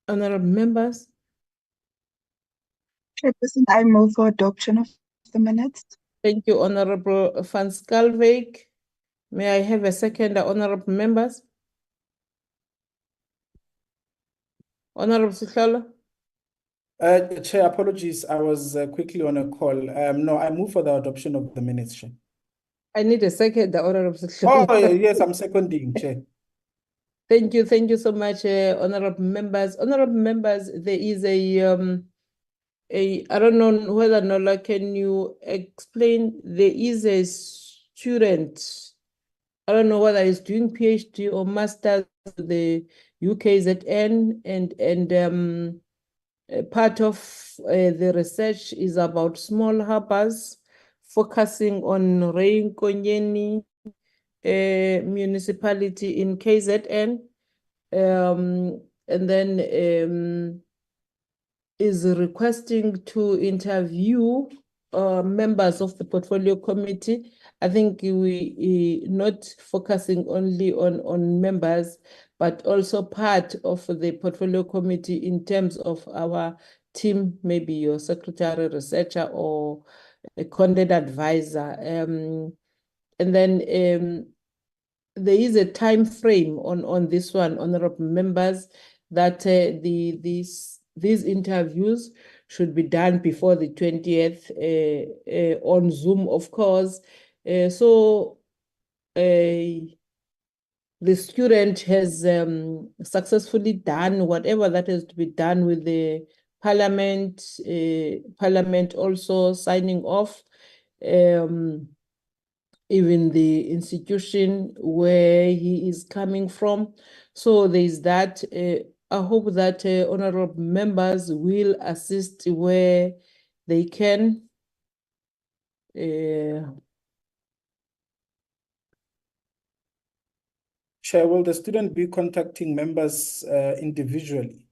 Honorable members. Chairperson, I move for adoption of the minutes. Thank you, Honorable Van Schalkwyk. May I have a second, honorable members? Honorable Sihlalo? Chair, apologies, I was quickly on a call. No, I move for the adoption of the minutes, Chair. I need a second, Honorable Sihlalo. Oh, yes, I'm seconding, Chair. Thank you so much, honorable members. Honorable members, there is I don't know whether Nola, can you explain? There is a student, I don't know whether he's doing PhD or master's at the UKZN, and part of the research is about small harbors, focusing on Reinkonyeni municipality in KZN, and then is requesting to interview members of the portfolio committee. I think we not focusing only on members, but also part of the portfolio committee in terms of our team, maybe your secretary, researcher, or a content advisor. And then there is a time frame on this one, honorable members, that these interviews should be done before the 20th on Zoom, of course. So the student has successfully done whatever that has to be done with the parliament, parliament also signing off, even the institution where he is coming from. So there's that. I hope that honorable members will assist where they can. Chair, will the student be contacting members individually?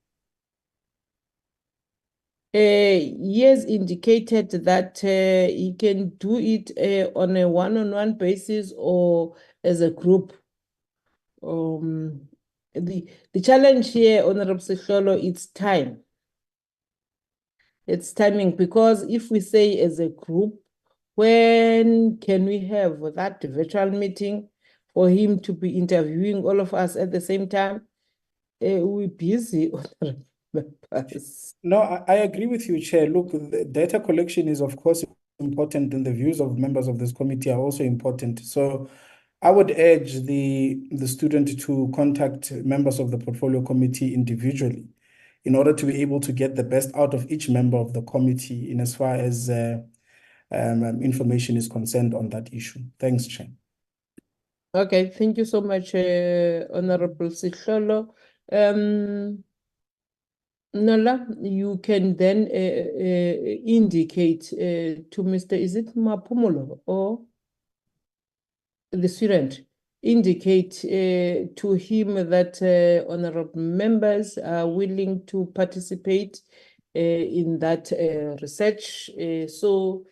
He has indicated that he can do it on a one-on-one basis or as a group. The challenge here, Honorable Sehlolo, it's time. It's timing, because if we say as a group, when can we have that virtual meeting for him to be interviewing all of us at the same time? We're busy, Honorable members. No, I agree with you, Chair. Look, the data collection is, of course, important, and the views of members of this committee are also important. So I would urge the student to contact members of the portfolio committee individually in order to be able to get the best out of each member of the committee in as far as information is concerned on that issue. Thanks, Chair. Okay, thank you so much, Honorable Sehlolo. Nola, you can then indicate to Mr. Is it Mapumulo or the student? Indicate to him that honorable members are willing to participate in that research. So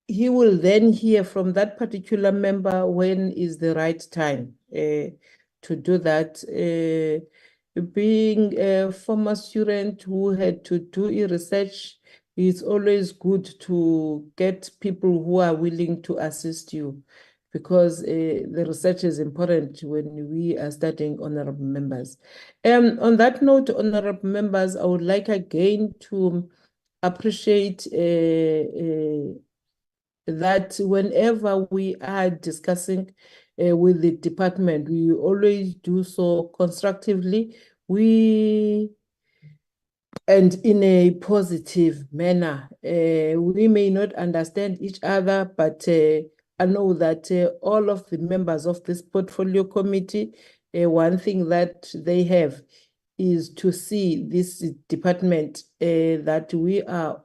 he will then hear from that particular member when is the right time to do that. Being a former student who had to do research, it's always good to get people who are willing to assist you, because the research is important when we are studying, honorable members. On that note, honorable members, I would like again to appreciate that whenever we are discussing with the department, we always do so constructively, and in a positive manner. We may not understand each other, but I know that all of the members of this portfolio committee, one thing that they have is to see this department that we are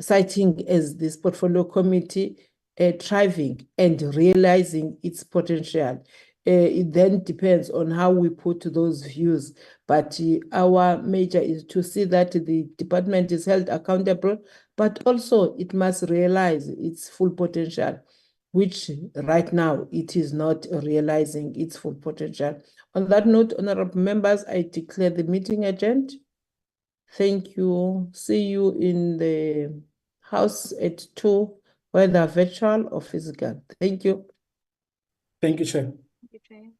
citing as this portfolio committee thriving and realizing its potential. It then depends on how we put those views, but our major is to see that the department is held accountable, but also it must realize its full potential, which right now it is not realizing its full potential. On that note, honorable members, I declare the meeting adjourned. Thank you. See you in the house at 2, whether virtual or physical. Thank you. Thank you, Chair. Thank you, Chair.